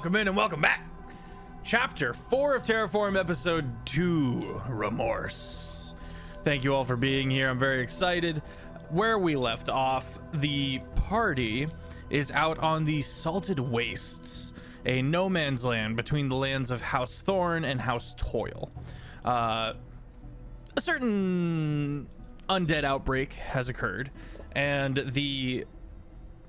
welcome in and welcome back. Chapter 4 of Terraform, Episode 2, Remorse. Thank you all for being here. I'm very excited. Where we left off, the party is out on the Salted Wastes, a no man's land between the lands of House Thorn and House Toil. A certain undead outbreak has occurred, and the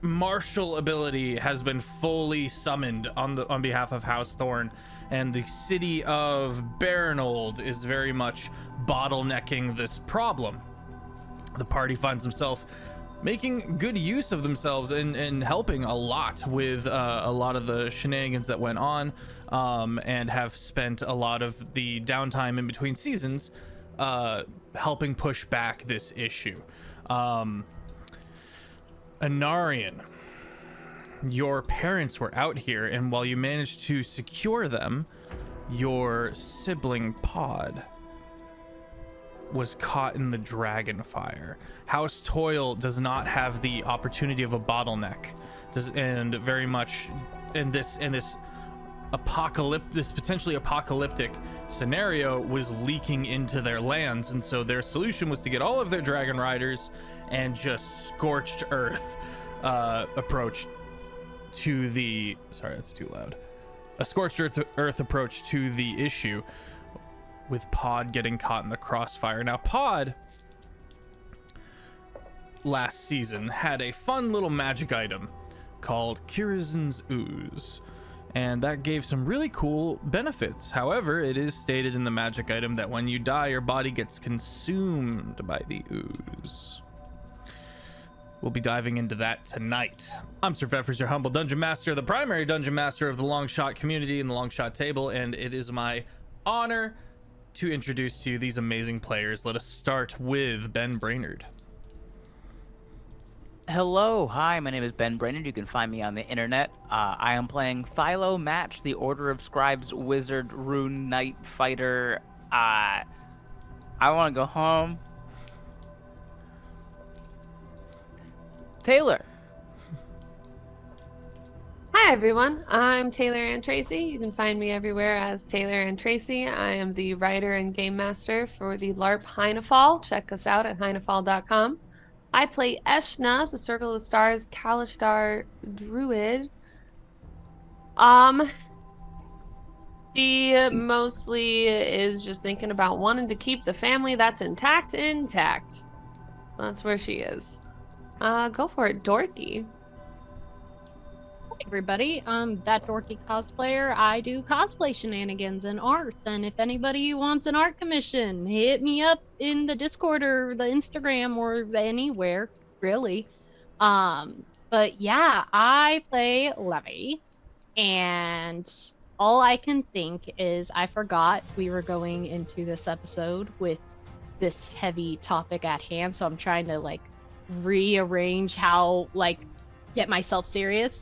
martial ability has been fully summoned on behalf of House Thorn, and the city of Brainard is very much bottlenecking this problem. The party finds themselves making good use of themselves and helping a lot with a lot of the shenanigans that went on, and have spent a lot of the downtime in between seasons helping push back this issue. Anarian, your parents were out here, and while you managed to secure them, your sibling Pod was caught in the dragon fire. House Toil does not have the opportunity of a bottleneck, and very much in this potentially apocalyptic scenario was leaking into their lands, and so their solution was to get all of their dragon riders and just scorched earth approach to the a scorched earth approach to the issue, with Pod getting caught in the crossfire. Now Pod last season had a fun little magic item called Kirizin's Ooze, and that gave some really cool benefits. However, it is stated in the magic item that when you die, your body gets consumed by the ooze. We'll be diving into that tonight. I'm Sir Feffers, your humble dungeon master, the primary dungeon master of the long shot community and the long shot table, and it is my honor to introduce to you these amazing players. Let us start with Ben Brainard. Hello, hi, my name is Ben Brainard. You can find me on the internet. I am playing Philo Match, the Order of Scribes Wizard Rune Knight Fighter. I want to go home. Taylor. Hi everyone, I'm Taylor and Tracy. You can find me everywhere as Taylor and Tracy. I am the writer and game master for the LARP Heinefall. Check us out at heinefall.com. I play Eshna, the Circle of the Stars Kalishtar Druid. She mostly is just thinking about wanting to keep the family that's intact. That's where she is. Go for it, Dorky. Everybody, I'm that dorky cosplayer. I do cosplay shenanigans and art, and if anybody wants an art commission, hit me up in the Discord or the Instagram or anywhere, really. But yeah, I play Levy, and all I can think is I forgot we were going into this episode with this heavy topic at hand, so I'm trying to rearrange how get myself serious.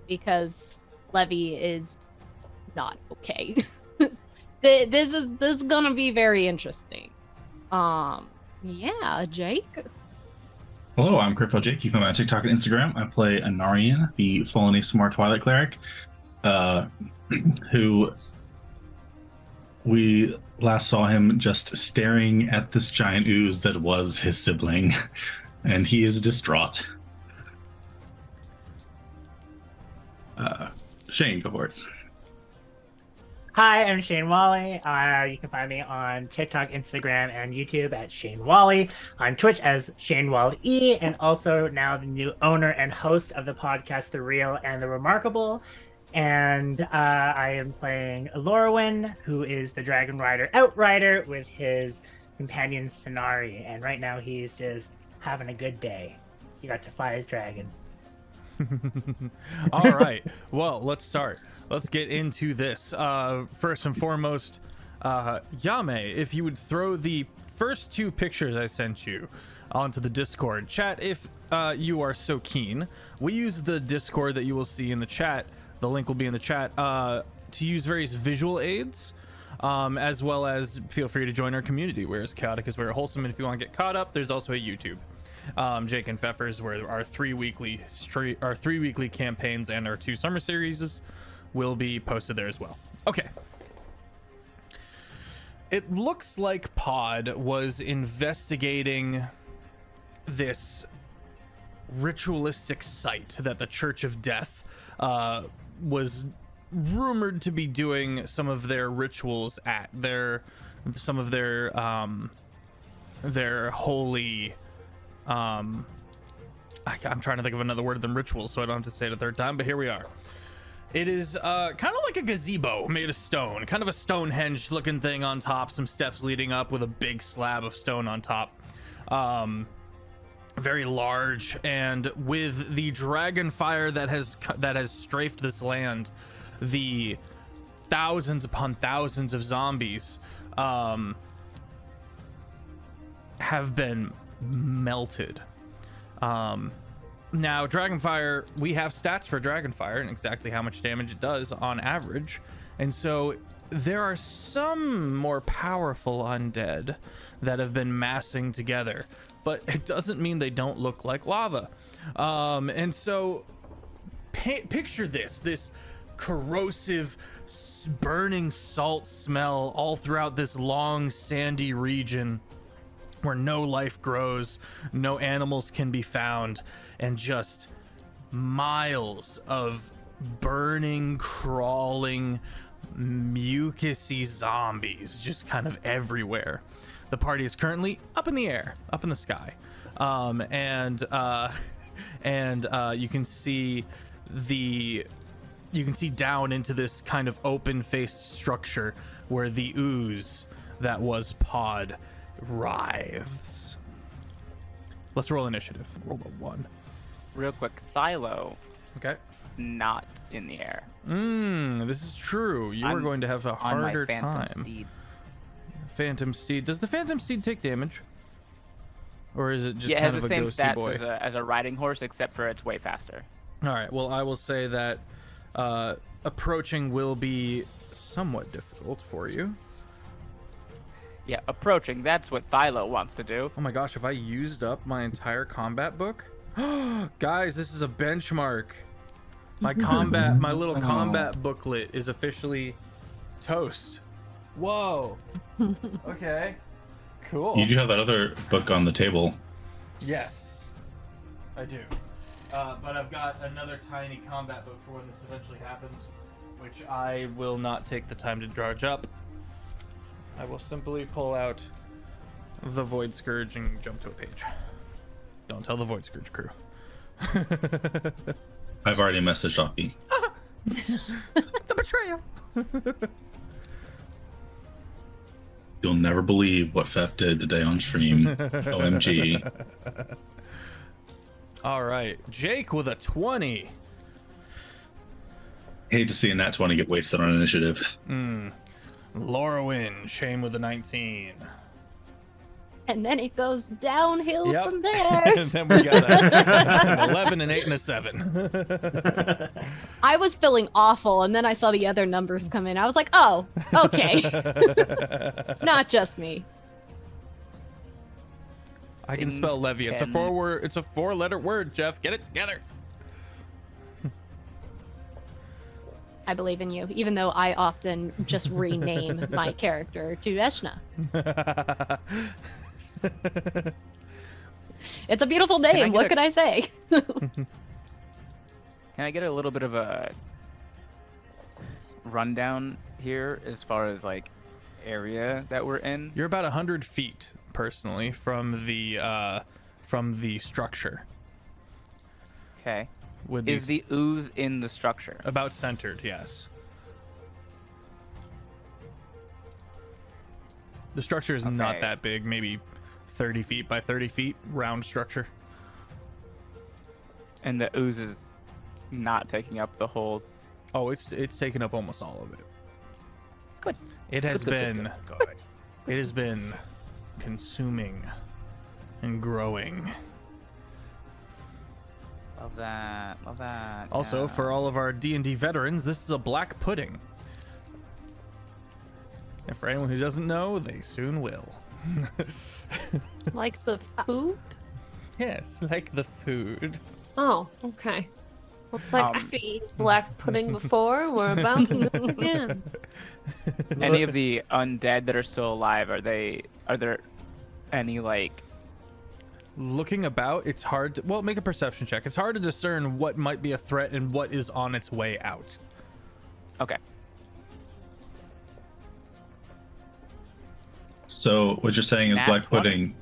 Because Levy is not okay. This is gonna be very interesting. Yeah, Jake. Hello, I'm Critfail Jake. You can find me on TikTok and Instagram. I play Anarian, the Fallen Smart Twilight Cleric, who we last saw him just staring at this giant ooze that was his sibling, and he is distraught. Shane, go for it. Hi, I'm Shane Whalley. You can find me on TikTok, Instagram, and YouTube at Shane Whalley, on Twitch as Shane Whalley, and also now the new owner and host of the podcast, The Real and the Remarkable. And I am playing Lorwyn, who is the Dragon Rider Outrider with his companion Sonari, and right now he's just having a good day. He got to fly his dragon. All right, well, let's start. Let's get into this. First and foremost, Yame, if you would throw the first two pictures I sent you onto the Discord chat, if you are so keen. We use the Discord that you will see in the chat. The link will be in the chat to use various visual aids, as well as feel free to join our community, where it's chaotic is where wholesome, and if you want to get caught up, there's also a YouTube. Jake and Feffers, where our 3 weekly campaigns and our 2 summer series will be posted there as well. Okay. It looks like Pod was investigating this ritualistic site that the Church of Death was rumored to be doing some of their rituals at. Some of their holy I'm trying to think of another word than rituals, so I don't have to say it a third time, but here we are. It is kind of like a gazebo made of stone, kind of a Stonehenge looking thing on top, some steps leading up with a big slab of stone on top. Very large, and with the dragon fire that has strafed this land, the thousands upon thousands of zombies have been melted. Now, Dragonfire, we have stats for Dragonfire and exactly how much damage it does on average. And so there are some more powerful undead that have been massing together, but it doesn't mean they don't look like lava. And so picture this corrosive, burning salt smell all throughout this long, sandy region where no life grows, no animals can be found, and just miles of burning, crawling, mucusy zombies just kind of everywhere. The party is currently up in the air, up in the sky, and you can see down into this kind of open-faced structure where the ooze that was Pod writhes. Let's roll initiative. Roll a 1. Real quick, Thylo, Okay. not in the air. This is true. You are going to have a On my harder Phantom time. Steed. Phantom Steed. Does the Phantom Steed take damage? Or is it just Yeah, it kind has of the a same ghosty stats boy? as a riding horse, except for it's way faster. All right. Well, I will say that approaching will be somewhat difficult for you. Yeah, approaching, that's what Thylo wants to do. Oh my gosh, have I used up my entire combat book? Guys, this is a benchmark. My little combat booklet is officially toast. Whoa. Okay. Cool. You do have that other book on the table. Yes, I do. But I've got another tiny combat book for when this eventually happens, which I will not take the time to dredge up. I will simply pull out the Void Scourge and jump to a page. Don't tell the Void Scourge crew. I've already messaged Oppie. The betrayal! You'll never believe what Feff did today on stream. OMG. All right, Jake with a 20. Hate to see a nat 20 get wasted on initiative. Lorwyn, Shane with a 19. And then it goes downhill Yep. from there. And then we got an 11, an 8, and a 7. I was feeling awful, and then I saw the other numbers come in. I was like, oh, okay. Not just me. I can spell levy. It's a 4-letter word, Jeff. Get it together. I believe in you, even though I often just rename my character to Eshna. It's a beautiful name. What could I say? Can I get a little bit of a rundown here as far as like area that we're in? You're about 100 feet, personally, from the structure. Okay. With Is the ooze in the structure? about centered? Yes. The structure is not Okay. that big. Maybe 30 feet by 30 feet, round structure. And the ooze is not taking up the whole. Oh, it's taken up almost all of it. Good. It has Good, good, been. good, good. It has been consuming and growing. Love that. Love that. Also, yeah. for all of our D&D veterans, this is a black pudding. And for anyone who doesn't know, they soon will. Like the food? Yes, like the food. Oh, okay. Looks like I've eaten black pudding before. We're about to do it again. Any of the undead that are still alive, are there any like Looking about, it's hard to, well, make a perception check. It's hard to discern what might be a threat and what is on its way out. Okay. So what you're saying is Nat black 20? pudding.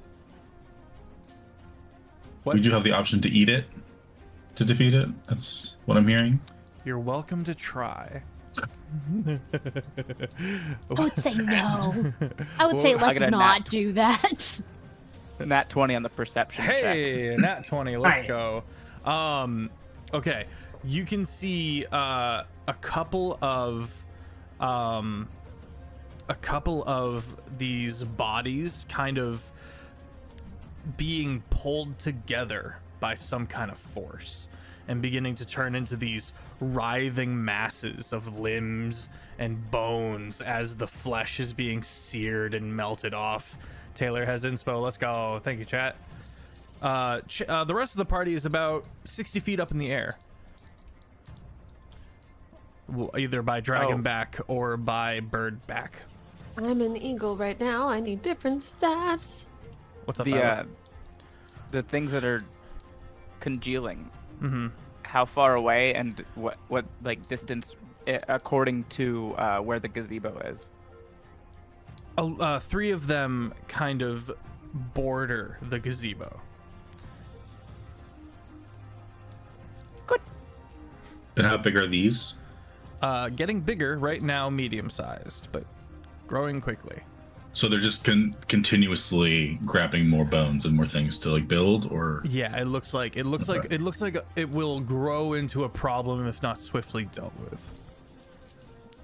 What? Would you have the option to eat it to defeat it? That's what I'm hearing. You're welcome to try. I would say no. I would Well, say I let's got a not nat. do that. Nat 20 on the perception check. Hey, nat 20. Let's Nice. go. Okay. You can see a couple of these bodies kind of being pulled together by some kind of force and beginning to turn into these writhing masses of limbs and bones as the flesh is being seared and melted off. Taylor has inspo. Let's go. Thank you, chat. The rest of the party is about 60 feet up in the air. Either by dragonback or by birdback. I'm an eagle right now. I need different stats. What's up, Tyler? The things that are congealing. Mm-hmm. How far away and what like distance according to where the gazebo is? Three of them kind of border the gazebo. And how big are these? Getting bigger right now, medium-sized, but growing quickly. So they're just continuously grabbing more bones and more things to like build, or Yeah, it looks like it will grow into a problem if not swiftly dealt with.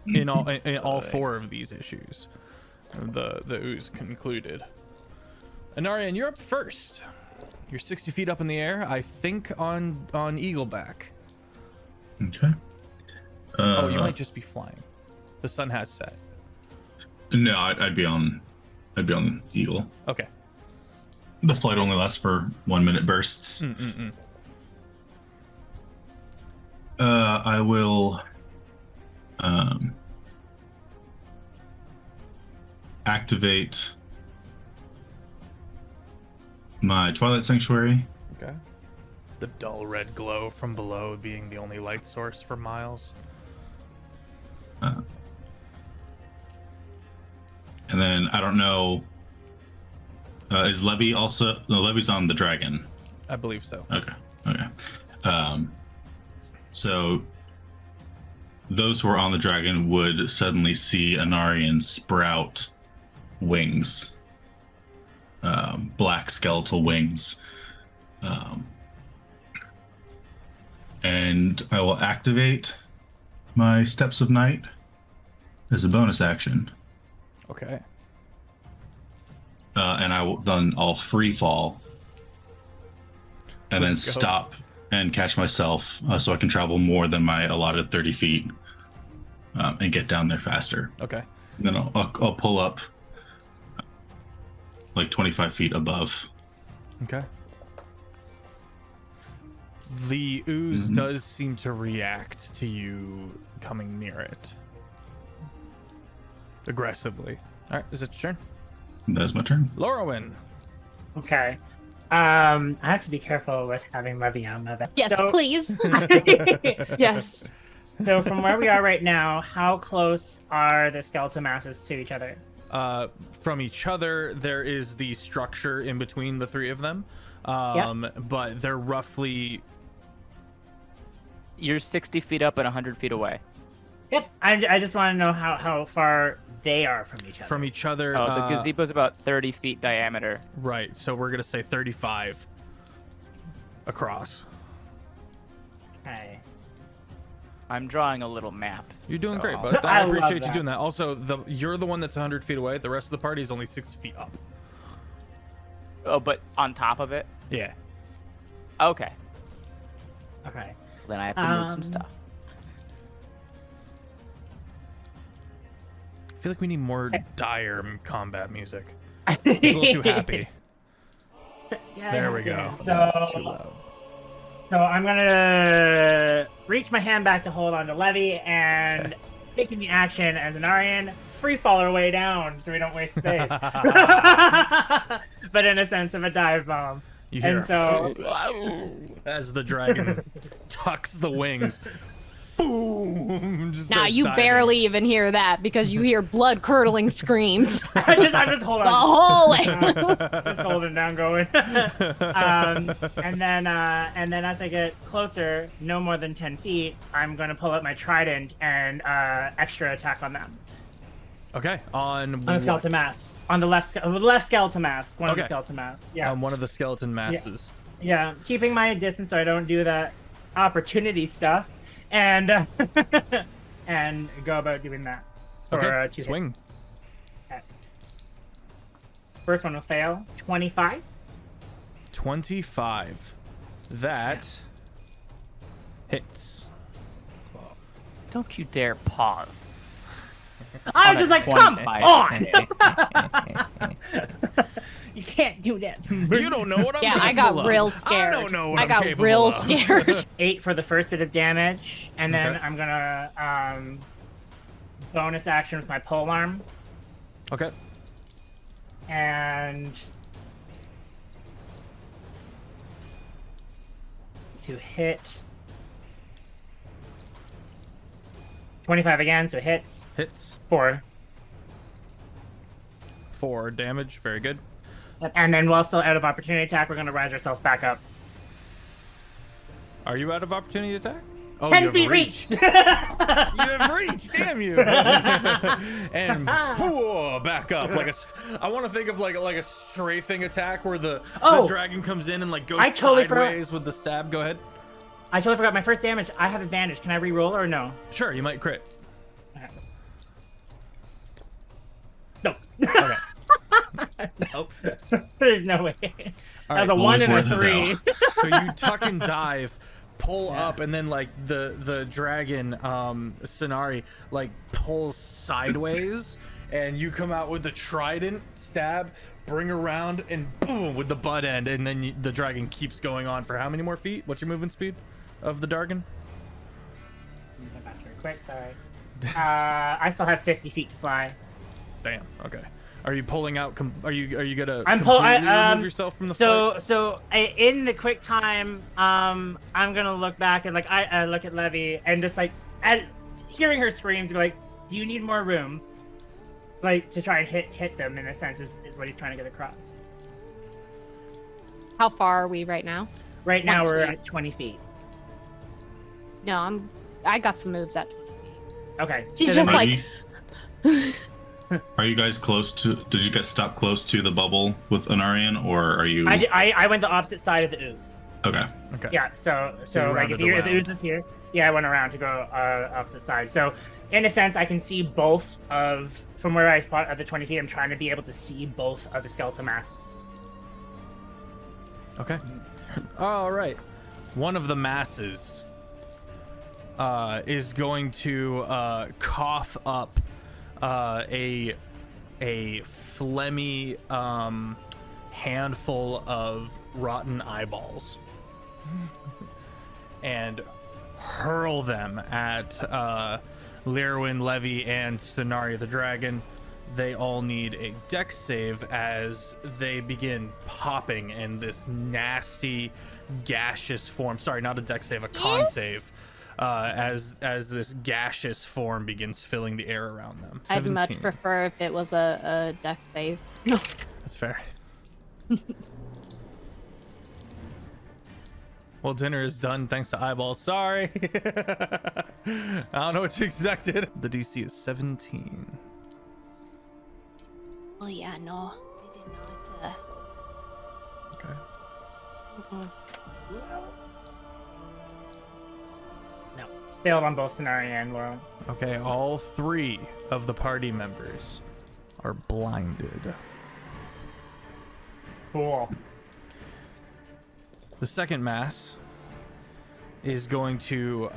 In all four of these issues, the ooze concluded. Anarian, you're up first. You're 60 feet up in the air, I think, on Eagleback. okay. Oh, you might just be flying. The sun has set. No, I'd be on Eagle. Okay. The flight only lasts for 1 minute bursts. I will activate my Twilight Sanctuary. Okay. The dull red glow from below being the only light source for miles. And then I don't know. Is Levy also? No, Levy's on the dragon. I believe so. Okay. So those who are on the dragon would suddenly see Anarian sprout wings, black skeletal wings, and I will activate my Steps of Night as a bonus action. Okay. And I'll free fall and then Let's go. stop and catch myself so I can travel more than my allotted 30 feet and get down there faster. Okay. Then I'll pull up like 25 feet above. Okay. The ooze does seem to react to you coming near it. Aggressively. All right, is it your turn? That's my turn. Lorwyn. Okay. I have to be careful with having Levy on my back. Yes, please. Yes. So from where we are right now, how close are the skeletal masses to each other? From each other, there is the structure in between the three of them. But they're roughly... You're 60 feet up and 100 feet away. Yep. I just want to know how far they are from each other. From each other... Oh, the gazebo's about 30 feet diameter. Right, so we're going to say 35 across. Okay. I'm drawing a little map. You're doing so great, I'll- bud. I I love appreciate you that. doing that. Also, you're the one that's 100 feet away. The rest of the party is only 60 feet up. Oh, but on top of it? Yeah. Okay. Okay. Then I have to move some Um, stuff. I feel like we need more dire combat music. It's a little too happy. Yeah, There we yeah. go. So, Too loud. so I'm gonna reach my hand back to hold on to Levy and taking the action as an Aryan, free fall our way down so we don't waste space. But in a sense of a dive bomb. You hear And so as the dragon tucks the wings. Boom! Just Now starts you diving. barely even hear that because you hear blood curdling screams I'm just holding the on. whole way. Just holding down, going. And then as I get closer, no more than 10 feet, I'm gonna pull out my trident and extra attack on them. Okay, on On the skeleton mask. On the left skeleton mask. One of the Okay. skeleton masks. Yeah. On one of the skeleton masses. Yeah. Keeping my distance so I don't do that opportunity stuff, and and go about doing that. For, Okay, 2 hits. swing. Okay. First one will fail. 25. 25. That hits. Don't you dare pause. I was just like, come 25. on! You can't do that. You don't know what I'm Yeah, I capable got of. real scared. I don't know what I I'm got capable real of. scared. 8 for the first bit of damage, and then Okay. I'm gonna bonus action with my polearm Okay. and to hit 25 again, so it hits Hits. 4. 4 damage. Very good. And then while still out of opportunity attack, we're gonna rise ourselves back up. Are you out of opportunity attack? Oh, 10 you have feet reach. reach! You have reach. Damn you. And whoa, back up like I want to think of like a strafing attack where the dragon comes in and like goes I totally sideways with the stab. Go ahead. I totally forgot my first damage. I have advantage. Can I re-roll or no? Sure, you might crit. No. Okay. Nope. There's no way. All That was a right. 1 and Always a worth it, 3. So you tuck and dive, pull up, and then like the dragon Sonari like pulls sideways, and you come out with the trident stab, bring around, and boom with the butt end, and then the dragon keeps going on for how many more feet? What's your movement speed of the dragon? Back here quick, sorry. I still have 50 feet to fly. Damn. Okay. Are you pulling out? Are you gonna I'm completely remove yourself from the fight? So in the quick time, I'm gonna look back and like I look at Levy and just like hearing her screams, be like, "Do you need more room?" Like to try and hit them in a sense is what he's trying to get across. How far are we right now? Right now Once we're we- at 20 feet. No, I got some moves at 20 feet. Okay. She's so just then- like- Are you guys close to? Did you guys stop close to the bubble with Anarian, or are you? I went the opposite side of the ooze. Okay. Okay. Yeah, so you like rounded if the around. ooze is here, yeah, I went around to go opposite side. So in a sense, I can see both of from where I spot at the 20 feet. I'm trying to be able to see both of the skeleton masks. Okay. All right. One of the masses is going to cough up a phlegmy handful of rotten eyeballs and hurl them at Lyrwin, Levy, and Stenari the dragon. They all need a dex save as they begin popping in this nasty gaseous form. Sorry, not a dex save, a con save. As this gaseous form begins filling the air around them. I'd much 17. prefer if it was a dex save. That's fair. Well, dinner is done thanks to eyeballs. Sorry. I don't know what you expected. The DC is 17. Oh yeah, no, I did not. Okay. No, failed on both Stenari and Laurel. Okay, all 3 of the party members are blinded. Cool. The second mass is going to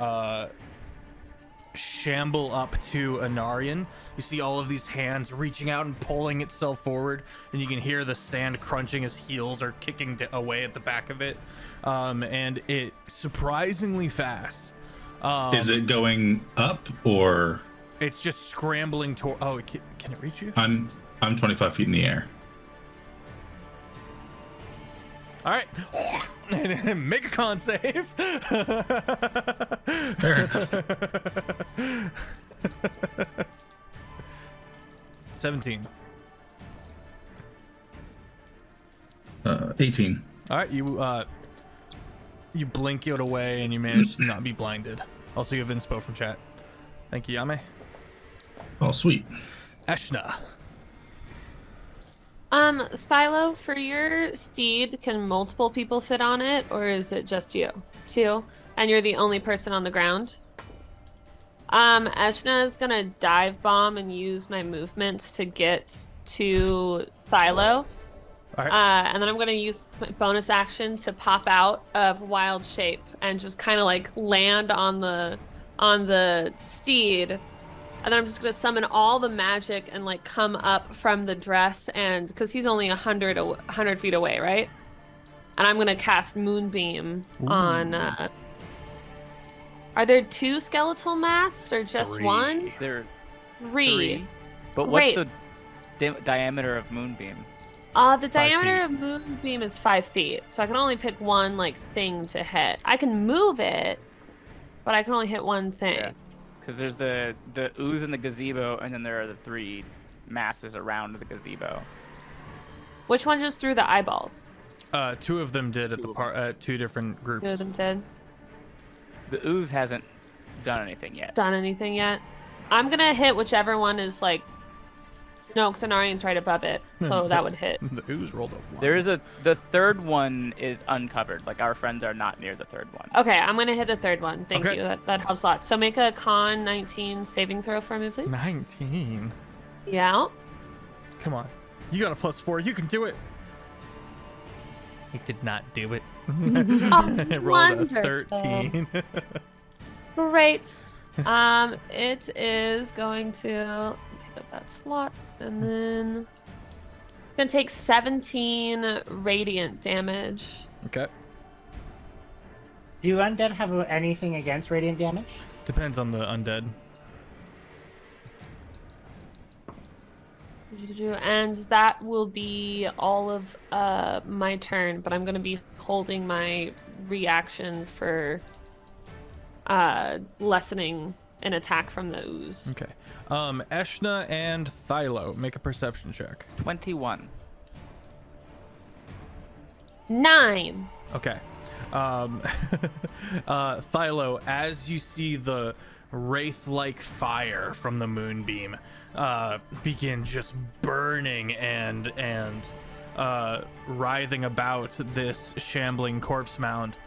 shamble up to Anarian. You see all of these hands reaching out and pulling itself forward, and you can hear the sand crunching as heels are kicking away at the back of it. And it surprisingly fast. Is it going up or? It's just scrambling toward. Oh, can it reach you? I'm 25 feet in the air. All right, make a con save. 17. 18. All right, you blink it away and you manage to not be blinded. Also, you have inspo from chat. Thank you, Yame. Oh, sweet. Eshna. Silo, for your steed, can multiple people fit on it, or is it just you? 2, and you're the only person on the ground? Eshna is gonna dive bomb and use my movements to get to Silo. All right. And then I'm gonna use my bonus action to pop out of wild shape and just kind of like land on the steed. And then I'm just gonna summon all the magic and like come up from the dress, and because he's only 100 feet away, right? And I'm gonna cast Moonbeam on. Are there 2 skeletal masks or just 3. 1? There are 3. But Great. what's the diameter of Moonbeam? The diameter of Moonbeam is 5 feet, so I can only pick one like thing to hit. I can move it, but I can only hit one thing. Yeah. Because there's the ooze in the gazebo, and then there are the 3 masses around the gazebo. Which one just threw the eyeballs? 2 of them did at 2 different groups. 2 of them did. The ooze hasn't done anything yet. Done anything yet? I'm gonna hit whichever one is like. No, because Anarian's right above it, so that would hit. The ooze rolled up. There is the third one is uncovered. Like, our friends are not near the third one. Okay, I'm gonna hit the third one. Thank Okay. you. That helps a lot. So make a con 19 saving throw for me, please. 19. Yeah. Come on. You got a +4. You can do it. He did not do it. It rolled a 13. Great. It is going to take up that slot, and then gonna take 17 radiant damage. Okay. Do undead have anything against radiant damage? Depends on the undead. And that will be all of my turn, but I'm going to be holding my reaction for lessening an attack from the ooze. Okay. Eshna and Thylo, make a perception check. 21. 9. Okay. Thylo, as you see the wraith-like fire from the moonbeam begin just burning and writhing about this shambling corpse mound,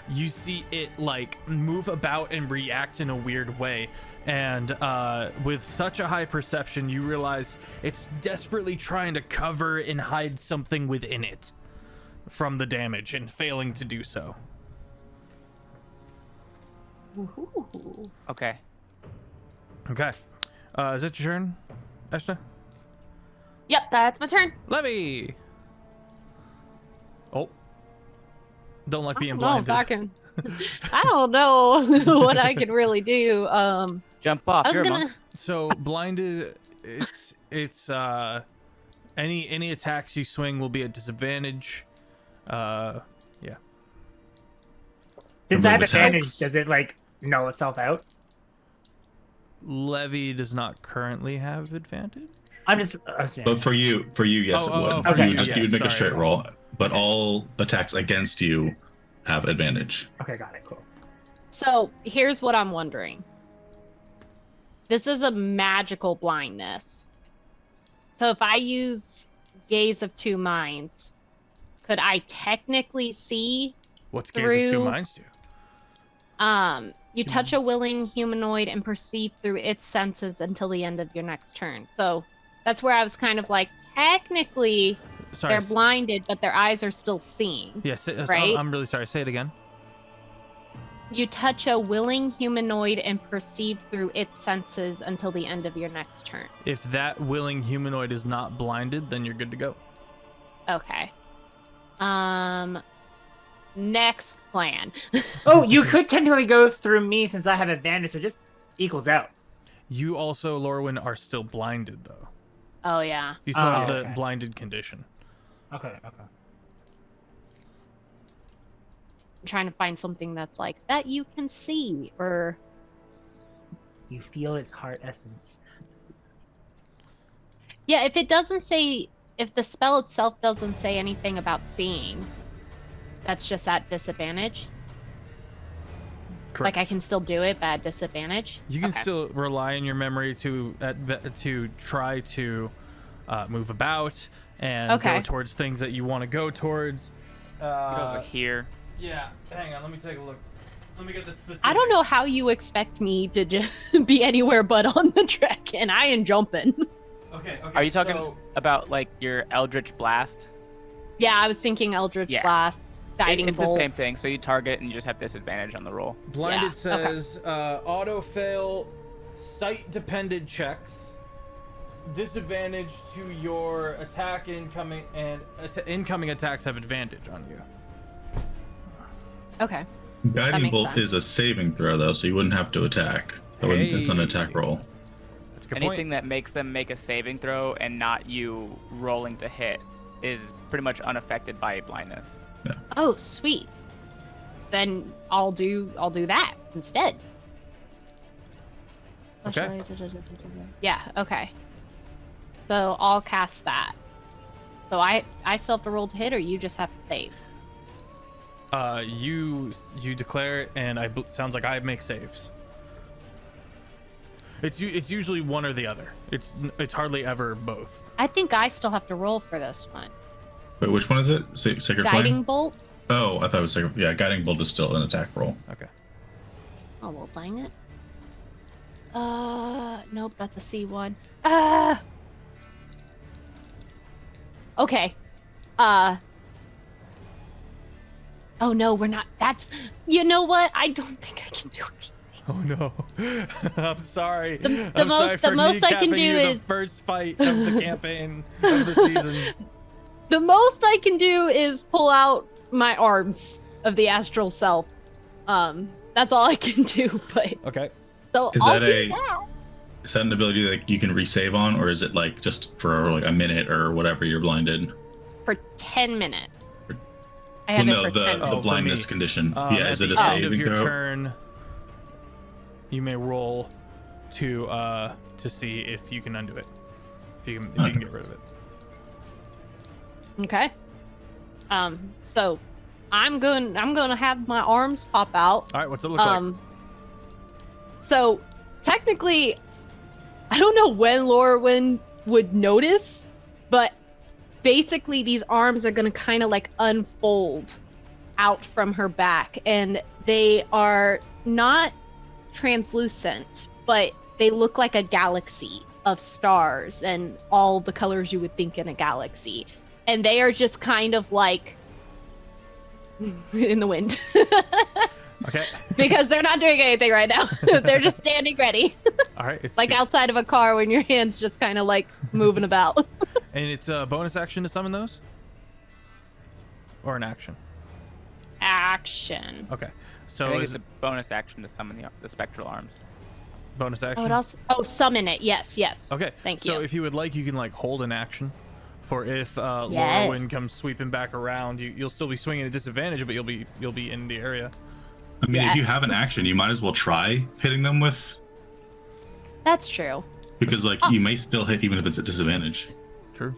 you see it like move about and react in a weird way, and with such a high perception, you realize it's desperately trying to cover and hide something within it from the damage and failing to do so. Ooh. Okay. Okay. Is it your turn, Eshna? Yep, that's my turn. Levy! Oh. Don't like being I don't blinded. know if I don't know what I could really do. Jump off. I was You're a gonna. monk. So blinded, it's any attacks you swing will be at disadvantage. Yeah. Since I have Remove advantage, attacks. does it like null itself out? Levy does not currently have advantage. I'm just But for you, yes, it would. okay, You would make a sorry. straight roll, but all attacks against you have advantage. okay, got it, cool. So here's what I'm wondering. This is a magical blindness. So if I use Gaze of Two Minds, could I technically see? What's Gaze of Two Through- Minds do? You touch a willing humanoid and perceive through its senses until the end of your next turn. So that's where I was kind of like, technically, Sorry. they're blinded, but their eyes are still seeing. Yeah, right? I'm really sorry. Say it again. You touch a willing humanoid and perceive through its senses until the end of your next turn. If that willing humanoid is not blinded, then you're good to go. Okay. Next plan. Oh, you could technically go through me since I have advantage, so it just equals out. You also, Lorwyn, are still blinded, though. Oh, yeah. You still have the okay. blinded condition. Okay. I'm trying to find something that's like, that you can see, or... You feel its heart essence. Yeah, if it doesn't say... If the spell itself doesn't say anything about seeing, that's just at disadvantage. Correct. Like I can still do it, but at disadvantage. You can Okay. still rely on your memory to try to move about and go towards things that you want to go towards. Over here. Yeah, hang on. Let me take a look. Let me get the specific. I don't know how you expect me to just be anywhere but on the track, and I am jumping. Okay. Are you talking so- about like your Eldritch Blast? Yeah, I was thinking Eldritch Yeah. Blast, Guiding It's Bolt. the same thing. So you target and you just have disadvantage on the roll. Blinded Yeah, okay. says auto fail sight dependent checks. Disadvantage to your attack incoming and incoming attacks have advantage on you. Okay. Guiding makes bolt sense. is a saving throw though, so you wouldn't have to attack. It's an Hey. attack roll. That's a good Anything point. that makes them make a saving throw and not you rolling to hit is pretty much unaffected by blindness. Oh, sweet. Then I'll do that instead. Okay. Yeah. Okay. So I'll cast that. So I still have to roll to hit, or you just have to save. You declare it, and sounds like I make saves. It's usually one or the other. It's hardly ever both. I think I still have to roll for this one. Wait, which one is it? Sacred Guiding Flame? Bolt. Oh, I thought it was Sacred. Yeah, Guiding Bolt is still an attack roll. Okay. Oh well, dang it. Nope, that's a C1. Okay. Oh no, we're not. That's. You know what? I don't think I can do it. Oh no. I'm sorry. The I'm most- sorry the for most I can kneecapping do you is- the first fight of the campaign of the season. The most I can do is pull out my arms of the astral self. That's all I can do. But Okay. so Is I'll that do a- that. Is that an ability that you can resave on, or is it like just for like a minute or whatever you're blinded? For 10 minutes. For- I have Well, no, it for 10 the minutes. for blindness me. condition. Yeah, At is it the a end of saving your throw? turn, you may roll to see if you can undo it. If you can get rid of it. Okay. So I'm gonna have my arms pop out. All right. What's it look like? So technically, I don't know when Lorwyn would notice, but basically these arms are gonna kind of like unfold out from her back, and they are not translucent, but they look like a galaxy of stars and all the colors you would think in a galaxy. And they are just kind of like in the wind. Okay. Because they're not doing anything right now. They're just standing ready. All right. It's Like outside of a car when your hand's just kind of like moving about. and it's a bonus action to summon those, or an action. Action. Okay. I So think is it's a bonus action to summon the spectral arms. bonus action. Oh, what else? Oh, summon it. Yes, yes. Okay. Thank so you. if you would like, you can like hold an action for if Yes. Lorwyn comes sweeping back around. You'll still be swinging at disadvantage, but you'll be in the area. I mean, if you Yes. have an action, you might as well try hitting them with, That's true. because like you may still hit even if it's at disadvantage. True.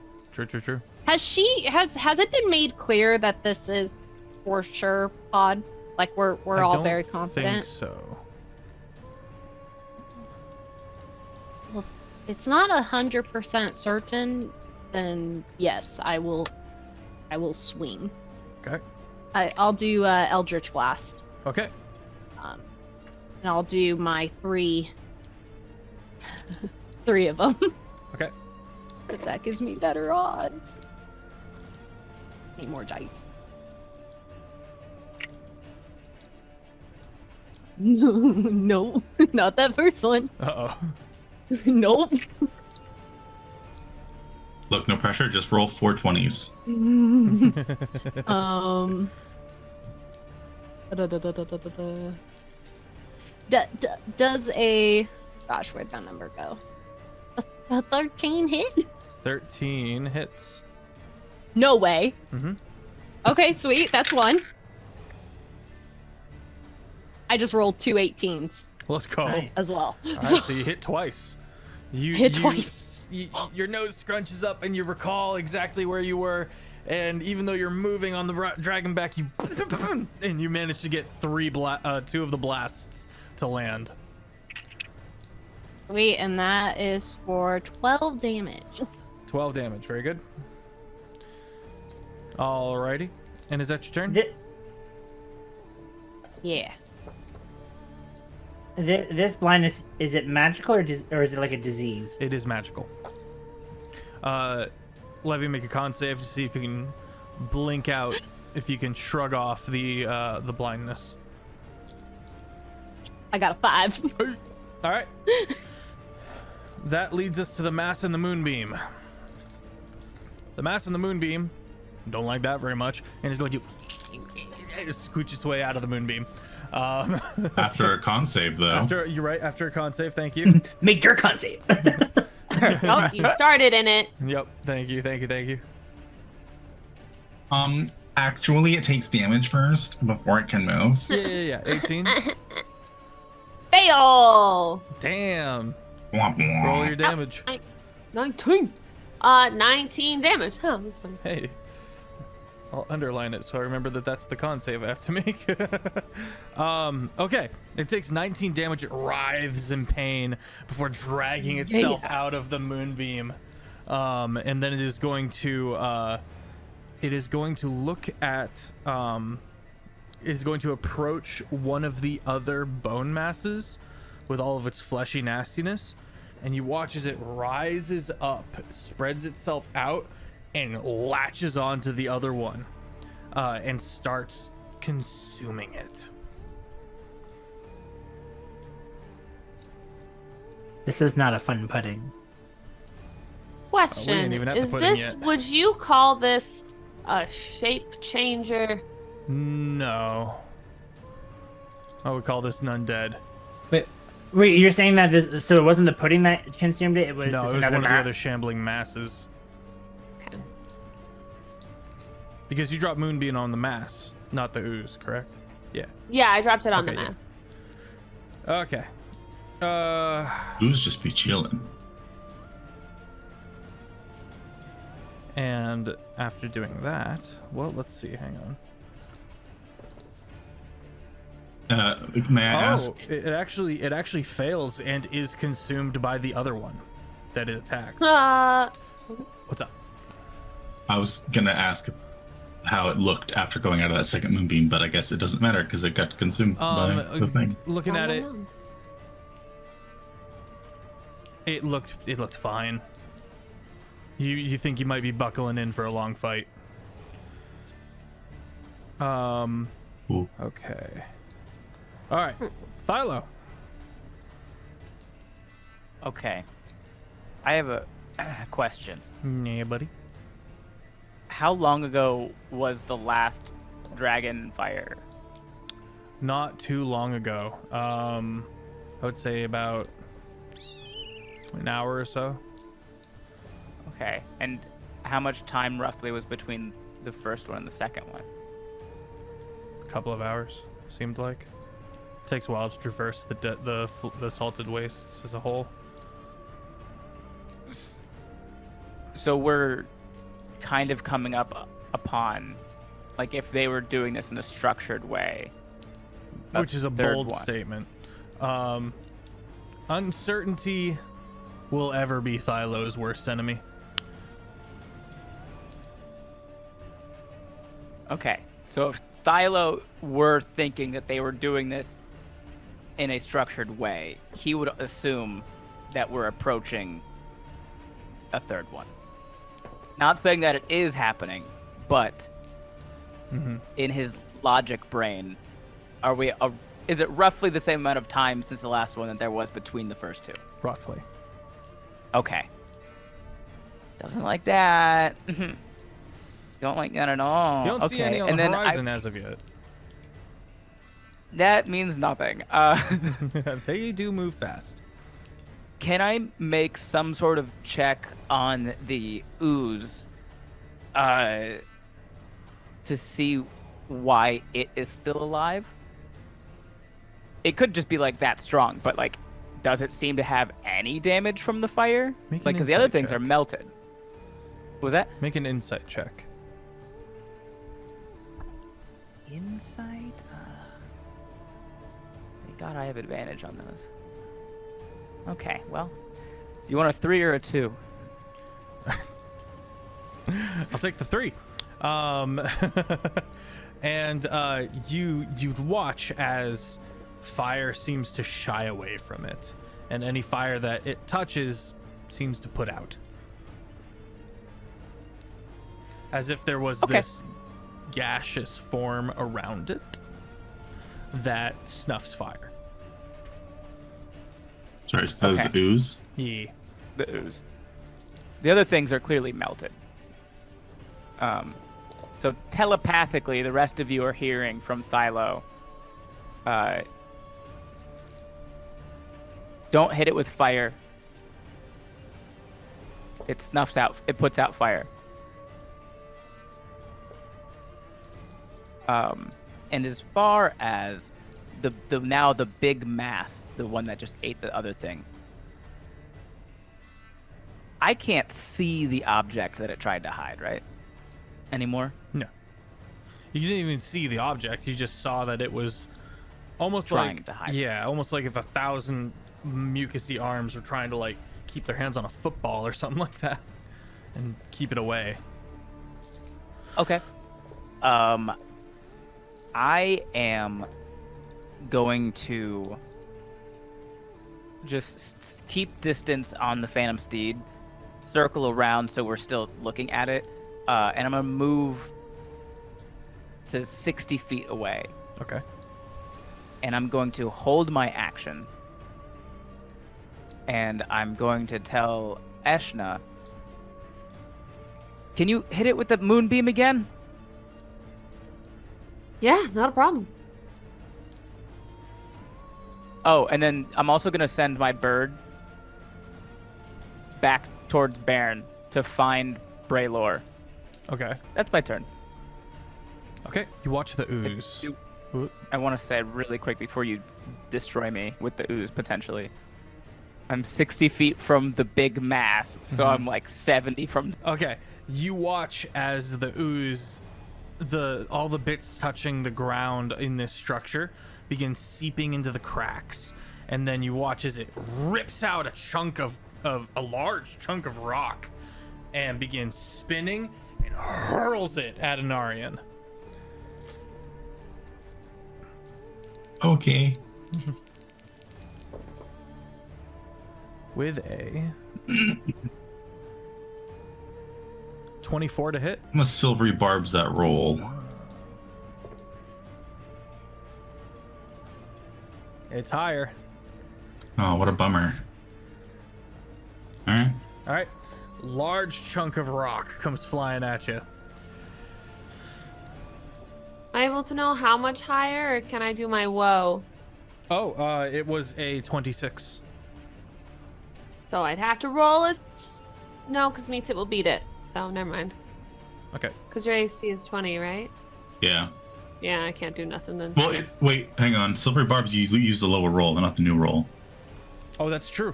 Has it been made clear that this is for sure pod? Like we're I all don't very think confident. so. Well, it's not 100% certain. Then yes, I will swing. Okay. I'll do Eldritch Blast. Okay. And I'll do my three of them. Okay. Because that gives me better odds. Need more dice. Nope, not that first one. Uh-oh. Nope. Look, no pressure. Just roll 4 20s. Does a gosh, where'd that number go? A 13 hit? 13 hits. No way. Mm-hmm. Okay, sweet. That's one. I just rolled 2 18s Let's go. Nice. as well. All right, so you hit twice. You Twice. Your nose scrunches up, and you recall exactly where you were. And even though you're moving on the dragon back, you manage to get 2 of the blasts to land. Sweet, and that is for 12 damage. 12 damage. Very good. Alrighty. And is that your turn? Yeah. This blindness, is it magical or is it like a disease? It is magical. Levy, make a con save to see if you can blink out, if you can shrug off the blindness. I got a 5. All right. That leads us to the mass and the moonbeam. The mass and the moonbeam don't like that very much, and is going to scooch its way out of the moonbeam. After a con save, though. After a con save, thank you. Make your con save. Oh, you started in it. Yep, thank you. Actually, it takes damage first before it can move. Yeah. 18. Fail. Damn. Womp womp. Roll your damage. 19. 19 damage. Huh, that's funny. Hey. I'll underline it so I remember that that's the con save I have to make. Okay. It takes 19 damage. It writhes in pain before dragging itself out of the moonbeam. And then it is going to look at it is going to approach one of the other bone masses with all of its fleshy nastiness, and you watch as it rises up, spreads itself out, and latches onto the other one, and starts consuming it. This is not a fun pudding. Question: even have the Is pudding this? yet. Would you call this a shape changer? No. I would call this an undead. Wait, you're saying that this? So it wasn't the pudding that consumed it. It was No, just it was one another of the map. other shambling masses. Okay. Because you dropped Moonbeam on the mass, not the ooze, correct? Yeah. Yeah, I dropped it on Okay, the yeah. mass. Okay. Who's just be chilling? And after doing that, well, let's see. Hang on. May I ask? It actually fails and is consumed by the other one that it attacked. What's up? I was gonna ask how it looked after going out of that second moonbeam, but I guess it doesn't matter because it got consumed by the thing. Looking at it, it looked fine. You think you might be buckling in for a long fight? Ooh. Okay. All right, Philo. Okay. I have a question. Yeah, buddy. How long ago was the last dragon fire? Not too long ago. I would say about an hour or so. Okay. And how much time roughly was between the first one and the second one? A couple of hours, seemed like. It takes a while to traverse the salted wastes as a whole. So we're kind of coming up upon, like, if they were doing this in a structured way. Which is a third bold one. statement. Uncertainty will ever be Thylo's worst enemy. Okay. So if Thylo were thinking that they were doing this in a structured way, he would assume that we're approaching a third one. Not saying that it is happening, but in his logic brain, are we Is it roughly the same amount of time since the last one that there was between the first two? Roughly. Okay. Doesn't like that. Don't like that at all. You don't okay. see any on and the then horizon as of yet. That means nothing. They do move fast. Can I make some sort of check on the ooze to see why it is still alive? It could just be like that strong, but like, does it seem to have any damage from the fire? Make an Like, because the other insight things check. are melted. What was that? Make an insight check. Insight? Thank God I have advantage on those. Okay, well, you want a 3 or a 2? I'll take the 3. And you watch as fire seems to shy away from it, and any fire that it touches seems to put out, as if there was this gaseous form around it that snuffs fire. Sorry, so those Okay. ooze? Yeah. The ooze. The other things are clearly melted. So telepathically, the rest of you are hearing from Thylo. Don't hit it with fire. It snuffs out. It puts out fire. And as far as the big mass, the one that just ate the other thing, I can't see the object that it tried to hide, right? Anymore? No. You didn't even see the object. You just saw that it was almost Trying like to hide. Yeah, almost like if 1,000 mucusy arms were trying to like keep their hands on a football or something like that and keep it away. Okay. I am going to just keep distance on the Phantom Steed, circle around so we're still looking at it, and I'm gonna move to 60 feet away, Okay. and I'm going to hold my action, and I'm going to tell Eshna, can you hit it with the moonbeam again? Yeah, not a problem. Oh, and then I'm also going to send my bird back towards Baron to find Braylor. Okay. That's my turn. Okay. You watch the ooze. I want to say really quick before you destroy me with the ooze, potentially. I'm 60 feet from the big mass, so I'm like 70 from... Okay. You watch as the ooze, all the bits touching the ground in this structure begin seeping into the cracks, and then you watch as it rips out a chunk of a large chunk of rock and begins spinning and hurls it at Anarian. Okay. With a 24 to hit. I'm gonna silvery barbs that roll. It's higher. Oh, what a bummer. Alright. All right. Large chunk of rock comes flying at you. Am I able to know how much higher, or can I do my woe? Oh, it was a 26. So I'd have to roll a... No, because meets it will beat it. So never mind. Okay. Because your AC is 20, right? Yeah. Yeah, I can't do nothing then. Well, wait, hang on. Silvery barbs, you use the lower roll, not the new roll. Oh, that's true.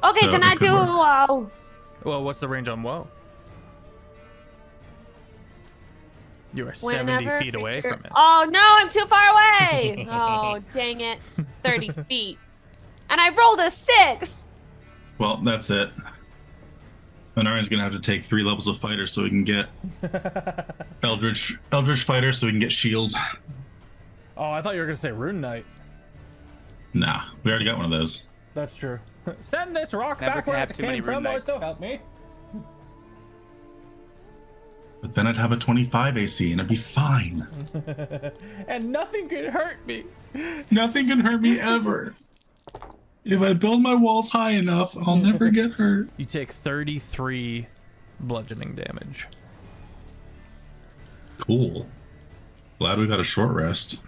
Okay, So then it I could do work. a woe. Well, what's the range on Woe? You are 70 Whenever feet away you're- from it. Oh no, I'm too far away. Oh, dang it. 30 feet. And I rolled a 6. Well, that's it. Anarian's gonna have to take 3 levels of fighter so we can get Eldritch fighter so we can get shield. Oh, I thought you were going to say Rune Knight. Nah, we already got one of those. That's true. Send this rock Never back can where have it too many came Rune from, or Knights. so help me. But then I'd have a 25 AC and I'd be fine. And nothing could hurt me. Nothing can hurt me ever. If I build my walls high enough, I'll never get hurt. You take 33 bludgeoning damage. Cool. Glad we got a short rest.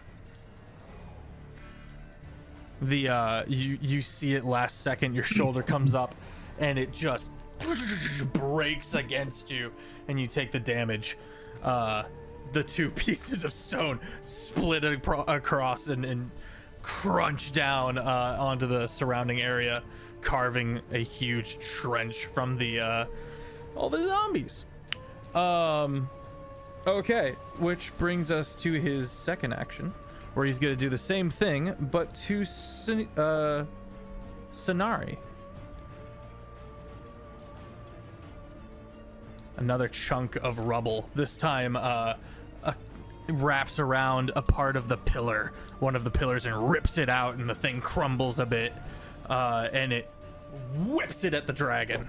The you see it last second, your shoulder comes up and it just breaks against you and you take the damage. The two pieces of stone split across and crunch down onto the surrounding area, carving a huge trench from the all the zombies. Okay, which brings us to his second action, where he's gonna do the same thing, but to Sonari. Another chunk of rubble. This time, wraps around a part of the pillar, one of the pillars, and rips it out, and the thing crumbles a bit, and it whips it at the dragon.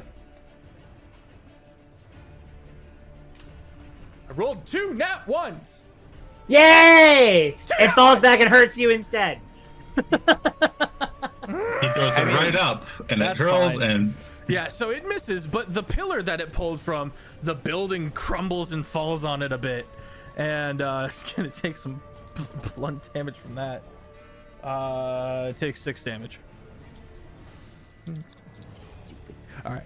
I rolled 2 nat 1s. Yay! It falls back and hurts you instead. He throws it right up, and it That's hurls, fine. and Yeah, so it misses, but the pillar that it pulled from, the building crumbles and falls on it a bit, and it's gonna take some blunt damage from that. It takes 6 damage. All right.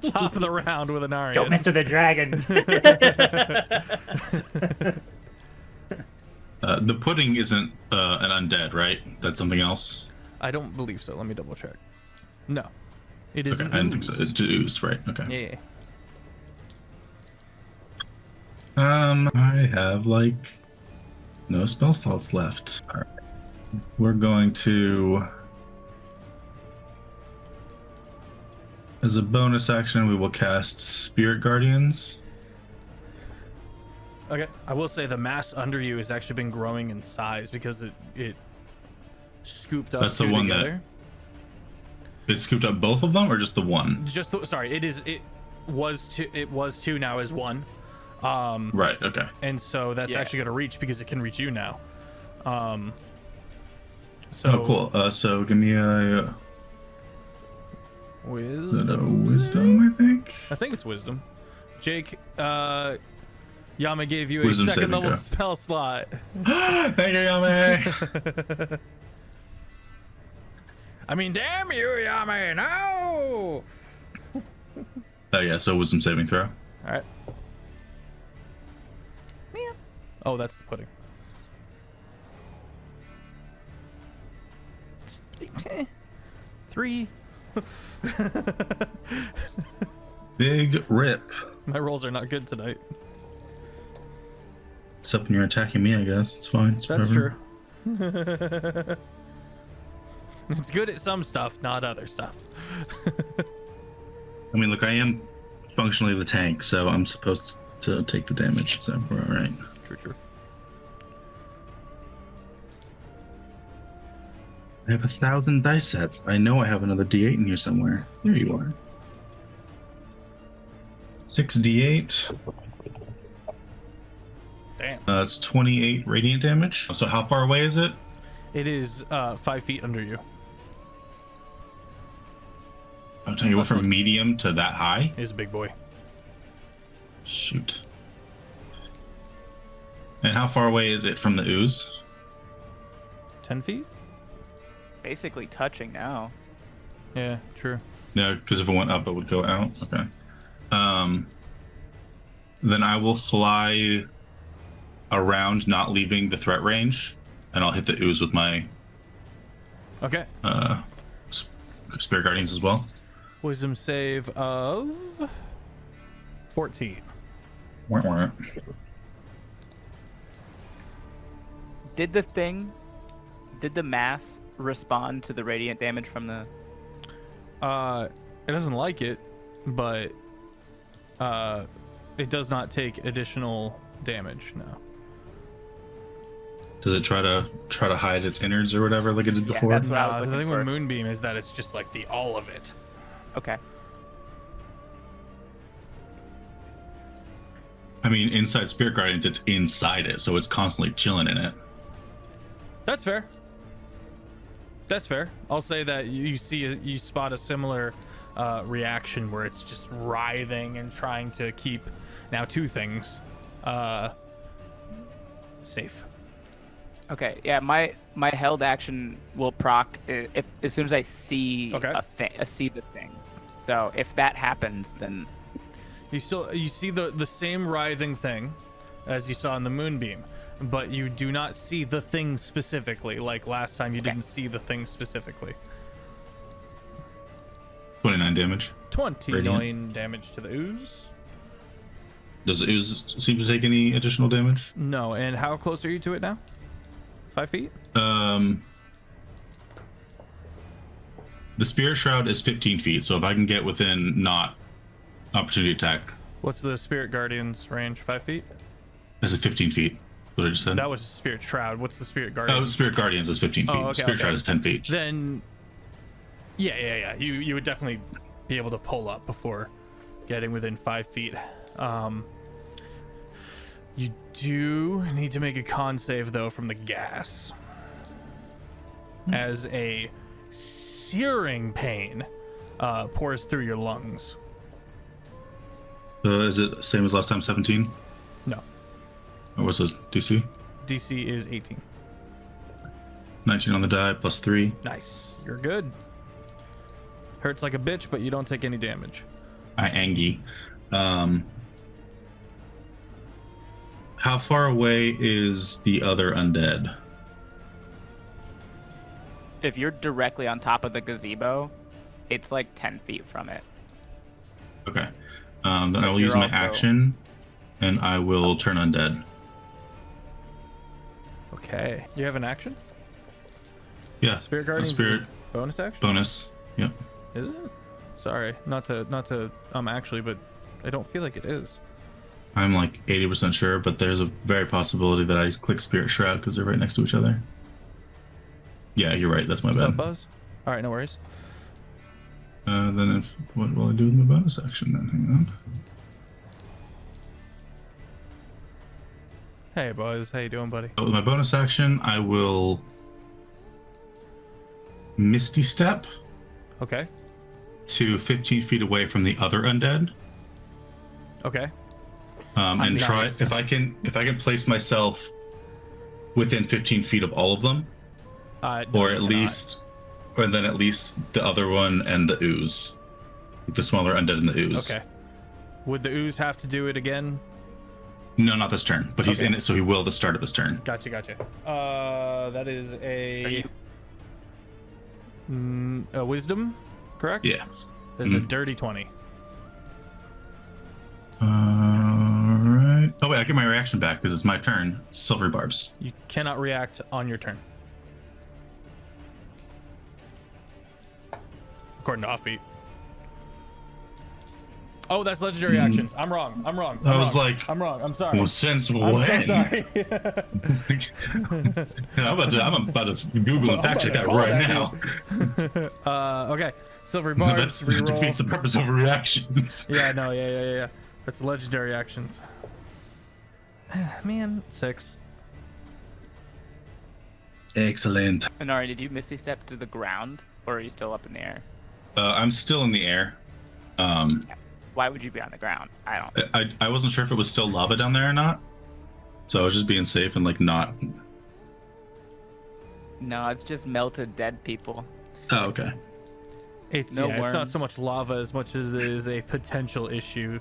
Top of the round with an Arian. Don't mess with the dragon. the pudding isn't an undead, right? That's something else. I don't believe so. Let me double check. No, it is. Okay, an I didn't think so. ooze. It's ooze, right? Okay. Yeah. I have like no spell slots left. All right. We're going to, as a bonus action, we will cast Spirit Guardians. Okay. I will say the mass under you has actually been growing in size because it scooped up. That's the two one together. It scooped up both of them, or just the one? Just sorry. It was two. It was 2. Now is 1. Right. Okay. And so that's Yeah. actually going to reach because it can reach you now. So Oh, cool. So give me a wisdom, I think. I think it's wisdom. Jake, Yama gave you Wisdom a second saving level throw. spell slot. Thank you, Yame. I mean, damn you, Yama! No! Oh yeah. So wisdom saving throw. All right. Oh, that's the pudding. 3. Big rip. My rolls are not good tonight. Except when you're attacking me, I guess. It's fine. It's That's whatever. true. It's good at some stuff, not other stuff. I mean, look, I am functionally the tank, so I'm supposed to take the damage, so we're all right. True. I have 1,000 dice sets. I know I have another D8 in here somewhere. There you are. 6d8. Damn. It's 28 radiant damage. So how far away is it? It is 5 feet under you. I'll tell you what, from medium to that high? It is a big boy. Shoot. And how far away is it from the ooze? 10 feet? Basically touching now. Yeah, true. No, because if it went up, it would go out. Okay. Then I will fly around, not leaving the threat range, and I'll hit the ooze with my Okay. Spirit Guardians as well. Wisdom save of 14. Wah, wah. Did the mass respond to the radiant damage from the... It doesn't like it, but it does not take additional damage. No. Does it try to hide its innards or whatever like it did Yeah, before? that's what I was the looking thing for. with Moonbeam is that it's just like the all of it. Okay. I mean, inside Spirit Guardians, it's inside it, so it's constantly chilling in it. That's fair. That's fair. I'll say that you spot a similar reaction where it's just writhing and trying to keep now two things safe. Okay, yeah, my held action will proc if as soon as I see see the thing. So if that happens, then you see the same writhing thing as you saw in the moonbeam, but you do not see the thing specifically. Like last time, you didn't see the thing specifically. 29 damage. 29 Radiant. damage to the ooze. Does the ooze seem to take any additional damage? No. And how close are you to it now? 5 feet? The Spirit Shroud is 15 feet, so if I can get within not opportunity attack. What's the Spirit Guardian's range? 5 feet? This is 15 feet. What I just said? That was Spirit Shroud. What's the Spirit Guardian? Oh, Spirit Guardians is 15 feet. Oh, okay, Spirit Shroud is 10 feet. Then, yeah. You would definitely be able to pull up before getting within 5 feet. You do need to make a con save though from the gas, as a searing pain pours through your lungs. Is it same as last time, 17? No, Or what's the DC? DC is 18. 19 on the die, plus 3. Nice, you're good. Hurts like a bitch, but you don't take any damage. I Angie. How far away is the other undead? if you're directly on top of the gazebo, it's like 10 feet from it. Okay. Then I will You're use my also- action, and I will turn undead. Okay. You have an action? Yeah. Spirit Guardian. Spirit Bonus action? bonus. Yep. Is it? Sorry, not to actually, but I don't feel like it is. I'm like 80% sure, but there's a very possibility that I click Spirit Shroud because they're right next to each other. Yeah, you're right. That's my What's up, bad. Buzz? All right, no worries. Then what will I do with my bonus action then? Hang on. Hey, Buzz. How you doing, buddy? With my bonus action, I will Misty Step Okay. to 15 feet away from the other undead. Okay. And try Nice. if I can place myself within 15 feet of all of them, No, or you at cannot. least, or then at least the other one and the ooze, the smaller undead and the ooze. Okay. Would the ooze have to do it again? No, not this turn, but he's Okay. in it, so he will the start of his turn. Gotcha. That is a wisdom, correct? Yeah. There's a dirty 20. All right. Oh wait, I get my reaction back because it's my turn. Silvery barbs. You cannot react on your turn. According to Offbeat. Oh, that's legendary actions. I'm wrong. I'm I was wrong. like, I'm wrong. I'm sorry. well, since I'm when? so sorry. I'm about to Google and fact check that call right that now. Okay. Silvery No, barbs. that defeats the Reroll. purpose of reactions. Yeah. No. Yeah. That's legendary actions. Man, 6. Excellent. Inari, did you misty step to the ground, or are you still up in the air? I'm still in the air. Why would you be on the ground? I don't. I wasn't sure if it was still lava down there or not, so I was just being safe and like not. No, it's just melted dead people. Oh, okay. It's No it's not worms. so much lava as much as it is a potential issue.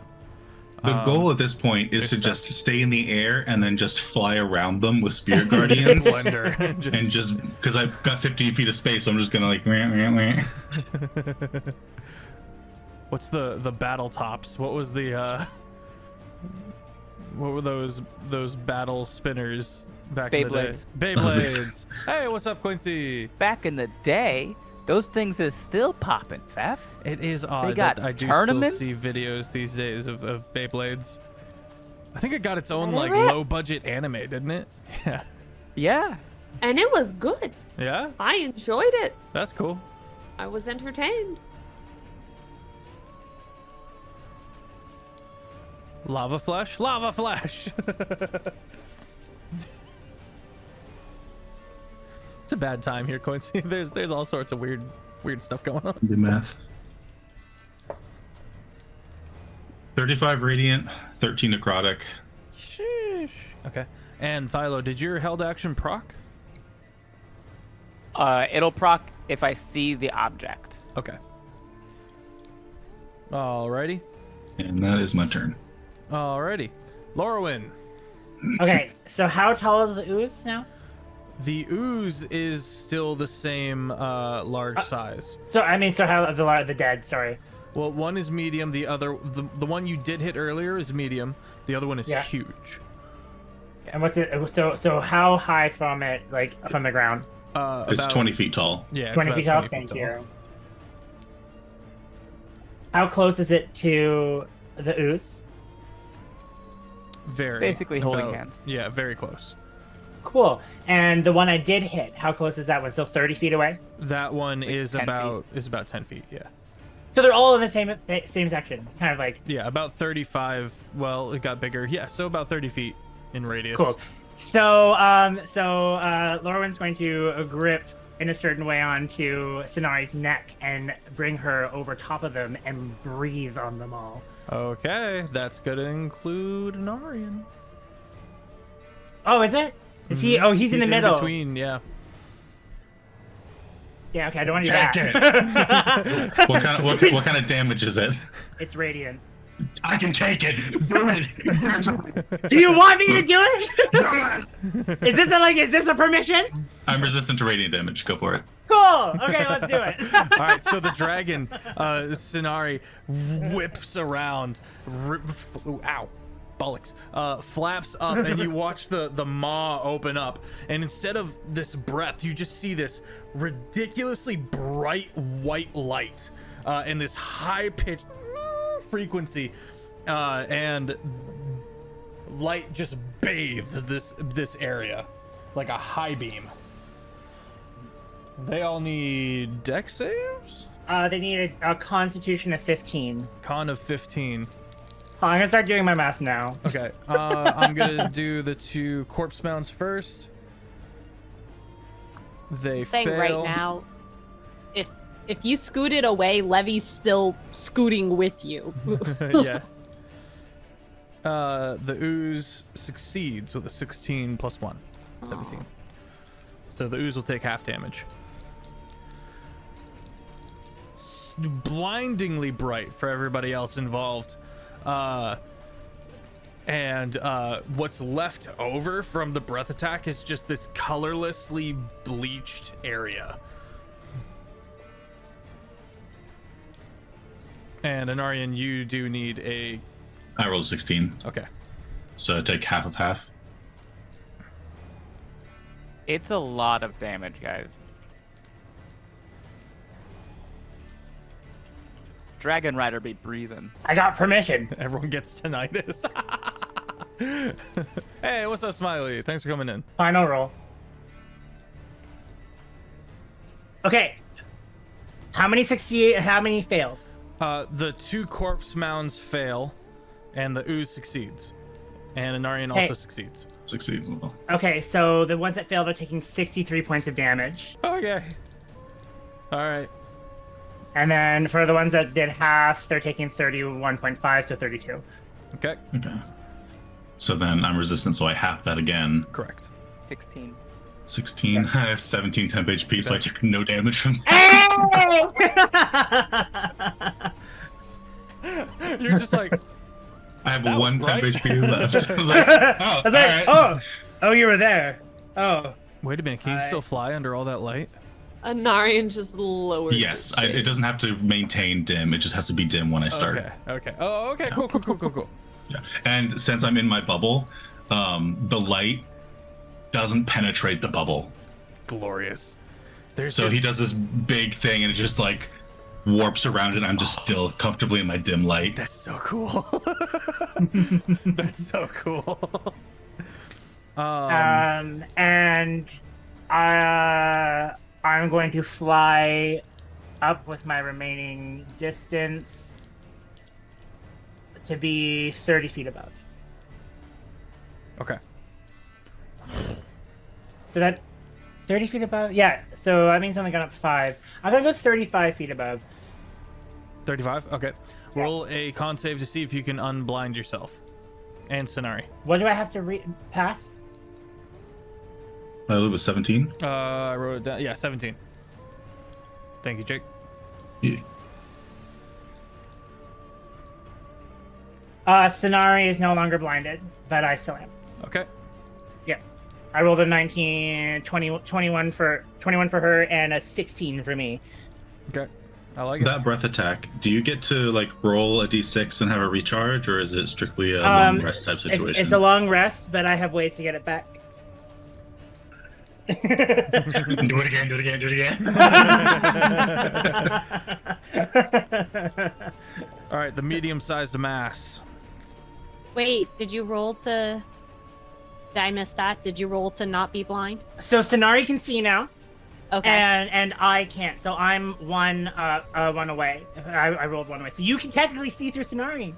The goal at this point is to it's just stay in the air and then just fly around them with Spirit Guardians. Blender. And just because I've got 15 feet of space, so I'm just gonna like. Wah. What's the battle tops? What was the what were those battle spinners back in the day? Beyblades. Hey, what's up, Quincy? Back in the day, those things is still popping, Feff. It is odd got that I do tournaments? still see videos these days of Beyblades. I think it got its own like Alright. low budget anime, didn't it? Yeah. Yeah. And it was good. Yeah? I enjoyed it. That's cool. I was entertained. Lava flash. Lava flash. It's a bad time here, Quincy. There's all sorts of weird stuff going on. Do math. 35 radiant, 13 necrotic. Sheesh. Okay. And Philo, did your held action proc? It'll proc if I see the object. Okay. Alrighty. And that is my turn. Alrighty. Lorwyn. Okay, so how tall is the ooze now? The ooze is still the same large size. So how the dead? Sorry. Well, one is medium. The other, the one you did hit earlier is medium. The other one is huge. And what's it? So how high from it, like from the ground? It's About 20 feet tall. Yeah, it's 20 about feet tall. 20 feet Thank you. How close is it to the ooze? Very. Basically holding hands. Yeah, very close. Cool. And the one I did hit, how close is that one? Still 30 feet away? That one is 10 about 10 feet. Yeah. So they're all in the same section, kind of like. Yeah, about 35. Well, it got bigger. Yeah, so about 30 feet in radius. Cool. So Lorwyn's going to grip in a certain way onto Sonari's neck and bring her over top of them and breathe on them all. Okay, that's gonna include an Aryan. Oh, is it? Is he? Oh, he's in the middle. Between, yeah. Yeah. Okay, I don't want to do Take that. What kind of damage is it? It's radiant. I can take it. Do it. Do you want me to do it? Is this a permission? I'm resistant to radiant damage. Go for it. Cool. Okay, let's do it. All right, so the dragon, Sonari, whips around. Ow. Bollocks. Flaps up, and you watch the maw open up. And instead of this breath, you just see this ridiculously bright white light and this high-pitched frequency. And light just bathes this area like a high beam. They all need dex saves? They need a constitution of 15. Con of 15. I'm gonna start doing my math now. Okay. I'm gonna do the 2 corpse mounts first. They Saying fail. right now, if you scooted away, Levy's still scooting with you. Yeah. The ooze succeeds with a 16 plus 1. 17. Aw. So the ooze will take half damage. Blindingly bright for everybody else involved. And what's left over from the breath attack is just this colorlessly bleached area. And Anarian, you do need a... I rolled a 16, Okay. so I take half of half. It's a lot of damage, guys. Dragon Rider be breathing. I got permission. Everyone gets tinnitus. Hey, what's up, Smiley? Thanks for coming in. Final roll. Okay. How many succeed? How many failed? The 2 corpse mounds fail, and the ooze succeeds. And Anarian Okay. also succeeds. Succeeds. Well. Okay, so the ones that failed are taking 63 points of damage. Okay. All right. And then for the ones that did half, they're taking 31.5, so 32. Okay. Okay. So then I'm resistant, so I half that again. Correct. 16. 16. I have 17 temp HP, so I took no damage from that. You're just like, I have That was 1 temp bright. HP left. Like, I oh, was like, alright. oh, you were there. Oh. wait a minute, can you still fly under all that light? Anarian just lowers. Yes, his it doesn't have to maintain dim. It just has to be dim when I start. Okay. Oh, okay. Cool. Yeah. And since I'm in my bubble, the light doesn't penetrate the bubble. Glorious. There's So this- he does this big thing and it just like warps around it. And I'm just still comfortably in my dim light. That's so cool. That's so cool. And I'm going to fly up with my remaining distance to be 30 feet above. Okay. So that 30 feet above? Yeah, so that means I've only gone up 5. I'm gonna go 35 feet above. 35. Okay. Roll a con save to see if you can unblind yourself. And Sonari. What do I have to pass? It was 17. I wrote it down. Yeah, 17. Thank you, Jake. Yeah. Sonari is no longer blinded, but I still am. Okay. Yeah. I rolled a 19, 20, 21 for her, and a 16 for me. Okay. I like it. That breath attack, do you get to like roll a d6 and have a recharge, or is it strictly a long rest type situation? It's a long rest, but I have ways to get it back. Do it again, do it again, do it again. All right, the medium-sized mass. Wait, did you roll to? Did I miss that? Did you roll to not be blind? So Sonari can see now, Okay. and I can't. So I'm one away. I rolled 1 away. So you can technically see through Sonari.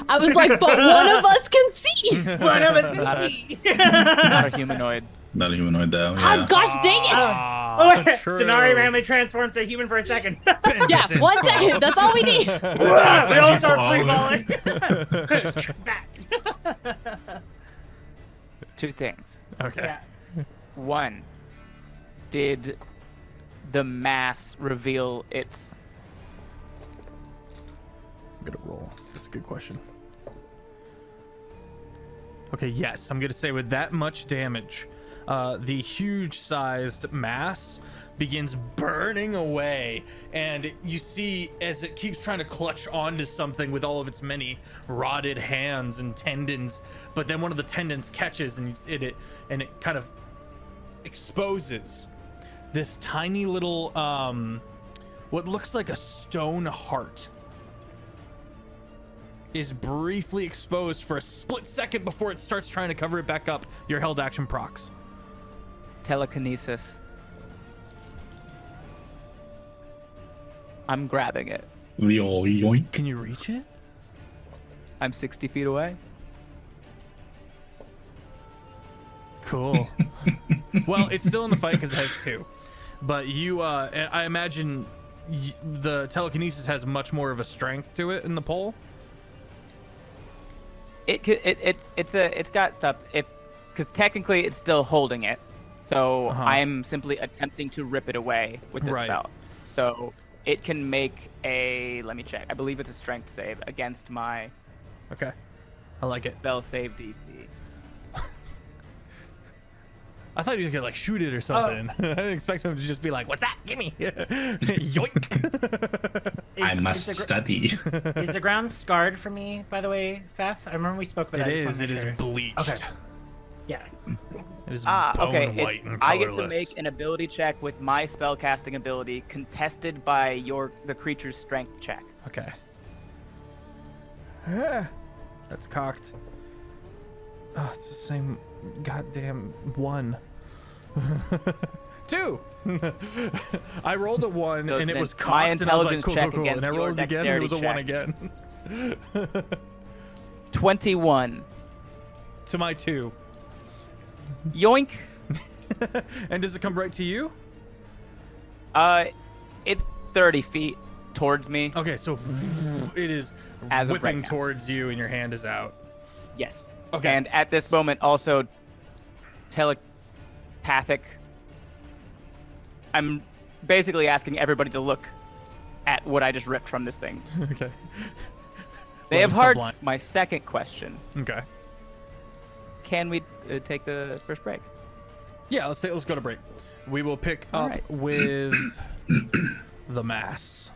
I was like, but one of us can see. One of us can see. Not a humanoid. Not a humanoid, though. Oh Yeah. gosh, dang it! Ah, true. Sonari randomly transforms to a human for a second. Yeah, 1 second. That's all we need. We all start free balling. Back. 2 things. Okay. Yeah. 1, did the mass reveal its... I'm gonna roll. That's a good question. Okay, yes, I'm gonna say with that much damage, the huge-sized mass begins burning away, and you see as it keeps trying to clutch onto something with all of its many rotted hands and tendons, but then one of the tendons catches and it kind of exposes this tiny little what looks like a stone heart is briefly exposed for a split second before it starts trying to cover it back up. Your held action procs. Telekinesis. I'm grabbing it. Yoink. Can you reach it? I'm 60 feet away. Cool. Well, it's still in the fight because it has 2. But you, I imagine the telekinesis has much more of a strength to it in the pole. It's got stuff. Because technically it's still holding it. So I'm simply attempting to rip it away with this spell. So it can make a, let me check. I believe it's a strength save against my Okay. I like it. spell save DC. I thought you could like shoot it or something. I didn't expect him to just be like, "What's that? Gimme!" Yoink. I must study. Is the ground scarred for me, by the way, Feff? I remember we spoke about that. It is bleached. Okay. Yeah. It is Okay. bone white and I get to colorless. make an ability check with my spellcasting ability contested by the creature's strength check. Okay. That's cocked. Oh, it's the same goddamn 1. 2. I rolled a 1 So and it then was cocked. my and I was like, intelligence cool, check cool, cool. against And I your rolled again and it was a 1 dexterity again. 21. To my 2. Yoink. And does it come right to you? It's 30 feet towards me. Okay, so it is As of whipping right now. towards you and your hand is out. Yes. Okay. And at this moment, also telepathic. I'm basically asking everybody to look at what I just ripped from this thing. Okay. They Well, have it's hearts. sublime. My second question: Okay. can we take the first break? Yeah, let's go to break. We will pick up right. with the mass,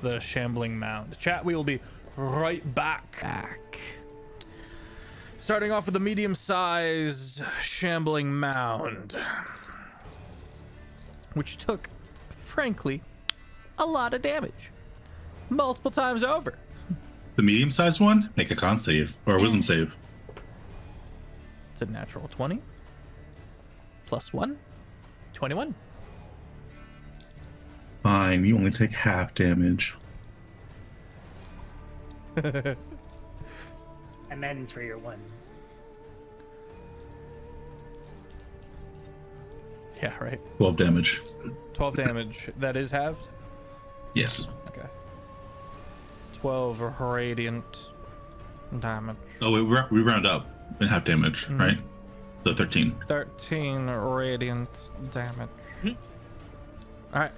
the shambling mound. Chat, we will be right back. Starting off with the medium-sized shambling mound, which took, frankly, a lot of damage, multiple times over. The medium-sized one, make a con save or a wisdom save. It's a natural 20 plus 1, 21. Fine, you only take half damage. amends for your ones. Yeah, right. 12 damage. 12 damage. That is halved? Yes. Okay. 12 radiant damage. Oh, we round up and half damage, right? So 13. 13 radiant damage. Alright.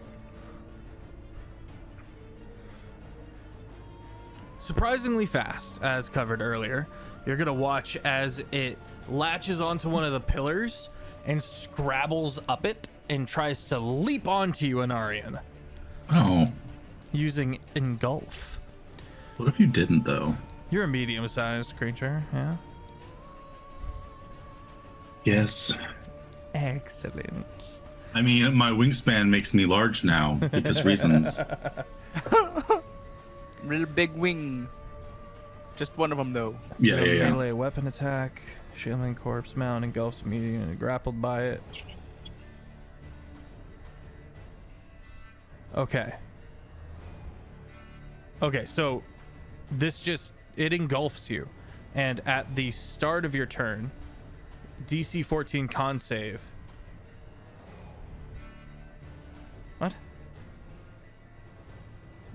Surprisingly fast, as covered earlier. You're gonna watch as it latches onto one of the pillars and scrabbles up it and tries to leap onto you, Anarian, Oh. using engulf. What if you didn't, though? You're a medium-sized creature, yeah? Yes. Excellent. I mean, my wingspan makes me large now because reasons. Real big wing. Just one of them, though. Yeah, So yeah, yeah. melee weapon attack, shielding corpse mount, engulfs immediately and grappled by it. Okay. Okay, so this it engulfs you. And at the start of your turn, DC 14 con save. What?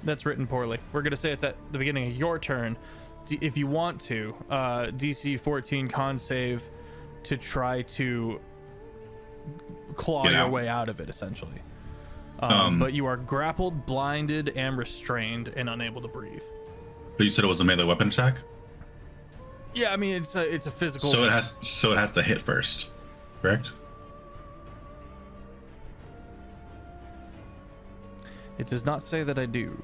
That's written poorly. We're going to say it's at the beginning of your turn. If you want to, DC 14 con save to try to claw Get your out. way out of it, essentially. But you are grappled, blinded, and restrained, and unable to breathe. But you said it was a melee weapon attack? Yeah, I mean it's a physical. So it has to hit first, correct? It does not say that I do.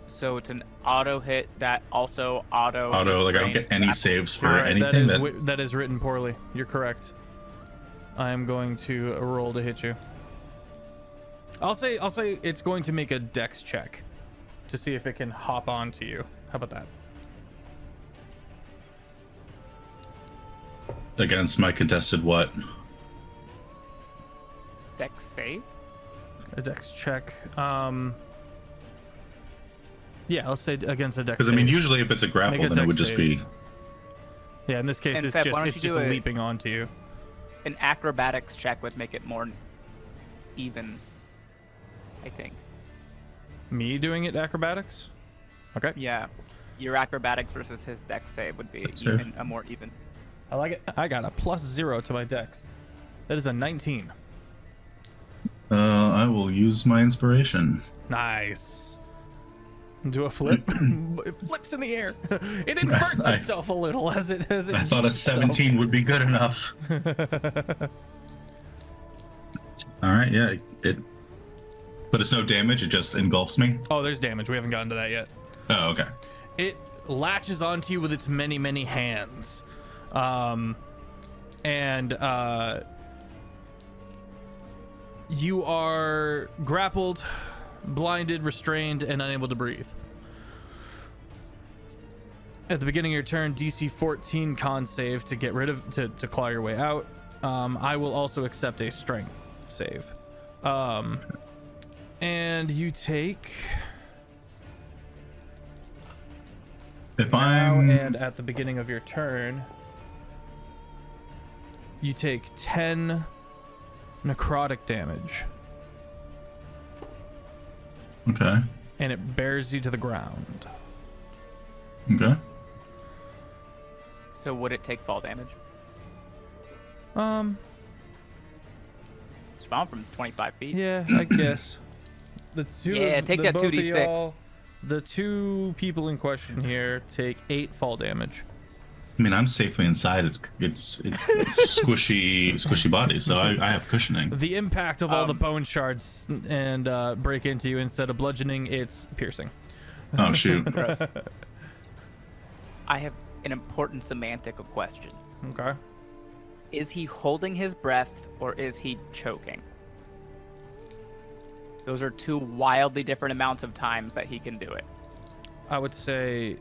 So it's an auto hit that also auto. Like I don't get any saves for anything. That is written poorly. You're correct. I am going to roll to hit you. I'll say it's going to make a dex check to see if it can hop onto you. How about that? Against my contested what? Dex save. A dex check. Yeah, let's say against a dex. Because I mean, usually if it's a grapple, Make a then it would dex just save. be. Yeah, in this case, And it's Feb, just why don't you do leaping onto you. An acrobatics check would make it more even, I think. Me doing it acrobatics? Okay. Yeah. Your acrobatics versus his dex save would be Dex save. even, a more even. I like it. I got a +0 to my dex. That is a 19. I will use my inspiration. Nice. Do a flip. It flips in the air. It inverts itself a little as it I thought a 17 would be good enough. All right, yeah, but it's no damage. It just engulfs me. Oh, there's damage. We haven't gotten to that yet. Oh, okay. It latches onto you with its many hands, and you are grappled, blinded, restrained, and unable to breathe. At the beginning of your turn, DC 14 con save to get rid of to claw your way out. I will also accept a strength save, and you take. If Now I'm and at the beginning of your turn, you take 10 necrotic damage, okay, and it bears you to the ground. okay. So would it take fall damage? It's found from 25 feet. Yeah, I guess. The two. Yeah, take that both of 2d6. y'all- The two people in question here take 8 fall damage. I mean, I'm safely inside. It's squishy body, so I have cushioning. The impact of all the bone shards and break into you instead of bludgeoning, it's piercing. Oh shoot. I have an important semantic question. Okay. Is he holding his breath or is he choking? Those are two wildly different amounts of times that he can do it. I would say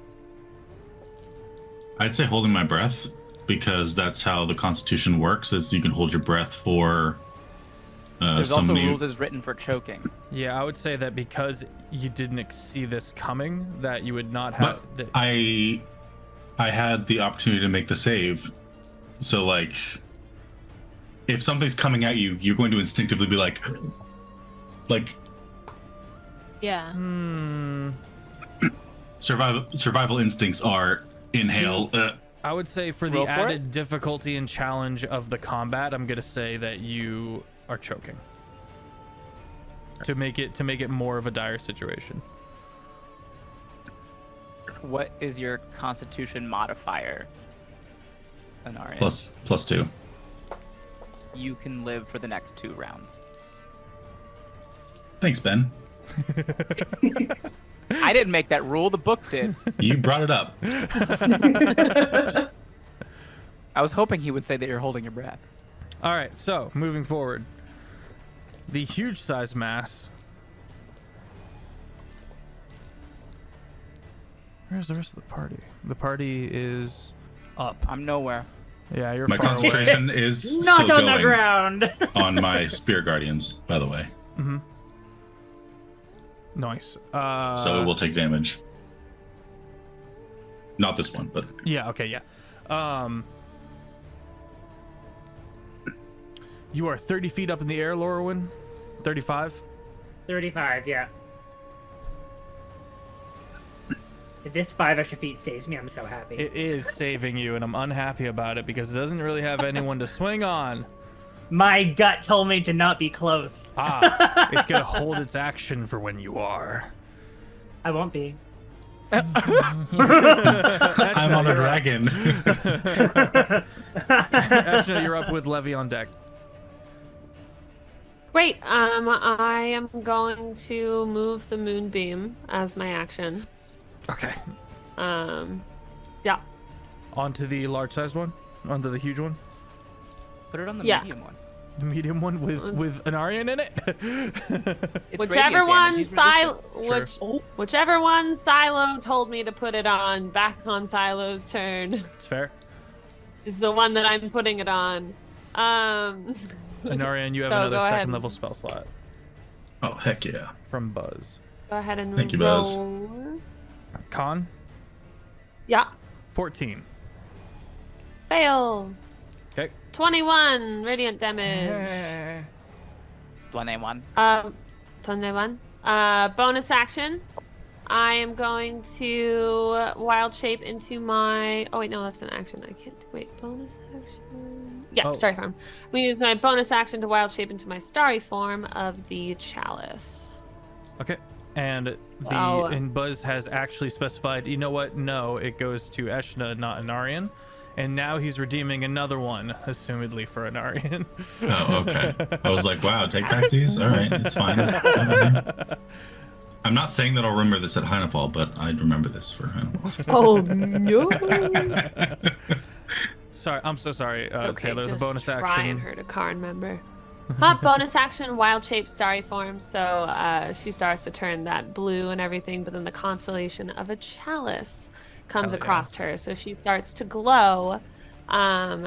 I'd say holding my breath because that's how the Constitution works. Is you can hold your breath for There's also somebody. rules as written for choking. Yeah, I would say that because you didn't see this coming, that you would not have. But I had the opportunity to make the save, so like, if something's coming at you, you're going to instinctively be like, Yeah. survival instincts are inhale. I would say for the Roll for added difficulty and challenge of the combat, I'm gonna say that you are choking to make it more of a dire situation. What is your Constitution modifier, Anarian? +2. You can live for the next 2 rounds. Thanks, Ben. I didn't make that rule. The book did. You brought it up. I was hoping he would say that you're holding your breath. All right, so moving forward, the huge size mass. Where's the rest of the party? The party is up. I'm nowhere. Yeah, you're My far away. concentration is Not still on the going ground. on my spear guardians, by the way. Mm-hmm. Nice. So it will take damage. Not this one, but Yeah. Okay. Yeah. You are 30 feet up in the air, Lorwyn. 35. 35, yeah. If this 5 extra feet saves me, I'm so happy. It is saving you, and I'm unhappy about it because it doesn't really have anyone to swing on. My gut told me to not be close. It's gonna hold its action for when you are. I won't be. I'm on a dragon. Ashna, you're up with Levy on deck. Great. I am going to move the moonbeam as my action. Okay. Yeah. Onto the large-sized one. Onto the huge one. Put it on the Yeah. medium one. The medium one with an Aryan in it. It's Whichever radiant one, damage, he's resistant. Sure. whichever one Thylo told me to put it on, back on Thylo's turn, It's fair. is the one that I'm putting it on. And Aryan, you have So another go ahead. second level spell slot Oh, heck yeah. from Buzz. Go ahead and Thank you, Buzz. roll. Con Yeah. 14. Fail. Okay. 21 radiant damage. 21. 21. Bonus action. I am going to wild shape into my. Oh wait, no, that's an action. I can't. Wait, bonus action. Yeah, Oh. starry form. I'm gonna use my bonus action to wild shape into my starry form of the chalice. Okay. And and Buzz has actually specified, you know what? No, it goes to Eshna, not Anarian. And now he's redeeming another one, assumedly for Anarian. Oh, okay. I was like, wow, take back these? All right, it's fine. I'm not saying that I'll remember this at Heinefall, but I'd remember this for Heinefall. Oh no! Sorry, I'm so sorry, It's okay, Taylor. The just bonus try action. and hurt a Karn member. Bonus action, wild shape, starry form. So she starts to turn that blue and everything, but then the constellation of a chalice comes Hell yeah. across her. So she starts to glow. And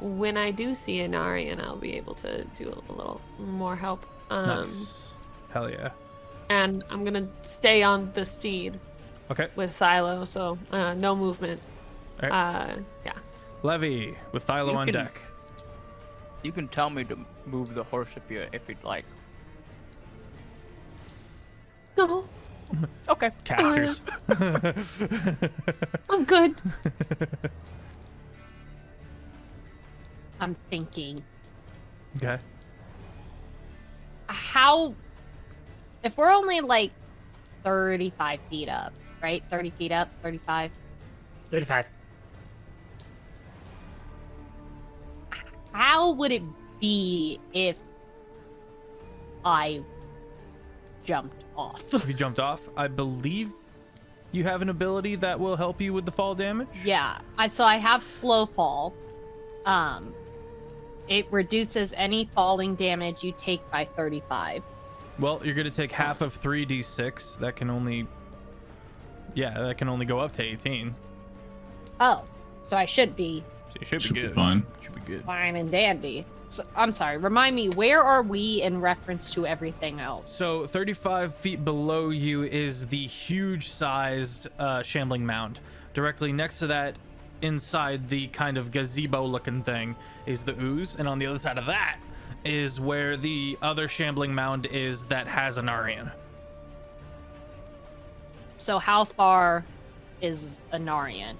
when I do see Anarian, I'll be able to do a little more help. Nice. Hell yeah. And I'm going to stay on the steed Okay. with Thylo, so no movement. All right. Yeah. Levy with Thylo You on can- deck. You can tell me to move the horse if you'd like. No, Okay. Casters. I'm good. I'm thinking, Okay. how, if we're only like 35 feet up, right? 30 feet up, 35. 35. How would it be if I jumped off? If you jumped off, I believe you have an ability that will help you with the fall damage. Yeah, so I have slow fall. It reduces any falling damage you take by 35. Well, you're gonna take half of 3d6. That can only go up to 18. Oh, so I should be So you should Should be be good. fine. Should be good. fine and dandy. So, I'm sorry, remind me, where are we in reference to everything else? So 35 feet below you is the huge-sized shambling mound. Directly next to that, inside the kind of gazebo-looking thing, is the ooze, and on the other side of that is where the other shambling mound is that has Anarian. So how far is Anarian?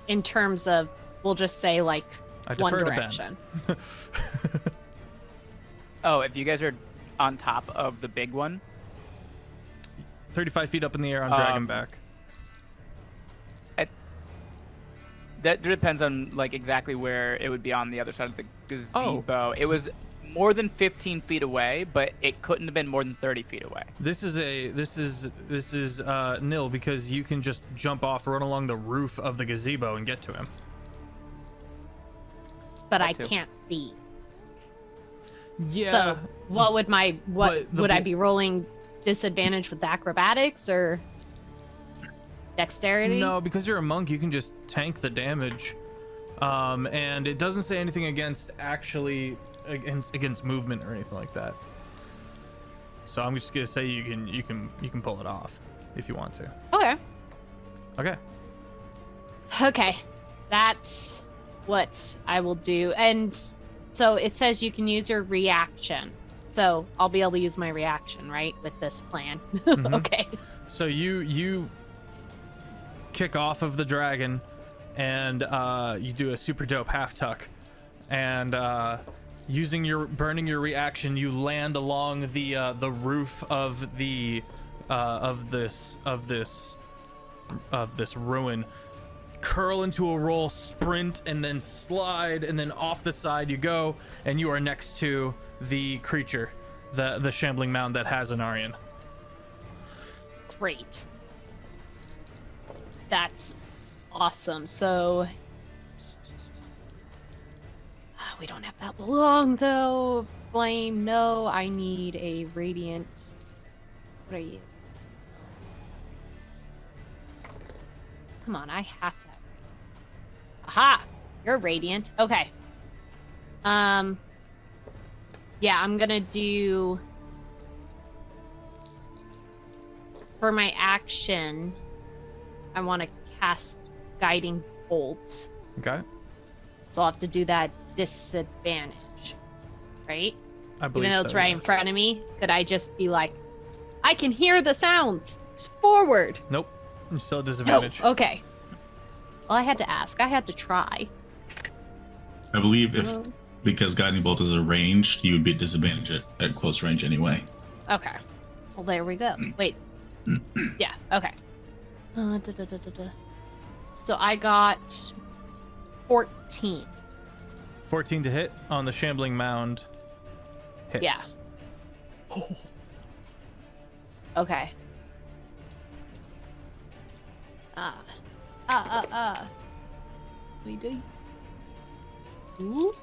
In terms of, we'll just say, like, I one defer to Ben. direction. Oh, if you guys are on top of the big one, 35 feet up in the air on Dragonback. that depends on like exactly where it would be on the other side of the gazebo. Oh. It was more than 15 feet away, but it couldn't have been more than 30 feet away. This is nil, because you can just jump off, run along the roof of the gazebo and get to him. But That I too. can't see. Yeah. So what would But the would I bl- be rolling disadvantage with acrobatics or dexterity? No, because you're a monk, you can just tank the damage. And it doesn't say anything against against movement or anything like that. So I'm just gonna say you can pull it off if you want to. Okay. Okay. Okay. That's what I will do. And so it says you can use your reaction. So I'll be able to use my reaction, right, with this plan. Mhm. Okay. So you kick off of the dragon, and you do a super dope half tuck, and burning your reaction, you land along the roof of this ruin, curl into a roll, sprint, and then slide, and then off the side you go, and you are next to the creature, the shambling mound that has Anarian. Great. That's awesome. So we don't have that long though. Flame, no. I need a radiant. What are you? Come on, I have to have. Aha! You're radiant. Okay. Yeah, I'm gonna do for my action. I want to cast Guiding Bolt. Okay. So I'll have to do that disadvantage, right? I believe Even though it's so, right in front of me, could I just be like, I can hear the sounds. Just forward. Nope. You still have No. disadvantage. Okay. Well, I had to ask. I had to try. I believe Well, because Guiding Bolt is arranged, you would be at disadvantage at close range anyway. Okay. Well, there we go. Wait. Yeah. Okay. So I got 14. 14 to hit on the shambling mound. Hits. Yeah. Okay. We do 2,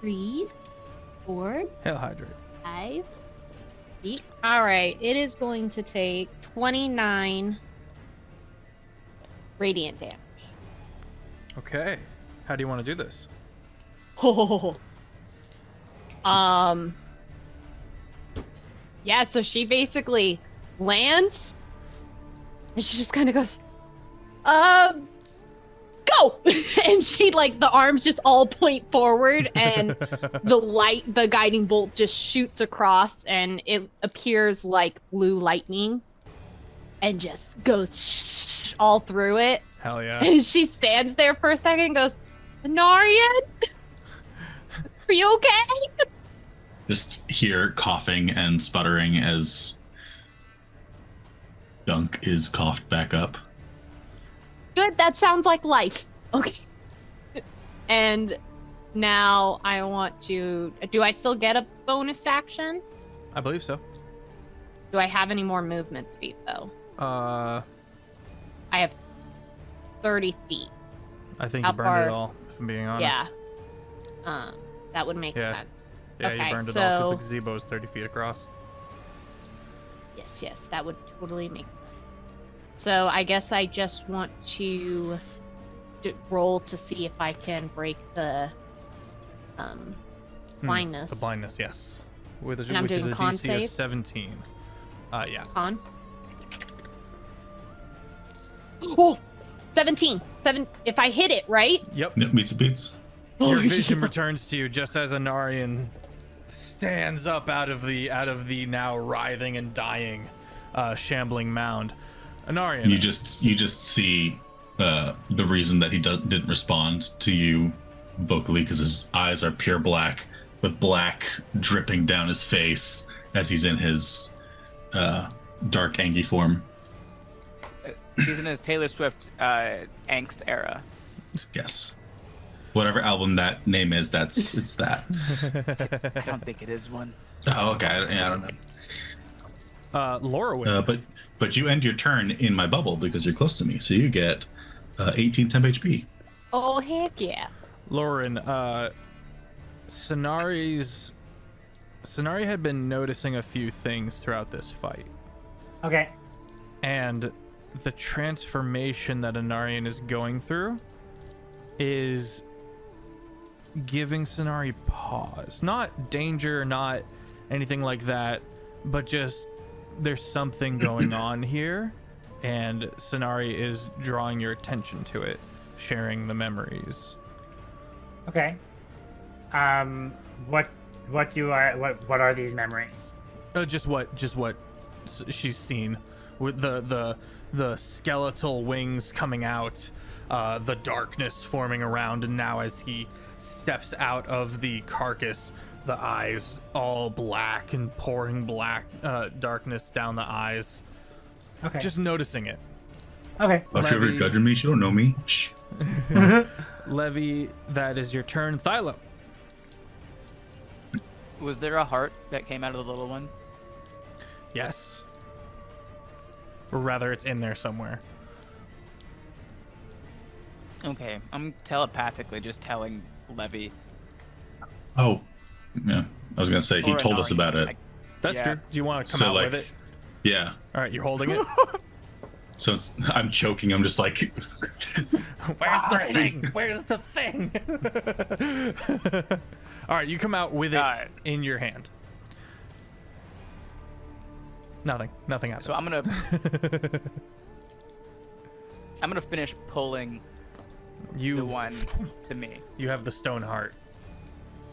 3, 4, Hail hydrate. 5, 8. All right. It is going to take 29 radiant damage. Okay. How do you want to do this? Yeah, so she basically lands and she just kind of goes, go! And she, like, the arms just all point forward and the guiding bolt just shoots across and it appears like blue lightning and just goes all through it. Hell yeah. And she stands there for a second and goes, Anarian? Are you okay? Just hear coughing and sputtering as Gunk is coughed back up. Good, that sounds like life. Okay. And now I want to... Do I still get a bonus action? I believe so. Do I have any more movement speed, though? I have 30 feet. I think How you burned far- it all, if I'm being honest. Yeah. That would make Yeah. sense. Yeah, Okay, you burned it all so- because the gazebo is 30 feet across. Yes, that would totally make sense. So I guess I just want to roll to see if I can break the blindness. The blindness, yes. Which And I'm is doing a con DC save? of 17. Yeah. Con. Oh, 17. If I hit it, right? Yep. Yep, meets the beats. Your Oh, vision yeah. returns to you just as Anarian stands up out of the now writhing and dying, shambling mound. Anarian. You just see the reason that he didn't respond to you vocally, because his eyes are pure black, with black dripping down his face as he's in his dark Angie form. He's in his Taylor Swift angst era. Yes. Whatever album that name is, it's that. I don't think it is one. Oh, okay. Yeah, I don't know. Laura will. But you end your turn in my bubble because you're close to me, so you get 18 temp HP. Oh, heck yeah. Lauren, Sonari had been noticing a few things throughout this fight. Okay. And the transformation that Anarian is going through is giving Sonari pause. Not danger, not anything like that, but just there's something going on here, and Sonari is drawing your attention to it, sharing the memories. Okay. What are these memories? Just what she's seen with the skeletal wings coming out, the darkness forming around, and now as he steps out of the carcass, the eyes all black and pouring black darkness down the eyes. Okay. Just noticing it. Okay. Don't you ever Levy. judge me? You don't know me. Shh. Levy, that is your turn. Thylo. Was there a heart that came out of the little one? Yes. Or rather, it's in there somewhere. Okay, I'm telepathically just telling Levy. Oh, yeah. I was gonna say he or told us Anarian, about it. like, That's yeah. true. Do you want to come So, out like, with it? Yeah. All right, you're holding it. So I'm choking. I'm just like, Where's the thing? Where's the thing? All right, you come out with it in your hand. Nothing happens. So I'm gonna finish pulling the one to me. You have the stone heart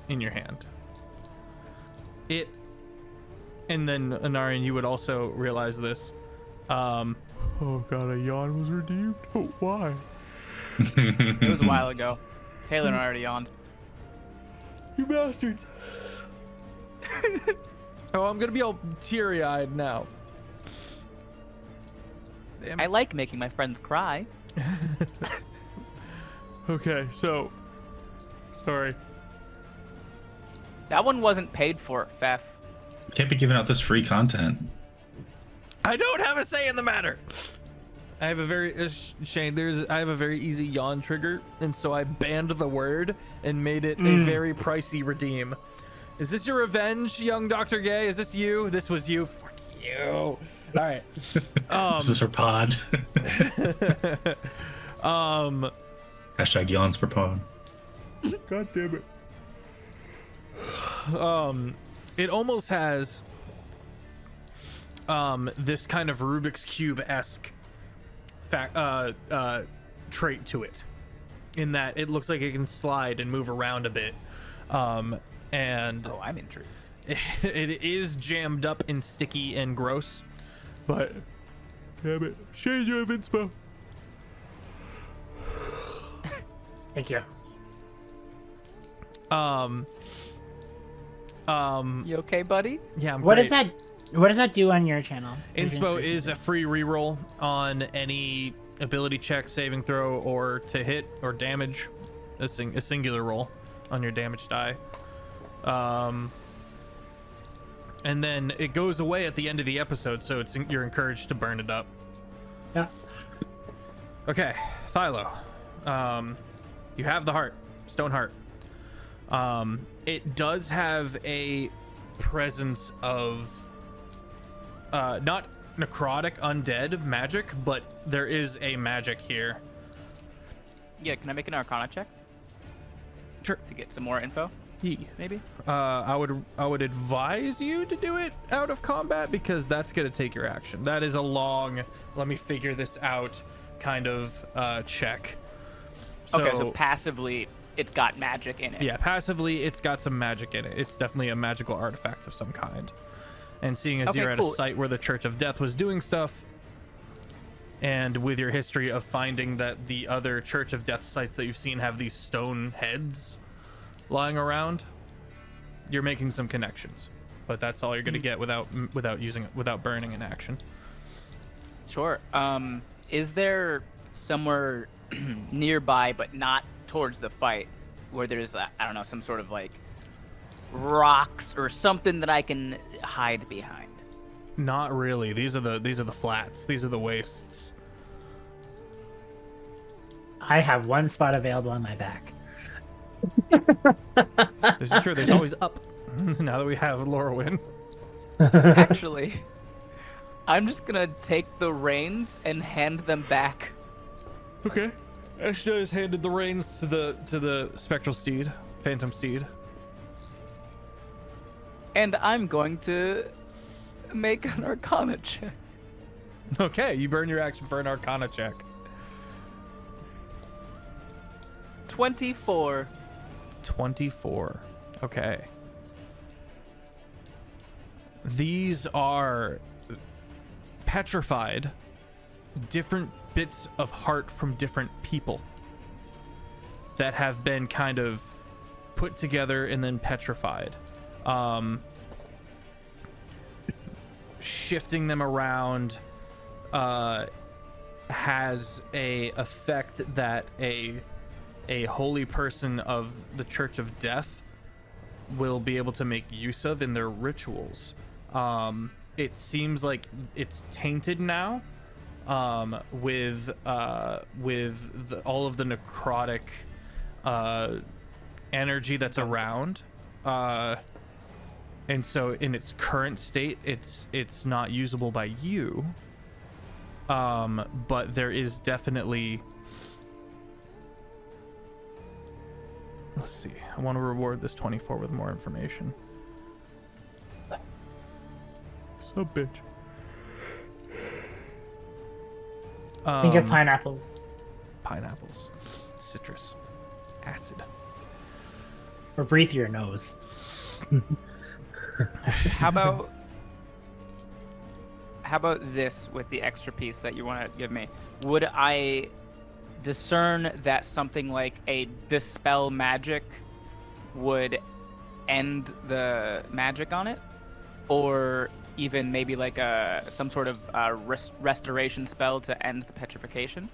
in your hand. And then Anarian, you would also realize this. Oh god, a yawn was redeemed. Oh, why? It was a while ago. Taylor and I already yawned. You bastards. Oh, I'm gonna be all teary-eyed now. Damn. I like making my friends cry. Okay, so sorry. That one wasn't paid for, Feff. can't be giving out this free content. I don't have a say in the matter. I have a very Shane. I have a very easy yawn trigger, and so I banned the word and made it a very pricey redeem. Is this your revenge, young Dr. Gay? Is this you? This was you. Fuck you. All right. This is for pod. Hashtag yawns for pod. God damn it. It almost has this kind of Rubik's Cube-esque trait to it, in that it looks like it can slide and move around a bit. And Oh, I'm intrigued. it is jammed up and sticky and gross, but damn it, Shane, you have inspo. Thank you. You okay, buddy? Yeah, I'm What great. does that? What does that do on your channel? Inspo is a free reroll on any ability check, saving throw, or to hit or damage. A singular roll on your damage die. And then it goes away at the end of the episode, so you're encouraged to burn it up. Yeah. Okay, Thylo. You have the heart, stone heart. It does have a presence of not necrotic undead magic, but there is a magic here. Yeah, can I make an Arcana check Sure. to get some more info? maybe. I would advise you to do it out of combat because that's gonna take your action. That is a long, let me figure this out kind of check. Okay, so passively, it's got magic in it. Yeah, passively, it's got some magic in it. It's definitely a magical artifact of some kind. And seeing as you're at a site where the Church of Death was doing stuff, and with your history of finding that the other Church of Death sites that you've seen have these stone heads lying around, you're making some connections. But that's all you're gonna get without burning an action. Sure. Is there somewhere nearby, but not towards the fight, where there's I don't know, some sort of like rocks or something that I can hide behind? Not really. These are the flats. These are the wastes. I have one spot available on my back. This is true. There's always up. Now that we have Lorwyn. Actually, I'm just gonna take the reins and hand them back. Okay. Ashna has handed the reins to the spectral steed, phantom steed. And I'm going to make an Arcana check. Okay, you burn your action for an Arcana check. 24. 24. Okay. These are petrified, different bits of heart from different people that have been kind of put together and then petrified. Shifting them around has a effect that a holy person of the Church of Death will be able to make use of in their rituals. It seems like it's tainted now with all of the necrotic energy that's around. And so in its current state, it's not usable by you. But there is definitely... Let's see. I want to reward this 24 with more information. So bitch. Think of pineapples. Pineapples. Citrus. Acid. Or breathe through your nose. How about this with the extra piece that you want to give me? Would I discern that something like a dispel magic would end the magic on it, or even maybe like some sort of restoration spell to end the petrification?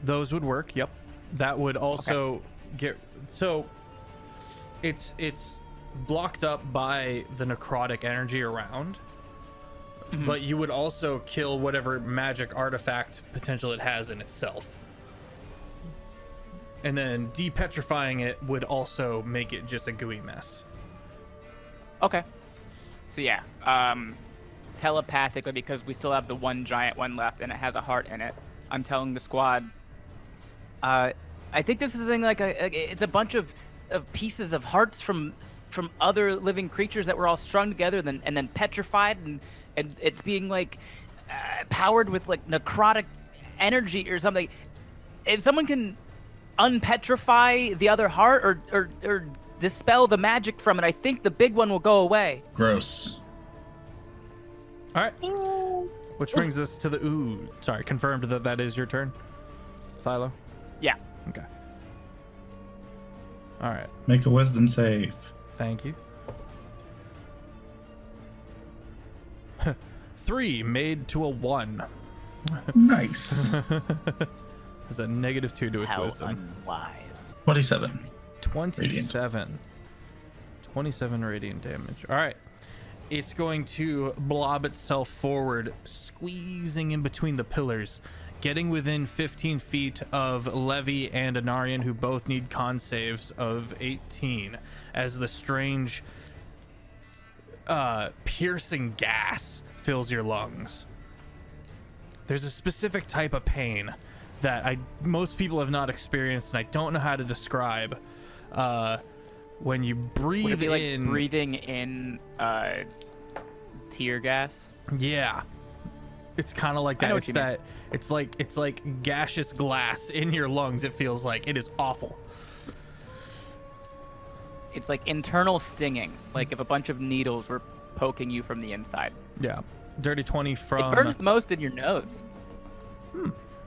Those would work. Yep. That would also get so it's blocked up by the necrotic energy around. Mm-hmm. But you would also kill whatever magic artifact potential it has in itself. And then depetrifying it would also make it just a gooey mess. Okay. So yeah, telepathically, because we still have the one giant one left and it has a heart in it, I'm telling the squad, I think this is like it's a bunch of pieces of hearts from other living creatures that were all strung together and then petrified, and it's being like powered with like necrotic energy or something. If someone can unpetrify the other heart or dispel the magic from it, I think the big one will go away. Gross. All right. Which brings us to the confirmed that is your turn, Philo. Yeah. Okay. All right. Make a wisdom save. Thank you. 3 made to a 1. Nice. There's a -2 to its How wisdom. unwise. 27. 27. 27 radiant damage. All right. It's going to blob itself forward, squeezing in between the pillars, getting within 15 feet of Levi and Anarian, who both need con saves of 18, as the strange piercing gas fills your lungs. There's a specific type of pain that most people have not experienced, and I don't know how to describe. when you Would breathe it be like in, breathing in tear gas? yeah, it's kind of like I that. know what It's you mean. that. It's like gaseous glass in your lungs. It feels like it is awful. It's like internal stinging, like if a bunch of needles were poking you from the inside. Yeah, dirty 20 from It burns the most in your nose.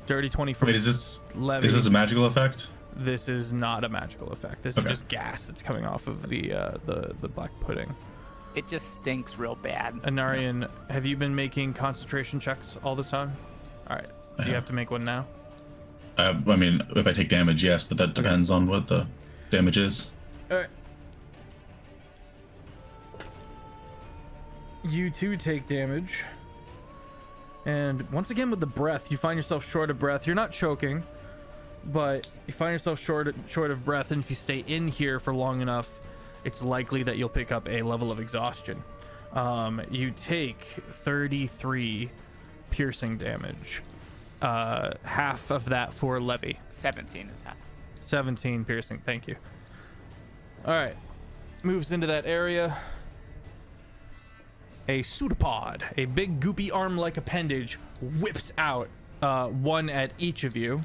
dirty 20 from Wait, is this Levy. a magical effect? This is not a magical effect. This Okay. is just gas that's coming off of the black pudding. It just stinks real bad. Anarian, have you been making concentration checks all this time? All right. Do you have to make one now? I mean, if I take damage, yes, but that depends on what the damage is. All right. You too take damage. And once again with the breath, you find yourself short of breath. You're not choking, but you find yourself short of breath, and if you stay in here for long enough, it's likely that you'll pick up a level of exhaustion. You take 33 piercing damage. Half of that for Levy. 17 is half. 17 piercing, thank you. All right, moves into that area. A pseudopod, a big goopy arm-like appendage, whips out, one at each of you.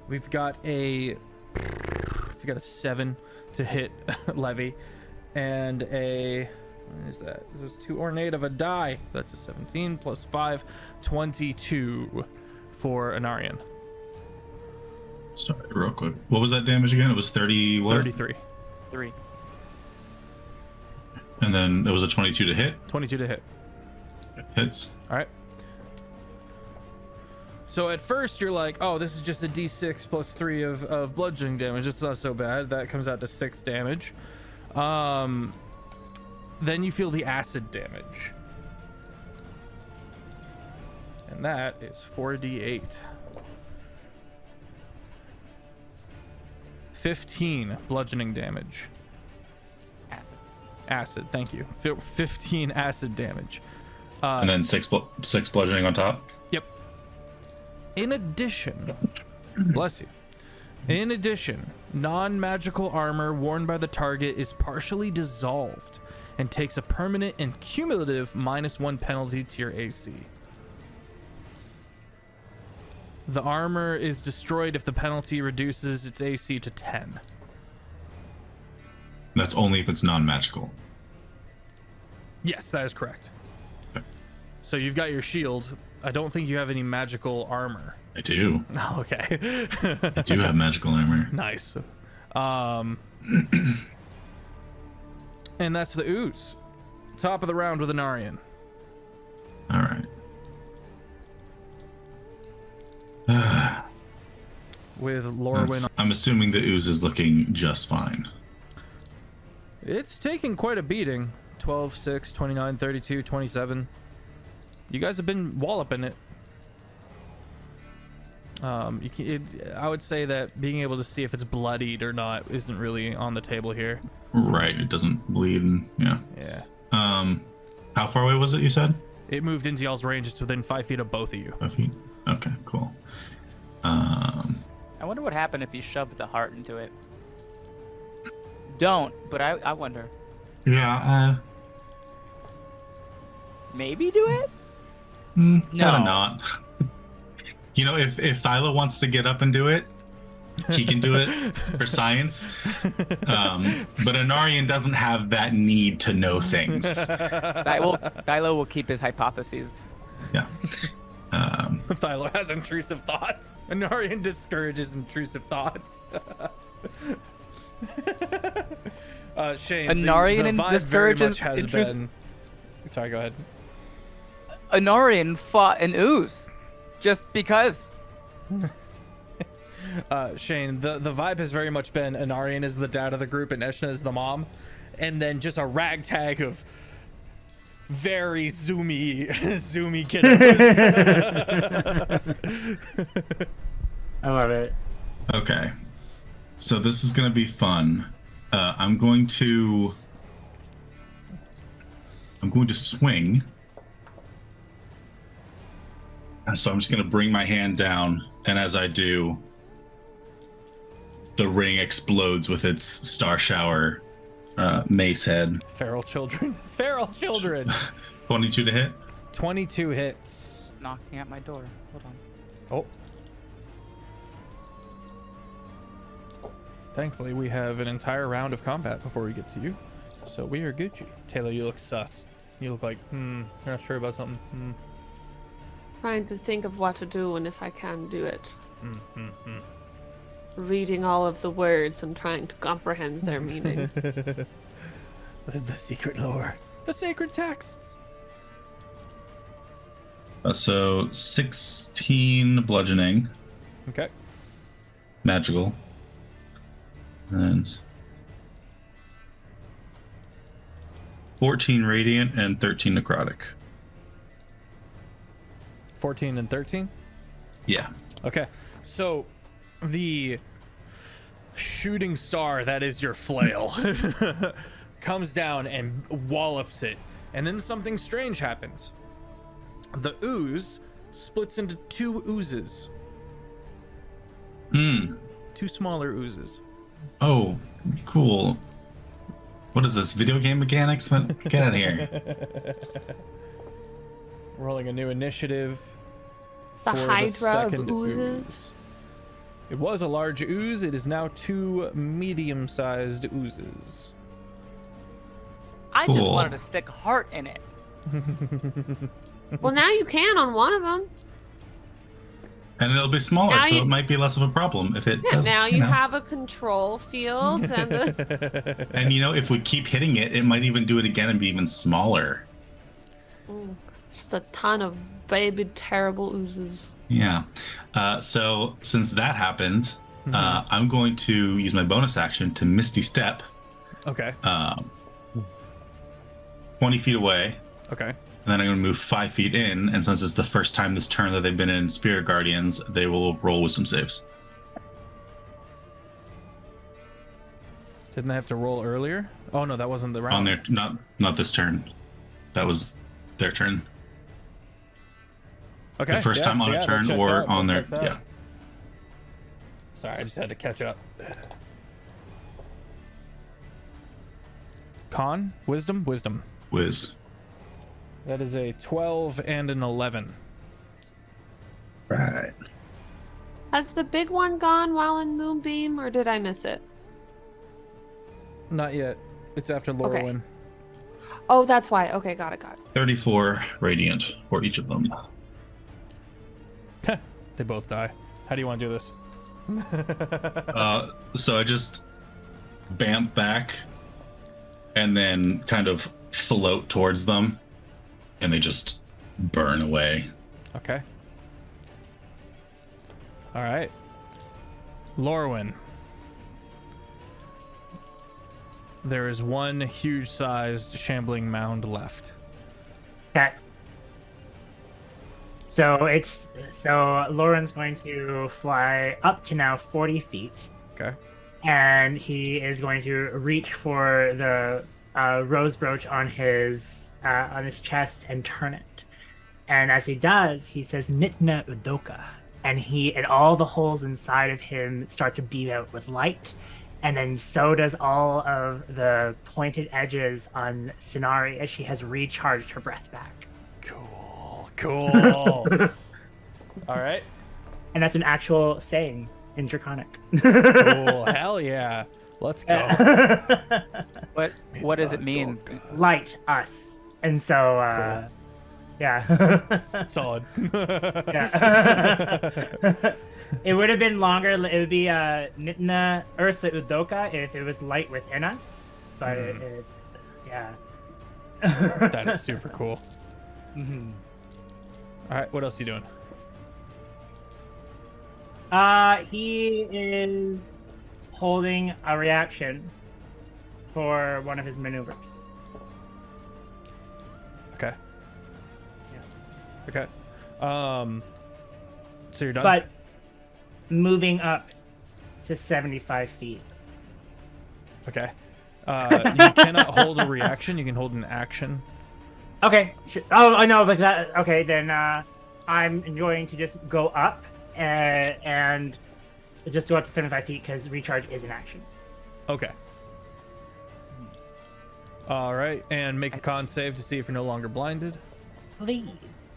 We've got a 7 to hit Levy, and a, what is that? This is too ornate of a die. That's a 17 plus 5, 22 for Anarian. Sorry, real quick. What was that damage again? It was 30 what? 33. 3. And then it was a 22 to hit. 22 to hit. Hits. All right. So at first you're like, oh, this is just a d6 plus 3 of bludgeoning damage. It's not so bad. That comes out to 6 damage. Then you feel the acid damage. And that is 4d8. 15 bludgeoning damage. Acid, thank you. 15 acid damage. And then six bludgeoning on top. Yep. In addition, bless you. In addition, non-magical armor worn by the target is partially dissolved and takes a permanent and cumulative -1 penalty to your AC. The armor is destroyed if the penalty reduces its AC to 10. That's only if it's non-magical. Yes, that is correct. Okay. So you've got your shield. I don't think you have any magical armor. I do. Okay. I do have magical armor. Nice. And that's the ooze. Top of the round with Anarian. All right. With Lorwyn. I'm assuming the ooze is looking just fine. It's taking quite a beating. 12, 6, 29, 32, 27. You guys have been walloping it. I would say that being able to see if it's bloodied or not isn't really on the table here. Right, it doesn't bleed. And, yeah. Yeah. How far away was it? You said It moved into y'all's range. It's within 5 feet of both of you. 5 feet. Okay, cool. I wonder what happened if you shoved the heart into it. Don't, but I wonder. Yeah. Maybe do it? No. No. Not. You know, if Thyla wants to get up and do it, he can do it for science. But Anarian doesn't have that need to know things. Thylo will keep his hypotheses. Yeah. Thylo has intrusive thoughts. Anarian discourages intrusive thoughts. Shane, Anarian the vibe discourages very much has intrusive- been... Sorry, go ahead. Anarian fought an ooze. Just because. Shane, the vibe has very much been Anarian is the dad of the group and Eshna is the mom, and then just a ragtag of very zoomy kiddos. I love it. Okay. So this is going to be fun. I'm going to swing. So I'm just going to bring my hand down, and as I do, the ring explodes with its star shower mace head. Feral children. Feral children. 22 to hit. 22 hits. Knocking at my door. Hold on. Oh. Thankfully, we have an entire round of combat before we get to you. So we are Gucci. Taylor, you look sus. You look like, you're not sure about something. Trying to think of what to do and if I can do it. Reading all of the words and trying to comprehend their meaning. This is the secret lore. The sacred texts. So 16 bludgeoning, Okay. magical, and 14 radiant and 13 necrotic. 14 and 13. Yeah. Okay. So the shooting star that is your flail comes down and wallops it. And then something strange happens. The ooze splits into 2 oozes. Hmm. 2 smaller oozes. Oh, cool. What is this? Video game mechanics? Get out of here. Rolling a new initiative. The for Hydra of second oozes. ooze. It was a large ooze. It is now 2 medium-sized oozes. I just Cool. wanted to stick heart in it. Well, now you can on one of them. And it'll be smaller, Now so you- it might be less of a problem if it Yeah, does, now you know. have a control field and And if we keep hitting it, it might even do it again and be even smaller. just a ton of baby terrible oozes. Yeah. So since that happened, I'm going to use my bonus action to Misty Step Okay. 20 feet away. Okay. And then I'm going to move 5 feet in. And since it's the first time this turn that they've been in Spirit Guardians, they will roll wisdom saves. Didn't they have to roll earlier? Oh no, that wasn't the round. On their not this turn. That was their turn. Okay. The first time on a that turn checks or out, on that their checks out. yeah. Sorry, I just had to catch up. Con? Wisdom? Wisdom. Whiz. That is a 12 and an 11. Right. Has the big one gone while in Moonbeam, or did I miss it? Not yet. It's after Laurelwyn. Oh, that's why. Okay, got it. 34 radiant for each of them. They both die. How do you want to do this? So I just bamp back and then kind of float towards them, and they just burn away. Okay. All right. Laurelwyn. There is one huge-sized shambling mound left. Okay. So Lauren's going to fly up to now 40 feet, Okay. and he is going to reach for the rose brooch on his chest and turn it. And as he does, he says Nitna Udoka, and all the holes inside of him start to beat out with light. And then so does all of the pointed edges on Sinari as she has recharged her breath back. Cool. All right. And that's an actual saying in Draconic. Cool. Hell yeah. Let's go. What does it mean? Light us. And so, yeah. Solid. Yeah. It would have been longer. It would be Nitna Ursa Udoka if it was light within us. But it's, yeah. That is super cool. Mhm. All right. What else are you doing? He is holding a reaction for one of his maneuvers. Okay. Yeah. Okay. So you're done? But moving up to 75 feet. Okay. You cannot hold a reaction. You can hold an action. Okay. Oh, I know, but that. Okay, then I'm going to just go up and just go up to 75 feet because recharge is an action. Okay. All right, and make a con save to see if you're no longer blinded. Please.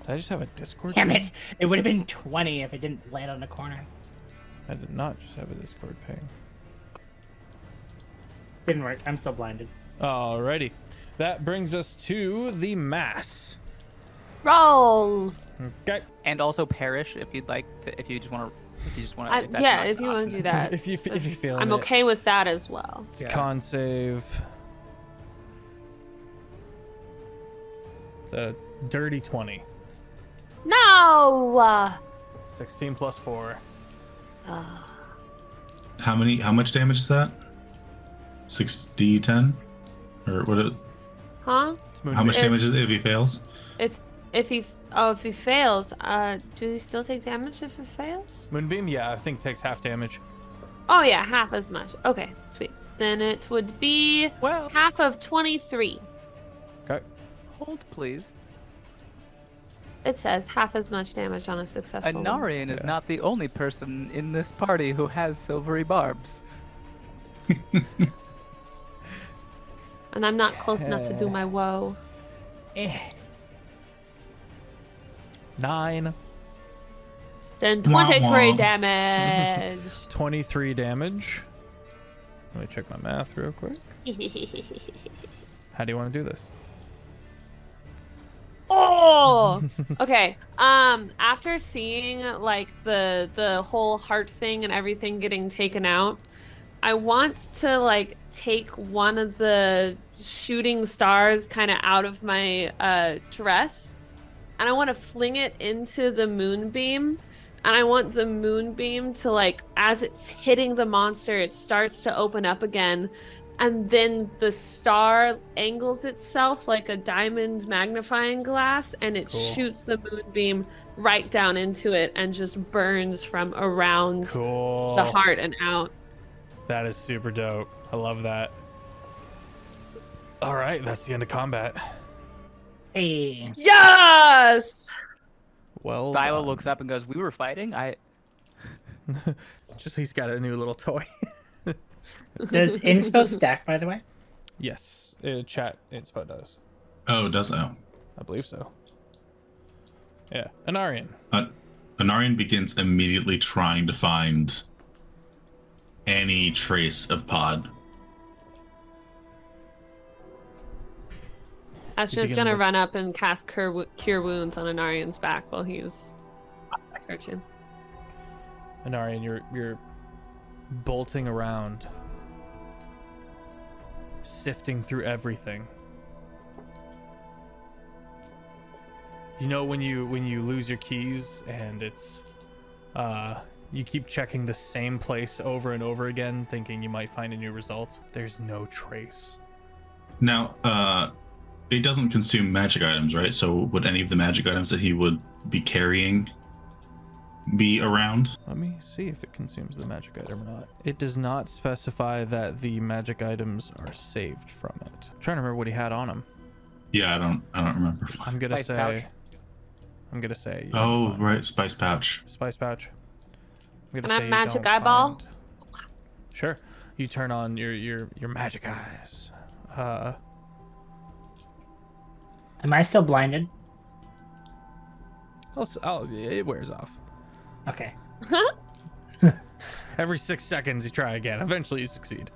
Did I just have a Discord? Damn ping? it! It would have been 20 if it didn't land on the corner. I did not just have a Discord ping. Didn't work. I'm still blinded. Alrighty. That brings us to the mass. Roll. Okay. And also perish if you'd like to, if you just want to. Yeah, if you want to do that. If you feel I'm okay with that as well. It's Yeah. con save. It's a dirty 20. No. 16 plus 4. How much damage is that? 6d10? Or what? Huh? It's How much It- damage is it if he fails? It's if he fails. Do he still take damage if it fails? Moonbeam, yeah, I think takes half damage. Oh yeah, half as much. Okay, sweet. Then it would be Well, half of 23. Okay. hold please. It says half as much damage on a successful one. Anarian is not the only person in this party who has silvery barbs. And I'm not close enough to do my woe. 9. Then Wah, 23 wah. damage. 23 damage. Let me check my math real quick. How do you want to do this? Oh, okay. After seeing like the whole heart thing and everything getting taken out, I want to like take one of the shooting stars kind of out of my dress, and I want to fling it into the moonbeam, and I want the moonbeam to like, as it's hitting the monster, it starts to open up again. And then the star angles itself like a diamond magnifying glass, and it Cool. shoots the moonbeam right down into it and just burns from around Cool. the heart and out. That is super dope. I love that. All right, that's the end of combat. Hey. Yes! Well, Viola done. looks up and goes, "We were fighting." Just he's got a new little toy. Does inspo stack, by the way? Yes, chat inspo does. Oh, does oh. I believe so. Yeah, Anarian. Anarian begins immediately trying to find any trace of Pod. Astra's begins gonna with- run up and cast Cure Wounds on Anarian's back while he's searching. Anarian, you're bolting around, sifting through everything. You know when you lose your keys and it's you keep checking the same place over and over again, thinking you might find a new result. There's no trace. Now, it doesn't consume magic items, right? So would any of the magic items that he would be carrying be around? Let me see if it consumes the magic item or not. It does not specify that the magic items are saved from it. I'm trying to remember what he had on him. Yeah, I don't remember. I'm gonna Spice say. pouch. I'm gonna say. you'll Oh, find- right, spice pouch. Spice pouch. I'm Can I have you magic don't eyeball? find- Sure. You turn on your magic eyes. Am I still blinded? It wears off. Okay. Every 6 seconds you try again. Eventually you succeed.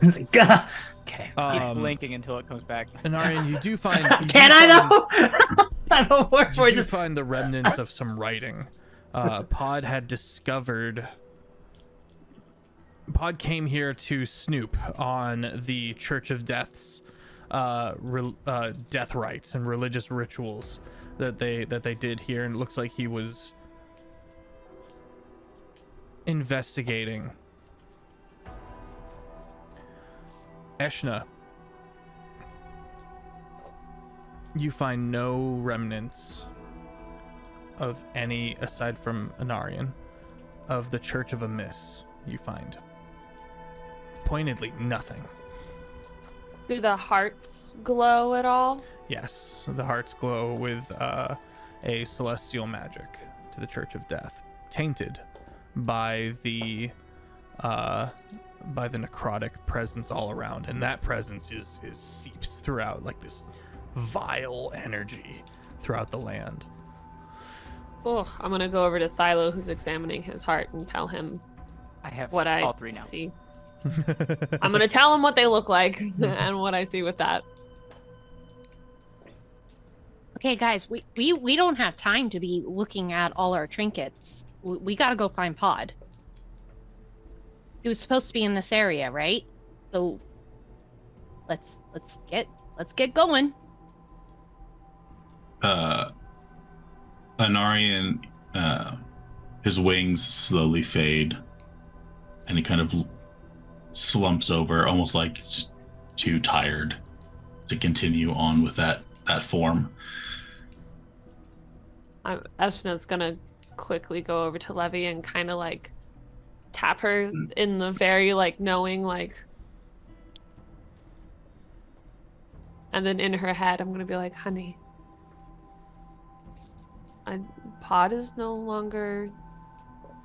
It's like, "Gah." Okay. Keep blinking until it comes back. Anarian, you do find. Can I though? I'm a word for You it. do Just find the remnants of some writing. Pod had discovered. Pod came here to snoop on the Church of Death's death rites and religious rituals that they did here, and it looks like he was investigating. Eshna, you find no remnants of any, aside from Anarian, of the Church of Amiss. You find pointedly nothing. Do the hearts glow at all? Yes, the hearts glow with a celestial magic to the Church of Death, tainted by the necrotic presence all around, and that presence is seeps throughout, like this vile energy throughout the land. Oh, I'm gonna go over to Thylo, who's examining his heart, and tell him I have what I all three now. see. I'm gonna tell him what they look like and what I see with that. Okay, guys, we don't have time to be looking at all our trinkets. We gotta go find Pod. He was supposed to be in this area, right? So let's get going. Anarian, his wings slowly fade, and he kind of slumps over, almost like it's just too tired to continue on with that form. Esna's gonna quickly go over to Levy and kind of like tap her in the very like knowing like, and then in her head I'm gonna be like, honey, Pod is no longer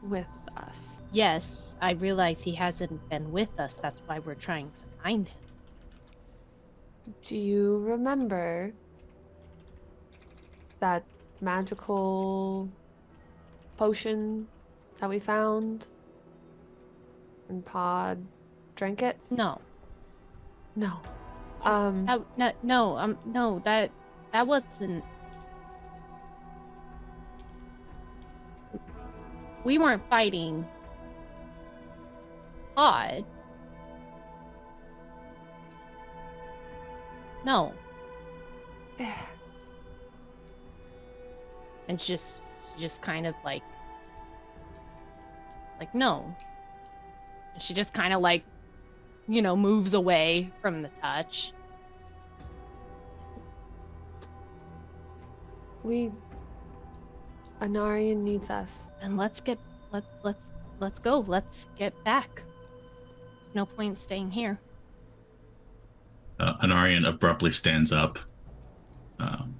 with us. Yes, I realize he hasn't been with us. That's why we're trying to find him. Do you remember that magical potion that we found and Pod drank it? No. No. No, that wasn't. We weren't fighting Pod. No. And she just kind of like no. And she just kind of like, moves away from the touch. Anarian needs us. And let's go. Let's get back. There's no point in staying here. Anarian abruptly stands up,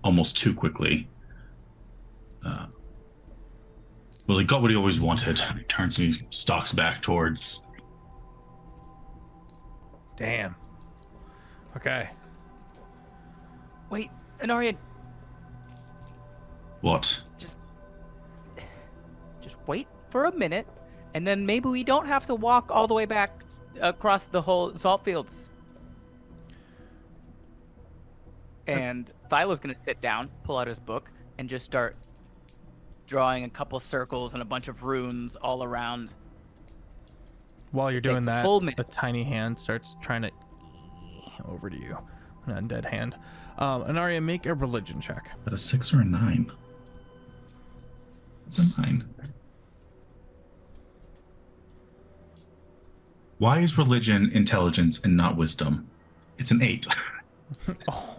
almost too quickly. Well, he got what he always wanted. He turns and he stalks back towards. Damn. Okay. Wait, Anarian, What? just wait for a minute, and then maybe we don't have to walk all the way back across the whole salt fields. And Thylo's gonna sit down, pull out his book, and just start drawing a couple circles and a bunch of runes all around. While you're doing Takes a that, full minute. a tiny hand starts trying to over to you. An undead hand. Anaria, make a religion check. Is that a 6 or a 9? It's a 9. Why is religion intelligence and not wisdom? It's an 8. Oh.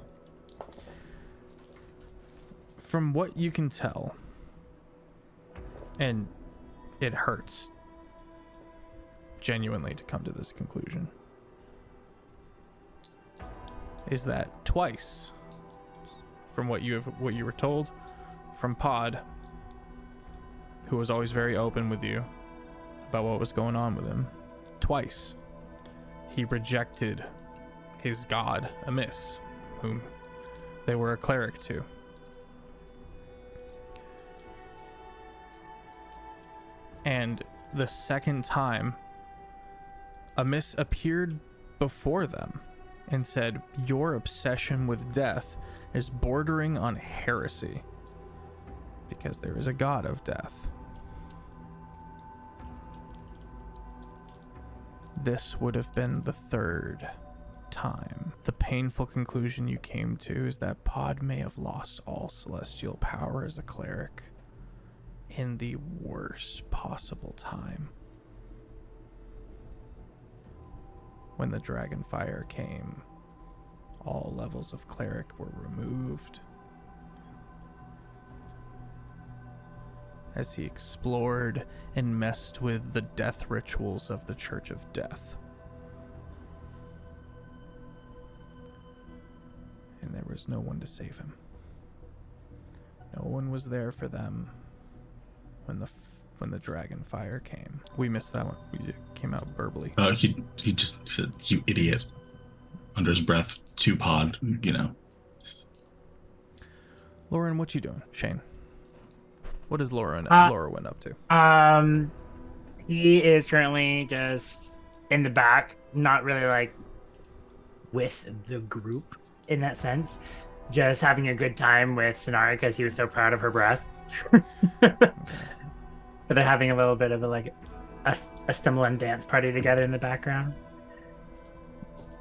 From what you can tell, and it hurts genuinely to come to this conclusion, is that twice, from what you were told from Pod, who was always very open with you about what was going on with him, twice he rejected his god Amiss, whom they were a cleric to. And the second time, Amiss appeared before them and said, "Your obsession with death is bordering on heresy, because there is a god of death." This would have been the third time. The painful conclusion you came to is that Pod may have lost all celestial power as a cleric in the worst possible time. When the dragon fire came, all levels of cleric were removed. As he explored and messed with the death rituals of the Church of Death. And there was no one to save him. No one was there for them when the dragon fire came. We missed that one. We came out verbally. He just said, "You idiot," under his breath. To Pod, you know. Lauren, what you doing? Shane, what is Lauren up to? He is currently just in the back, not really like with the group in that sense, just having a good time with Sonara because he was so proud of her breath. But they're having a little bit of a stumble and dance party together in the background,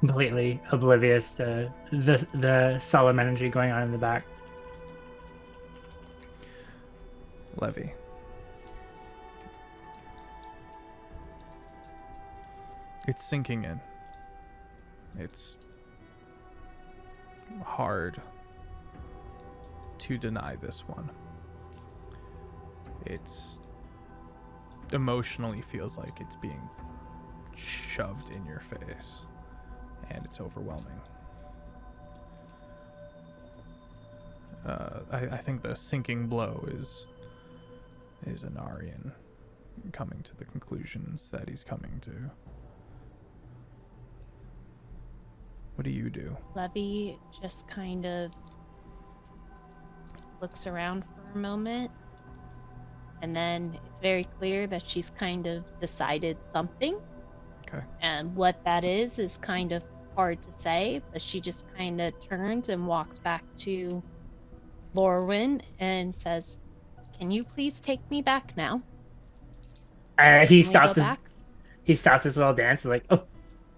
completely oblivious to the solemn energy going on in the back. Levy. It's sinking in. It's hard to deny this one. It's emotionally feels like it's being shoved in your face, and it's overwhelming. I think the sinking blow is Anarian coming to the conclusions that he's coming to. What do you do? Levy just kind of looks around for a moment, and then it's very clear that she's kind of decided something. Okay. And what that is kind of hard to say, but she just kind of turns and walks back to Lorwyn and says, "Can you please take me back now?" He Can we stops go his back? little dance and like, "Oh,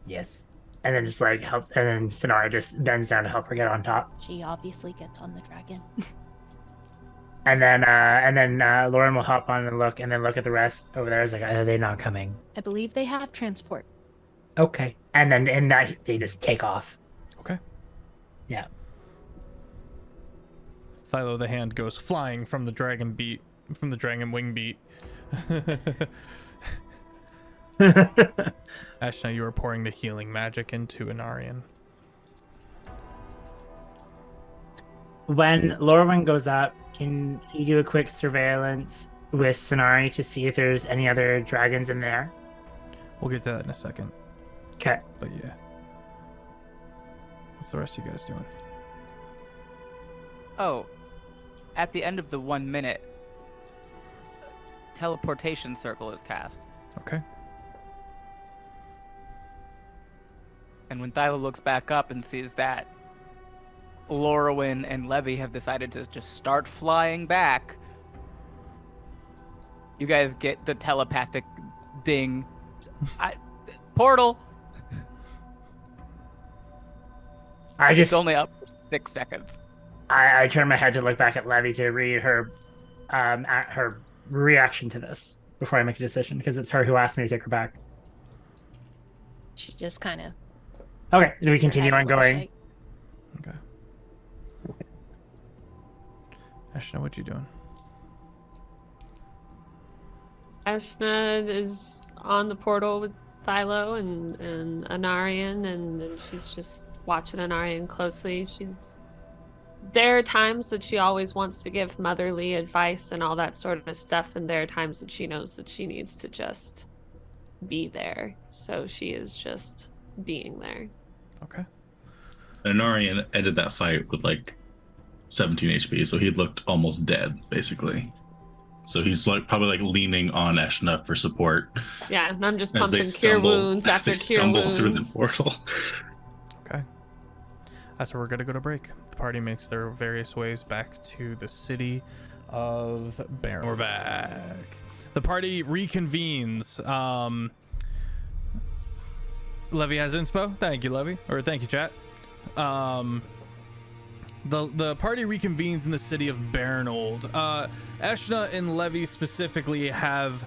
yes," and then just like helps, and then Sonara just bends down to help her get on top. She obviously gets on the dragon. And then Lauren will hop on and look at the rest over there. It's like, are they not coming? I believe they have transport. Okay. And then in that they just take off. Okay. Yeah. Philo the hand goes flying from the dragon wing beat. Ashna, you are pouring the healing magic into Anarian. When Lorwyn goes up, can he do a quick surveillance with Sonari to see if there's any other dragons in there? We'll get to that in a second. Okay. But yeah. What's the rest of you guys doing? Oh, at the end of the 1 minute, teleportation circle is cast. Okay. And when Thyla looks back up and sees that Lorwyn and Levy have decided to just start flying back, you guys get the telepathic ding. Portal! It's only up for 6 seconds. I turn my head to look back at Levy to read her at her reaction to this before I make a decision, because it's her who asked me to take her back. She just kind of. Okay, do we continue on going? Okay. Ashna, what you doing? Ashna is on the portal with Thylo and Anarian, and she's just watching Anarian closely. There are times that she always wants to give motherly advice and all that sort of stuff, and there are times that she knows that she needs to just be there. So she is just being there. Okay. Anarian ended that fight with like 17 HP, so he looked almost dead, basically. So he's like probably like leaning on Ashna for support. Yeah, and I'm just as they pumping cure stumble- wounds after as they cure stumble wounds. through the portal. Okay. That's where we're gonna go to break. The party makes their various ways back to the city of Baron. We're back. The party reconvenes. Levy has inspo. Thank you, Levy. Or thank you, chat. The party reconvenes in the city of Baronold. Ashna and Levy specifically have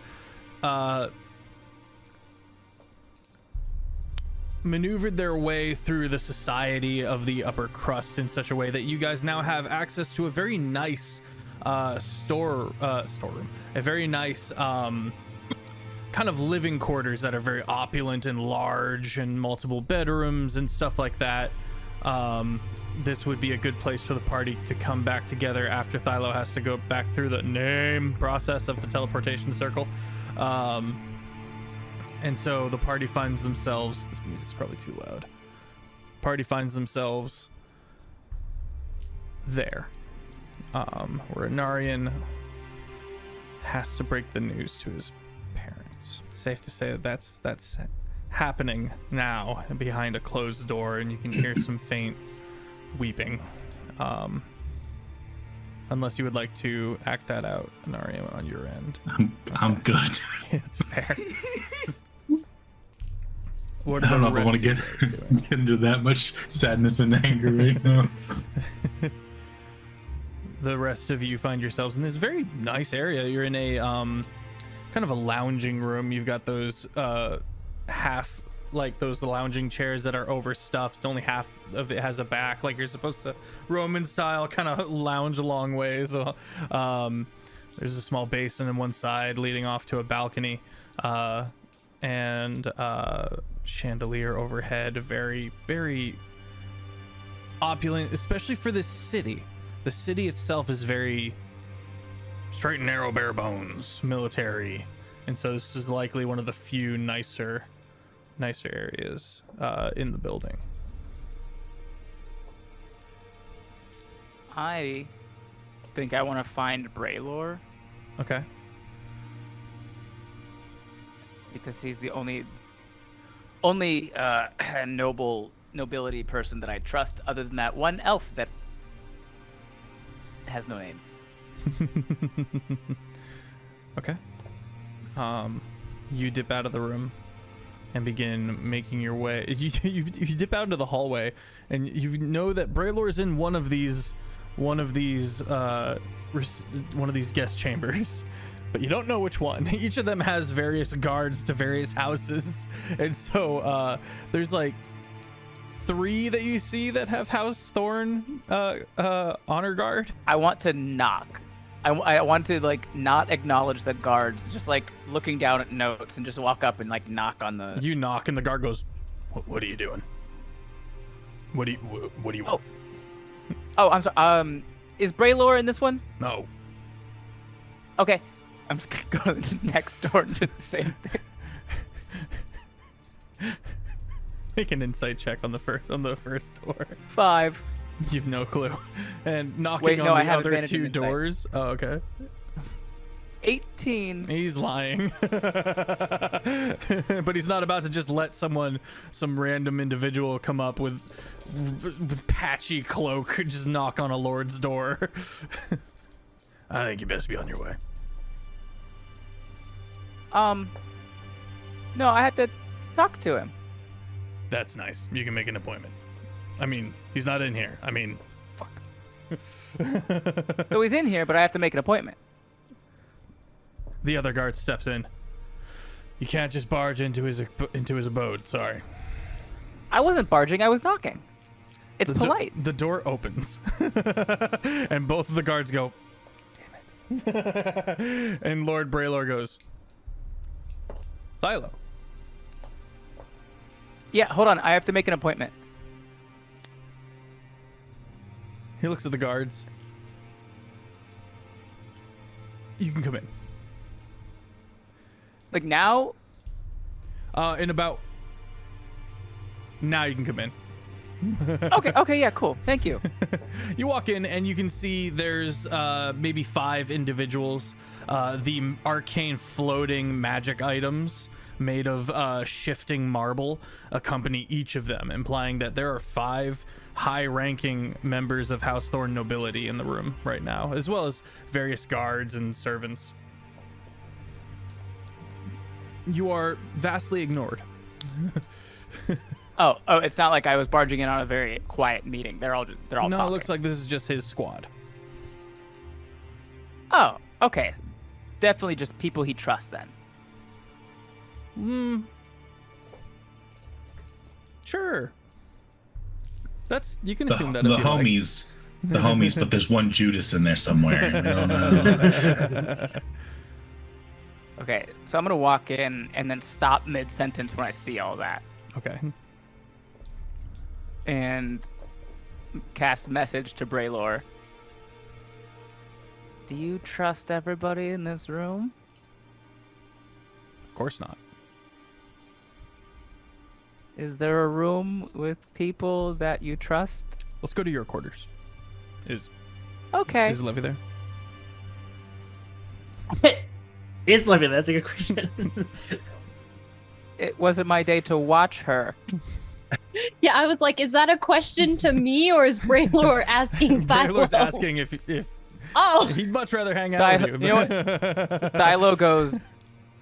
maneuvered their way through the society of the upper crust in such a way that you guys now have access to a very nice storeroom, a very nice kind of living quarters that are very opulent and large, and multiple bedrooms and stuff like that. this would be a good place for the party to come back together after Thylo has to go back through the name process of the teleportation circle. And so the party finds themselves, this music's probably too loud. Party finds themselves there, where Anarian has to break the news to his parents. It's safe to say that that's happening now behind a closed door, and you can hear some faint weeping. Unless you would like to act that out, Anarian, on your end. I'm good. It's fair. I don't know if I want to get into that much sadness and anger right now. The rest of you find yourselves in this very nice area. You're in a kind of a lounging room. You've got those half, like those lounging chairs that are overstuffed. Only half of it has a back, like you're supposed to Roman style kind of lounge a long ways. There's a small basin on one side leading off to a balcony, and chandelier overhead. Very, very opulent, especially for this city. The city itself is very straight and narrow, bare bones, military, and so this is likely one of the few nicer areas in the building. I think I want to find Braylor Okay. because he's the only nobility person that I trust, other than that one elf that has no name. Okay. You dip out of the room and begin making your way. You dip out into the hallway, and you know that Braylor is in one of these guest chambers, but you don't know which one. Each of them has various guards to various houses, and so there's like 3 that you see that have House Thorn honor guard. I want to knock. I want to like not acknowledge the guards, just like looking down at notes and just walk up and like knock on the. You knock and the guard goes, "What are you doing? What do you want?" Oh, I'm sorry. Is Braylor in this one? No. Okay, I'm just gonna go to the next door and do the same thing. Make an insight check on the first door. 5. You've no clue. And knocking Wait, no, on I the have other advantage in 2 insight. doors. Oh, okay. 18. He's lying. But he's not about to just let some random individual come up with patchy cloak, just knock on a lord's door. I think you best be on your way. No, I have to talk to him. That's nice. You can make an appointment. I mean, he's not in here. I mean, fuck. So he's in here, but I have to make an appointment. The other guard steps in. You can't just barge into his abode. Sorry. I wasn't barging. I was knocking. It's polite. The door opens, and both of the guards go, "Damn it!" And Lord Braylor goes, "Thylo." Yeah, hold on. I have to make an appointment. He looks at the guards. You can come in. Like now? In about. Now you can come in. Okay, yeah, cool. Thank you. You walk in and you can see there's maybe 5 individuals. The arcane floating magic items made of shifting marble accompany each of them, implying that there are 5 high-ranking members of House Thorn nobility in the room right now, as well as various guards and servants. You are vastly ignored. Oh, it's not like I was barging in on a very quiet meeting. They're all No, talking. it looks like this is just his squad. Oh, okay. Definitely just people he trusts then. Sure. You can The assume that if you homies, the homies, but there's one Judas in there somewhere. I don't know. Okay, so I'm gonna walk in and then stop mid-sentence when I see all that. Okay. And cast message to Braylor. Do you trust everybody in this room? Of course not. Is there a room with people that you trust? Let's go to your quarters. Is Okay. Levy there? Is Levy? That's a good question. It wasn't my day to watch her. Yeah, I was like, is that a question to me or is Braylor asking Braylor's Philo? asking if Oh, he'd much rather hang out with you. You know what? Thilo goes,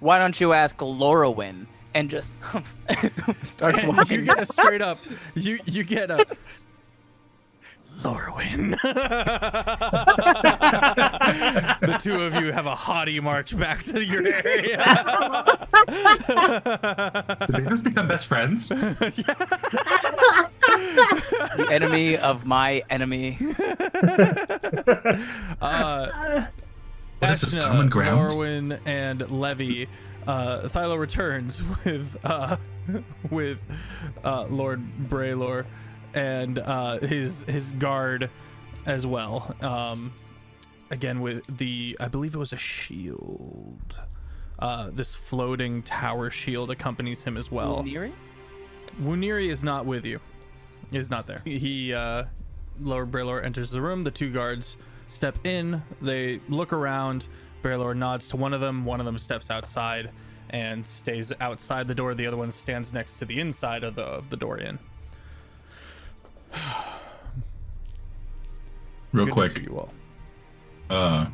why don't you ask Lorwyn? And just starts And walking. you get a straight up. You get a Lorwyn. The two of you have a haughty march back to your area. Did they just become best friends? The enemy of my enemy. What is this, Eshna, common ground? Lorwyn, and Levy. Thilo returns with Lord Braylor and his guard as well. Again with I believe it was a shield. This floating tower shield accompanies him as well. Neri? Wuniri is not with you. He's not there. Lord Braylor enters the room. The two guards step in. They look around. Braylor nods to one of them. One of them steps outside and stays outside the door. The other one stands next to the inside of the door in. Real Good to quick, see you all.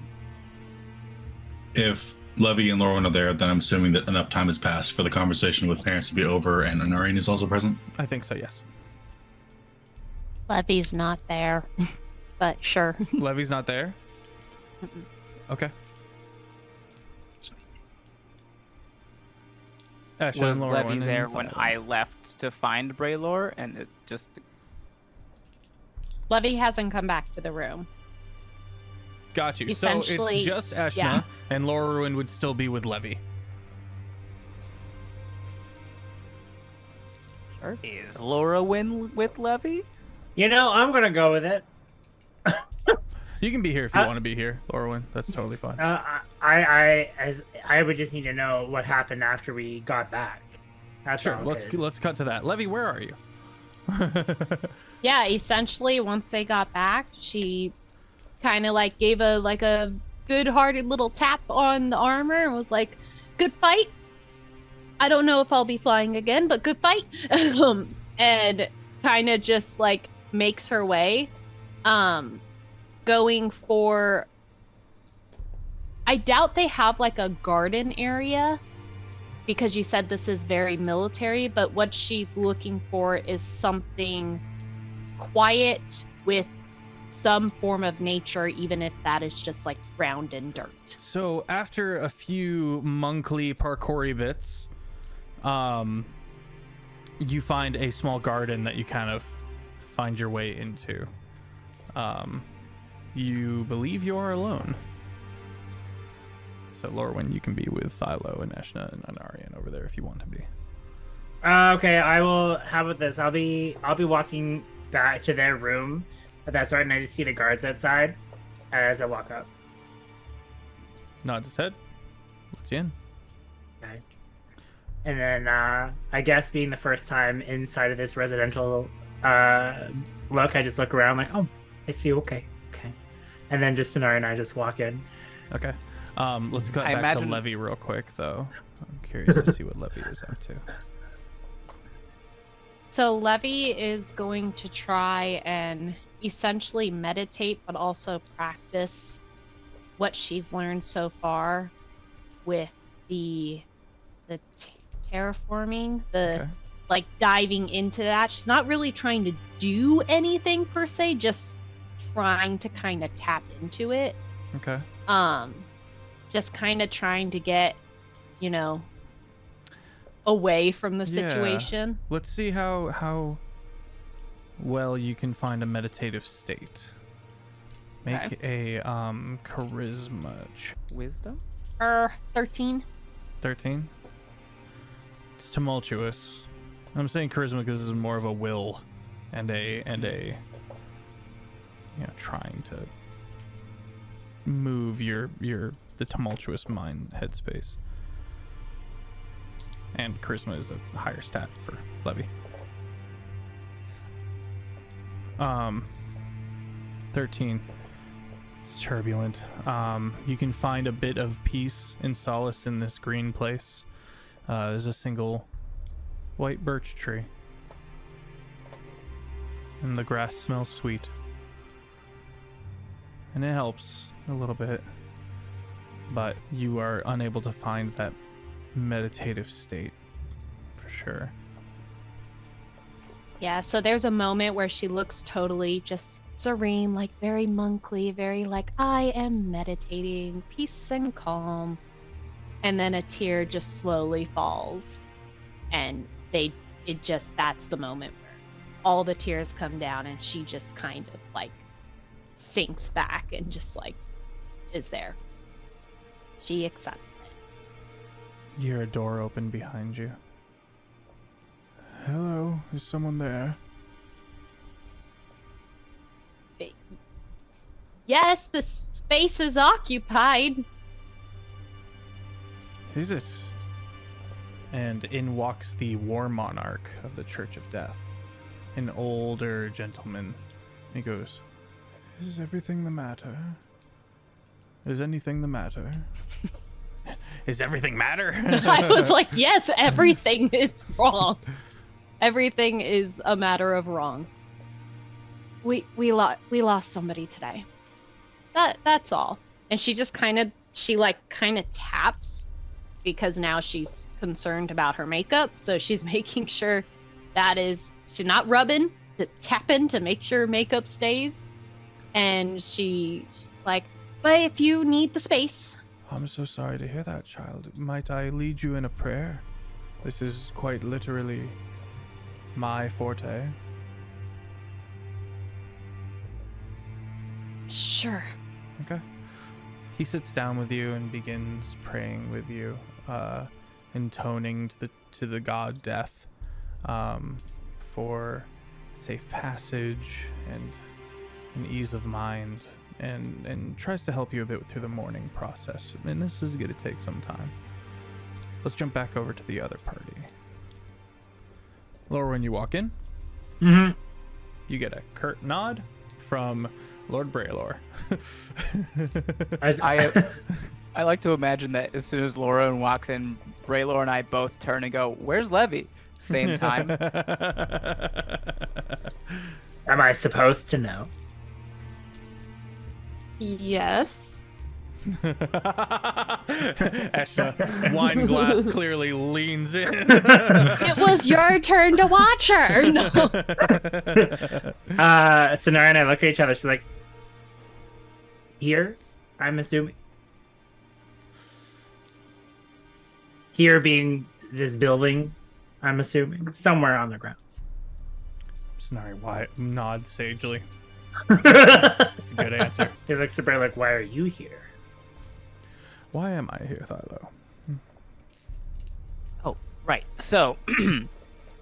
if Levy and Lauren are there, then I'm assuming that enough time has passed for the conversation with parents to be over, and Anarian is also present. I think so. Yes. Levy's not there, but sure. Levy's not there. Okay. Asha Was and Levy Lorwyn there and when Thilo. I left to find Braylor? And it just... Levy hasn't come back to the room. Got you. So it's Essentially, just Eshna, yeah. and Lorwyn would still be with Levy. Sure. Is Laura win with Levy? You know, I'm gonna go with it. You can be here if you want to be here, Lorwyn. That's totally fine. I would just need to know what happened after we got back. That's Sure. all, Let's 'cause- cut to that. Levy, where are you? Yeah, essentially, once they got back, she kind of like gave a good-hearted little tap on the armor and was like, "Good fight. I don't know if I'll be flying again, but good fight." And kind of just like makes her way, going for. I doubt they have like a garden area, because you said this is very military, but what she's looking for is something quiet with some form of nature, even if that is just like ground and dirt. So after a few monkly parkoury bits, you find a small garden that you kind of find your way into. You believe you are alone. So Lorwyn, you can be with Thilo and Eshna and Anarian over there if you want to be. Okay, I will. How about this? I'll be walking back to their room. That's right, and I just see the guards outside as I walk up. Nods his head. Lets you in. Okay. And then I guess being the first time inside of this residential look, I just look around like, oh, I see. Okay. And then just Sonari and I just walk in. Okay. Let's cut I back imagine- to Levy real quick, though. I'm curious to see what Levy is up to. So Levy is going to try and essentially meditate, but also practice what she's learned so far with the terraforming, Okay. like diving into that. She's not really trying to do anything per se, just trying to kind of tap into it. Okay. Just kind of trying to get, away from the Yeah. situation. Let's see how well you can find a meditative state. Make a charisma check. Wisdom? 13. 13. It's tumultuous. I'm saying charisma because this is more of a will and a trying to move the tumultuous mind headspace. And charisma is a higher stat for Levy. 13. It's turbulent. You can find a bit of peace and solace in this green place. There's a single white birch tree. And the grass smells sweet. And it helps a little bit. But you are unable to find that meditative state for sure. Yeah, so there's a moment where she looks totally just serene, like very monkly, very like, I am meditating, peace and calm. And then a tear just slowly falls. And that's the moment where all the tears come down and she just kind of like sinks back and just like is there. She accepts it. You hear a door open behind you. Hello, is someone there? Yes, the space is occupied. Is it? And in walks the War Monarch of the Church of Death, an older gentleman. He goes, "Is everything the matter? Is anything the matter?" Is everything matter? I was like, yes, everything is wrong. Everything is a matter of wrong. We lost somebody today. That's all. And she just kind of taps because now she's concerned about her makeup. So she's making sure she's not rubbing, tapping to make sure makeup stays. And she's like, but if you need the space. I'm so sorry to hear that, child. Might I lead you in a prayer? This is quite literally my forte. Sure. Okay. He sits down with you and begins praying with you, intoning to the god Death, for safe passage and an ease of mind, and tries to help you a bit through the mourning process. And this is going to take some time. Let's jump back over to the other party. Laura, when you walk in, you get a curt nod from Lord Braylor. I like to imagine that as soon as Lauren walks in, Braylor and I both turn and go, "Where's Levy?" Same time. Am I supposed to know? Yes. Esha, wine glass clearly leans in. It was your turn to watch her. No. Sonara and I look at each other. She's like, "Here, I'm assuming. Here being this building, I'm assuming. Somewhere on the grounds." Sonari nods sagely. That's a good answer. He looks at Bray like, "Why are you here?" Why am I here, Thylo? Oh, right. So,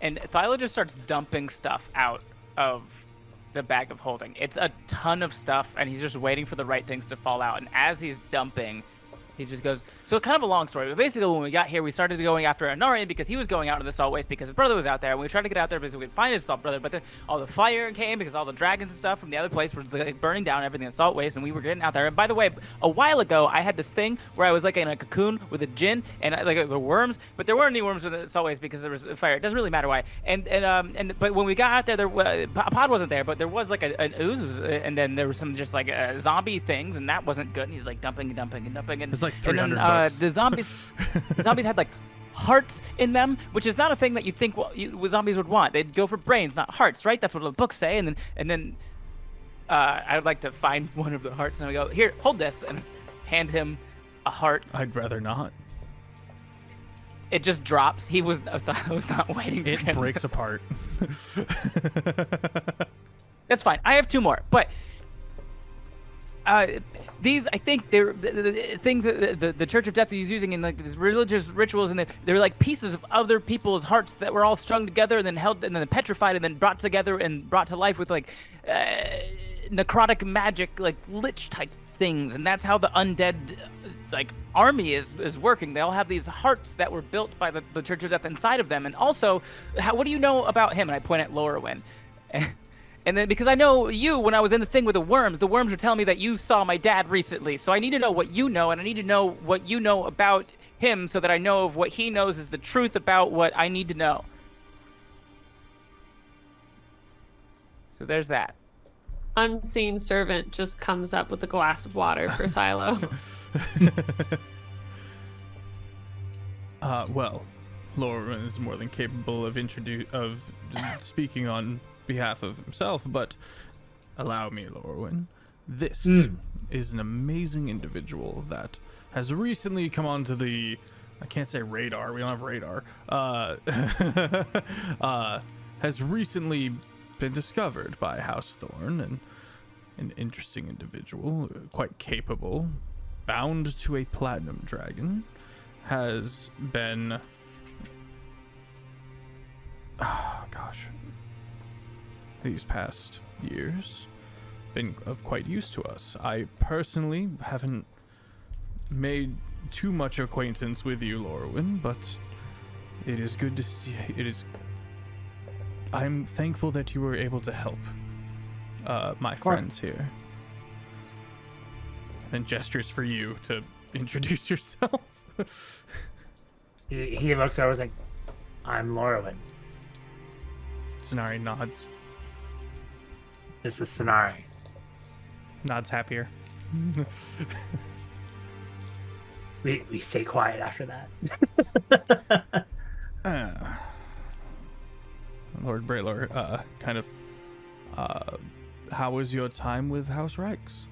and Thylo just starts dumping stuff out of the bag of holding. It's a ton of stuff, and he's just waiting for the right things to fall out. And as he's dumping, he just goes, so it's kind of a long story, but basically when we got here, we started going after Anarian because he was going out into the salt waste because his brother was out there, and we tried to get out there because we could find his salt brother, but then all the fire came because all the dragons and stuff from the other place were like burning down everything in salt waste, and we were getting out there. And by the way, a while ago, I had this thing where I was like in a cocoon with a djinn and like the worms, but there weren't any worms in the salt waste because there was fire. It doesn't really matter why. But when we got out there, Pod wasn't there, but there was like an ooze, and then there was some just like zombie things, and that wasn't good. And he's like dumping. It's like 300 bucks. The zombies had like hearts in them, which is not a thing that you think zombies would want. They'd go for brains, not hearts, right? That's what the books say. And then I would like to find one of the hearts, and I go, "Here, hold this," and hand him a heart. I'd rather not. It just drops. I was not waiting for him. It breaks apart. That's fine. I have two more, but these, I think, they're the things that the Church of Death is using in like these religious rituals, and they're like pieces of other people's hearts that were all strung together and then held and then petrified and then brought together and brought to life with like necrotic magic, like lich type things, and that's how the undead like army is working. They all have these hearts that were built by the Church of Death inside of them. And also, what do you know about him? And I point at Lorwyn. And then, because I know you, when I was in the thing with the worms were telling me that you saw my dad recently. So I need to know what you know, and I need to know what you know about him so that I know if what he knows is the truth about what I need to know. So there's that. Unseen servant just comes up with a glass of water for Thylo. Well, Lorwyn is more than capable of speaking on behalf of himself, but allow me, Lorwyn. This is an amazing individual that has recently come onto the, I can't say radar, we don't have radar, has recently been discovered by House Thorn, and an interesting individual, quite capable, bound to a platinum dragon, has been, these past years been of quite use to us. I personally haven't made too much acquaintance with you, Lorwyn, but it is good to see. I'm thankful that you were able to help my friends here. And gestures for you to introduce yourself. He looks over, like, I'm Lorwyn. Sonari nods. This is Sonari. Nods happier. We stay quiet after that. Lord Braylor, how was your time with House Reichs?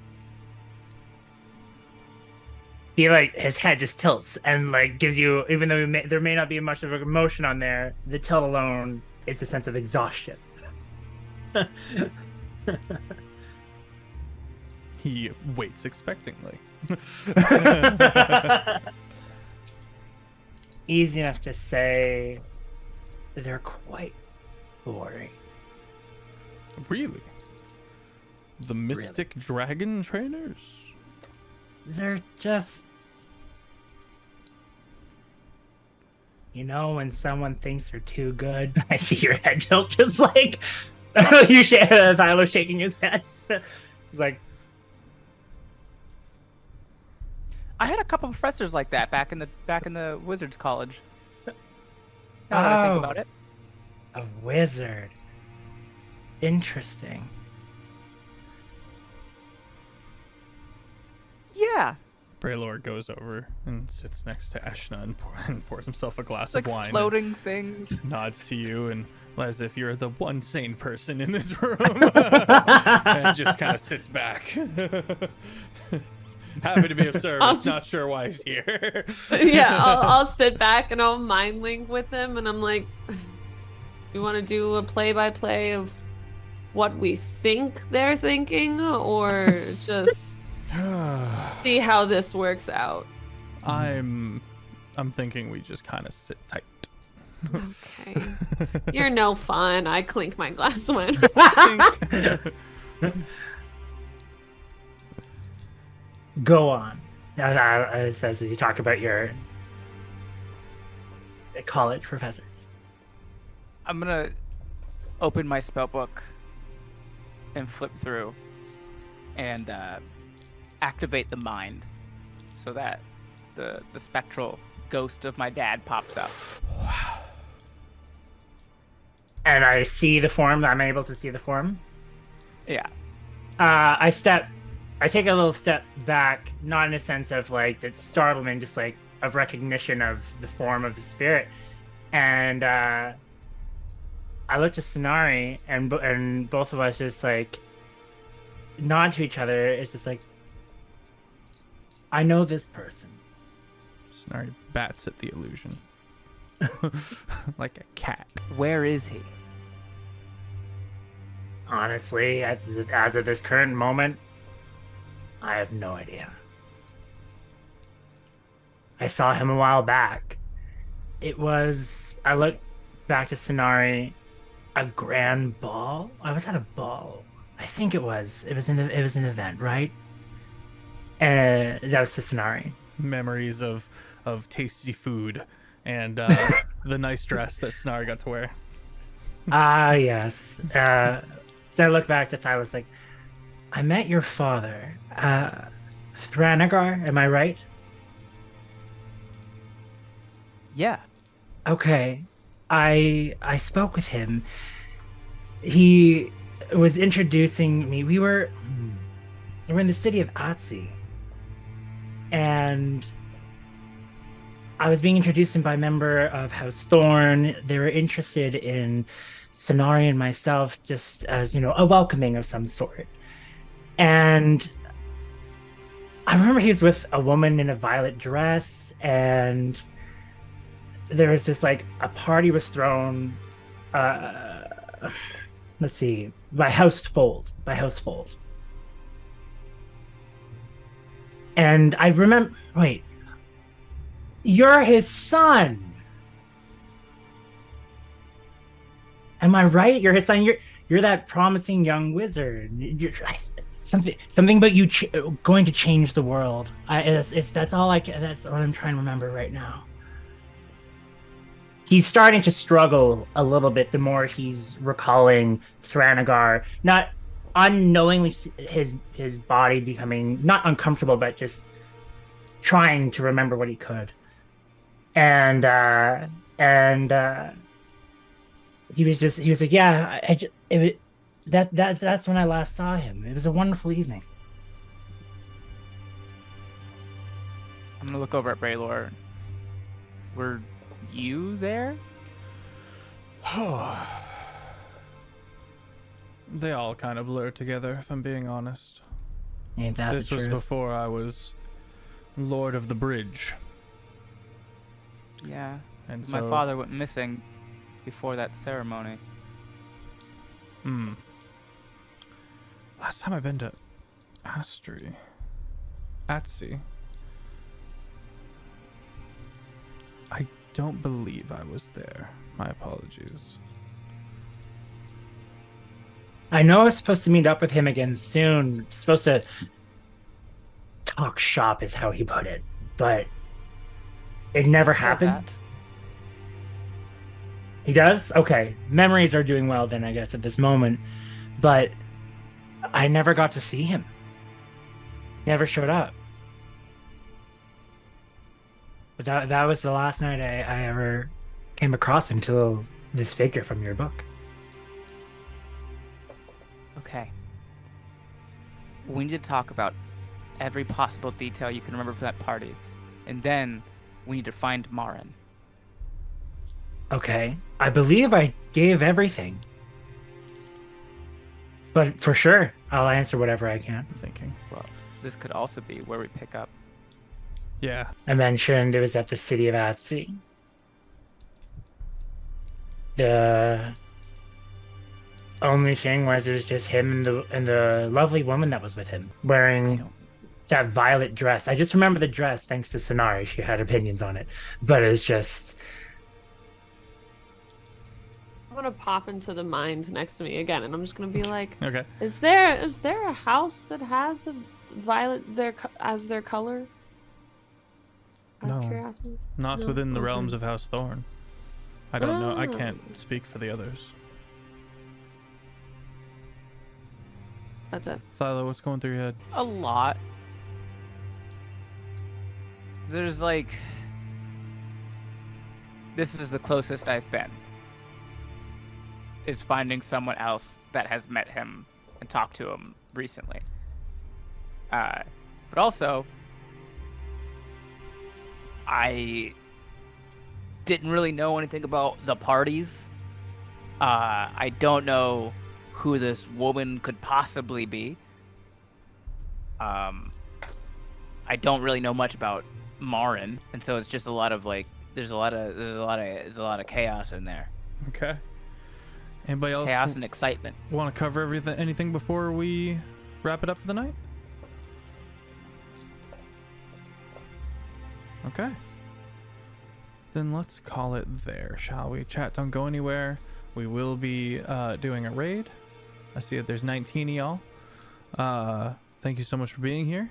He, his head just tilts and, gives you, even though there may not be much of an emotion on there, the tilt alone is a sense of exhaustion. He waits expectantly. Easy enough to say they're quite boring. Really? The Mystic Dragon trainers? They're just... when someone thinks they're too good, I see your head tilt just Thylo shaking his head. It's like... I had a couple of professors like that back in the Wizards College. Now that I think about it. A wizard. Interesting. Yeah. Braylor goes over and sits next to Ashna and pours himself a glass Like of wine. floating things. Nods to you and as if you're the one sane person in this room. And just kind of sits back. Happy to be of service. Not sure why he's here. Yeah, I'll sit back and I'll mind link with them, and I'm like, you want to do a play-by-play of what we think they're thinking, or just see how this works out? I'm thinking we just kind of sit tight. Okay. You're no fun. I clink my glass of wine. Go on. It says as you talk about your college professors. I'm gonna open my spell book and flip through and activate the mind so that the spectral ghost of my dad pops up. And I see the form. I'm able to see the form. Yeah. I take a little step back, not in a sense of that startlement, just of recognition of the form of the spirit. And I look to Sonari, and both of us just nod to each other. It's just I know this person. Sonari bats at the illusion. Like a cat. Where is he? Honestly, as of this current moment, I have no idea. I saw him a while back. I look back to Sonari, a grand ball. I was at a ball. I think it was an event, right? That was to Sonari. Memories of tasty food and the nice dress that Snar got to wear. Ah, yes. So I look back to Thyla's like, I met your father, Thranegar, am I right? Yeah. Okay. I spoke with him. He was introducing me. We were in the city of Atsi. And I was being introduced by a member of House Thorn. They were interested in Sonari and myself, just as, a welcoming of some sort. And I remember he was with a woman in a violet dress, and there was just like a party was thrown. Let's see, by Housefold. And I remember. Wait, you're his son. Am I right? You're his son. You're that promising young wizard. Something about you going to change the world. That's all that's what I'm trying to remember right now. He's starting to struggle a little bit the more he's recalling Thranegar, not unknowingly his body becoming not uncomfortable, but just trying to remember what he could. And he was like, yeah, that's when I last saw him. It was a wonderful evening. I'm gonna look over at Braylor. Were you there? They all kind of blur together, if I'm being honest. Ain't that This the was truth? before I was Lord of the Bridge. Yeah. And My so, father went missing before that ceremony. Last time I've been to Atsi. I don't believe I was there. My apologies. I know I was supposed to meet up with him again soon. Supposed to talk shop is how he put it, but it never happened. He does? Okay. Memories are doing well then, I guess, at this moment. But I never got to see him. Never showed up. But that was the last night I ever came across him till this figure from your book. Okay. We need to talk about every possible detail you can remember from that party. And then we need to find Marin. Okay. I believe I gave everything. But for sure, I'll answer whatever I can. I'm thinking. Well, this could also be where we pick up. Yeah. I mentioned it was at the city of Atsi. The only thing was it was just him and the lovely woman that was with him wearing that violet dress. I just remember the dress thanks to Sonari. She had opinions on it. But it was just... I'm gonna pop into the mines next to me again, and I'm just gonna be like, Okay. Is there a house that has a violet as their color? Out of No. curiosity. Not No? within the Okay. realms of House Thorn. I don't know. I Oh. can't speak for the others. That's it. Thyla, what's going through your head? A lot. There's like... This is the closest I've been. Is finding someone else that has met him and talked to him recently. But also, I didn't really know anything about the parties. I don't know who this woman could possibly be. I don't really know much about Marin, and so it's just a lot of like there's a lot of chaos in there. Okay. Anybody else Chaos and excitement. want to cover anything before we wrap it up for the night? Okay. Then let's call it there, shall we? Chat, don't go anywhere. We will be doing a raid I see that there's 19 of y'all. Thank you so much for being here.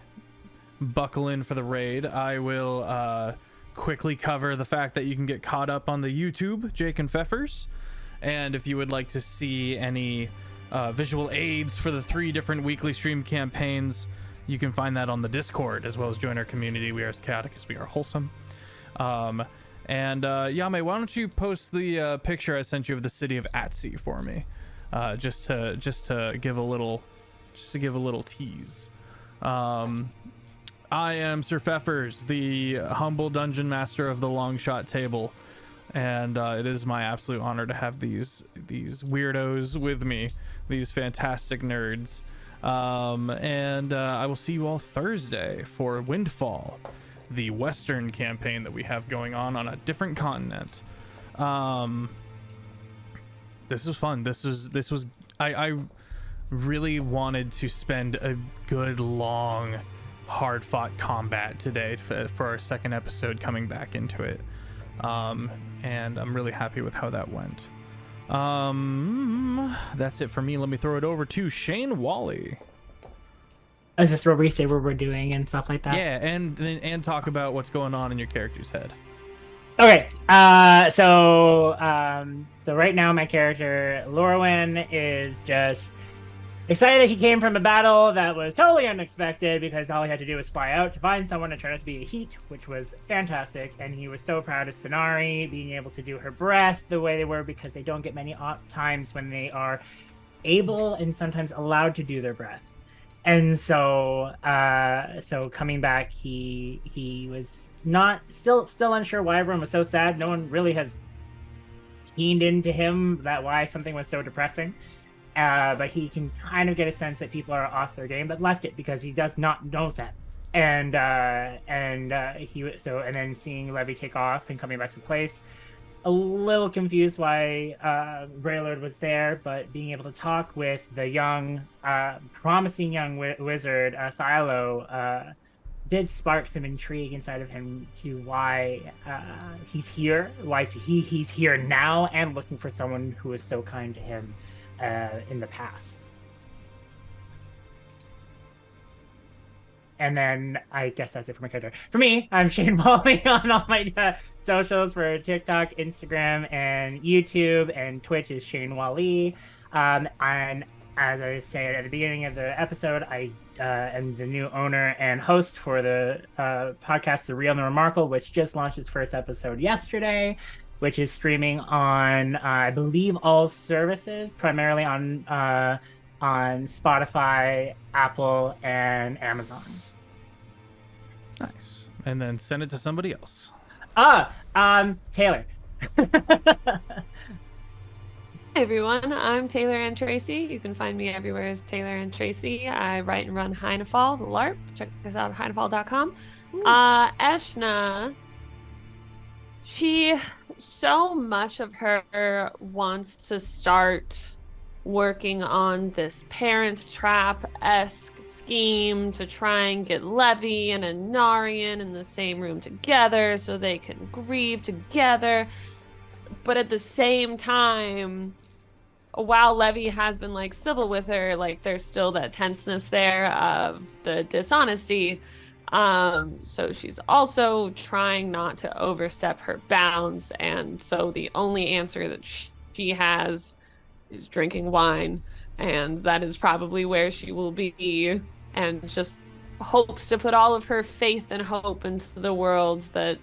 Buckle in for the raid. I will quickly cover the fact that you can get caught up on the YouTube, Jake and Feffers. And if you would like to see any visual aids for the 3 different weekly stream campaigns, you can find that on the Discord, as well as join our community. We are as chaotic as we are wholesome. Yame, why don't you post the picture I sent you of the city of Atsy for me, just to give a little tease. I am Sir Feffers, the humble dungeon master of the long shot table, and it is my absolute honor to have these weirdos with me, these fantastic nerds. I will see you all Thursday for Windfall, the Western campaign that we have going on a different continent. This was fun. I really wanted to spend a good long hard fought combat today for our second episode coming back into it. And I'm really happy with how that went. That's it for me. Let me throw it over to Shane Whalley. Is this where we say what we're doing and stuff like that? Yeah, and talk about what's going on in your character's head. Okay. So right now my character Lorwyn is just excited that he came from a battle that was totally unexpected, because all he had to do was fly out to find someone and turn out to be a heat, which was fantastic. And he was so proud of Sonari being able to do her breath the way they were, because they don't get many times when they are able and sometimes allowed to do their breath. And so coming back, he was not still unsure why everyone was so sad. No one really has keened into him that why something was so depressing. But he can kind of get a sense that people are off their game, but left it because he does not know them. And then seeing Levy take off and coming back to place, a little confused why Brainard was there, but being able to talk with the young, promising young wizard Philo did spark some intrigue inside of him to why he's here, why he's here now, and looking for someone who was so kind to him in the past. And then I guess that's it for my character. For me, I'm Shane Whalley on all my socials for TikTok, Instagram, and YouTube, and Twitch is Shane Whalley. And as I said at the beginning of the episode, I am the new owner and host for the podcast The Real and the Remarkable, which just launched its first episode yesterday, which is streaming on, I believe, all services, primarily on Spotify, Apple, and Amazon. Nice. And then send it to somebody else. Taylor. Hey everyone, I'm Taylor and Tracy. You can find me everywhere as Taylor and Tracy. I write and run Heinefall, the LARP. Check us out at heinefall.com. Eshna, so much of her wants to start working on this Parent Trap-esque scheme to try and get Levy and Anarian in the same room together so they can grieve together. But at the same time, while Levy has been like civil with her, like there's still that tenseness there of the dishonesty. So she's also trying not to overstep her bounds, and so the only answer that she has is drinking wine, and that is probably where she will be, and just hopes to put all of her faith and hope into the world that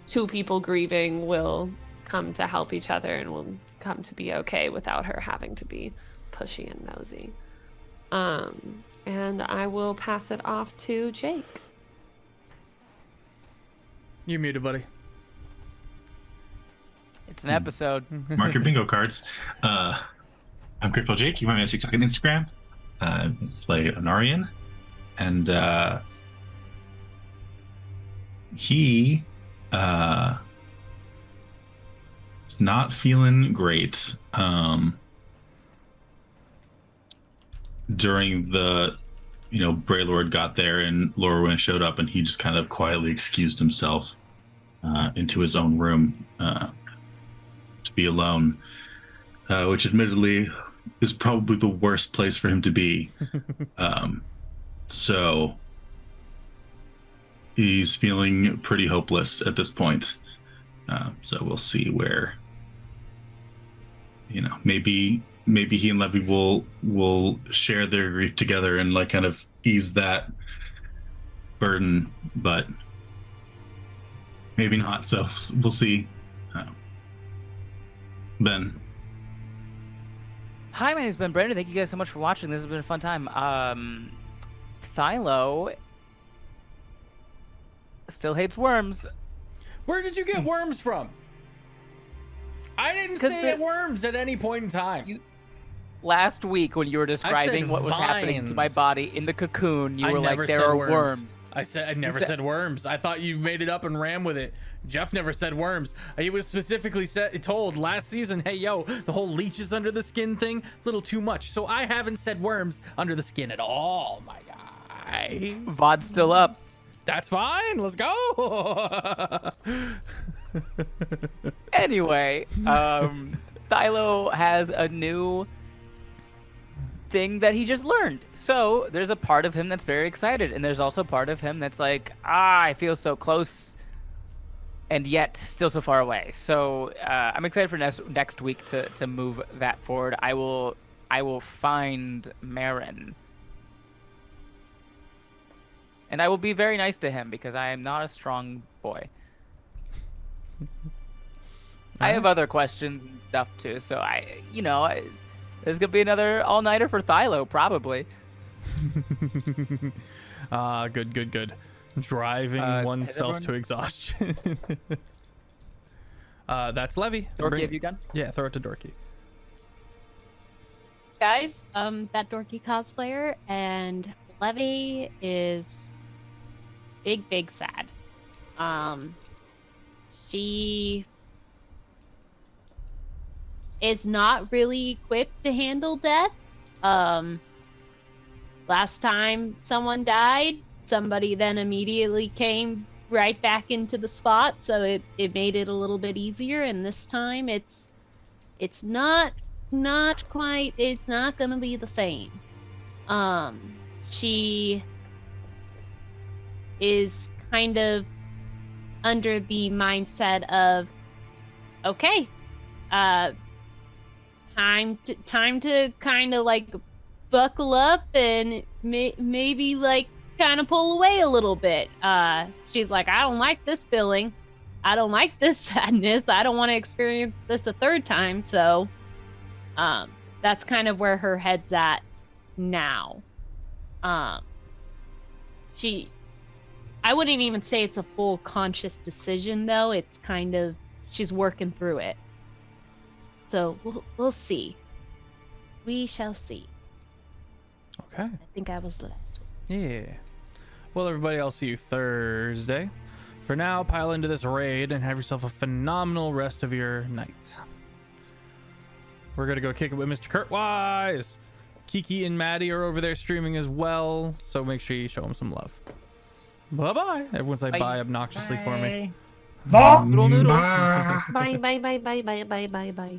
2 people grieving will come to help each other and will come to be okay without her having to be pushy and nosy. And I will pass it off to Jake. You're muted, buddy. It's an episode. Mark your bingo cards. I'm Critfail Jake. You find me on TikTok and Instagram. Play Anarian. And he is not feeling great. During the, Braylord got there and Lorwyn showed up, and he just kind of quietly excused himself into his own room to be alone, which admittedly is probably the worst place for him to be. So he's feeling pretty hopeless at this point. So we'll see where, maybe he and Levy will share their grief together and like kind of ease that burden, but maybe not. So we'll see. Ben. Hi, my name is Ben Brandon. Thank you guys so much for watching. This has been a fun time. Philo still hates worms. Where did you get worms from? I didn't say worms at any point in time. Last week when you were describing what was happening to my body in the cocoon, you were like, there are worms. I never said worms. I thought you made it up and ran with it. Jeff never said worms. He was specifically told last season, hey, yo, the whole leeches under the skin thing, little too much. So I haven't said worms under the skin at all, my guy. VOD's still up. That's fine. Let's go. Anyway, Philo has a new thing that he just learned. So there's a part of him that's very excited, and there's also a part of him that's like, I feel so close and yet still so far away. So I'm excited for next week to move that forward. I will find Marin, and I will be very nice to him because I am not a strong boy. I have other questions and stuff too, so there's gonna be another all-nighter for Philo, probably. Good. Driving oneself to exhaustion. That's Levy. Dorky, have you gone? Yeah, throw it to Dorky. Guys, that dorky cosplayer, and Levy is big sad. She is not really equipped to handle death. Last time someone died, somebody then immediately came right back into the spot, so it made it a little bit easier, and this time it's not quite, it's not gonna be the same. She is kind of under the mindset of, okay, time to kind of like buckle up and maybe like kind of pull away a little bit. She's like, I don't like this feeling. I don't like this sadness. I don't want to experience this a third time. So that's kind of where her head's at now. I wouldn't even say it's a full conscious decision, though. It's kind of, she's working through it. So we'll see. We shall see. Okay. I think I was the last one. Yeah. Well, everybody, I'll see you Thursday. For now, pile into this raid and have yourself a phenomenal rest of your night. We're going to go kick it with Mr. Kurt Wise. Kiki and Maddie are over there streaming as well, so make sure you show them some love. Bye-bye. Everyone say bye obnoxiously for me. Bye. Bye, bye, bye, bye, bye, bye, bye, bye.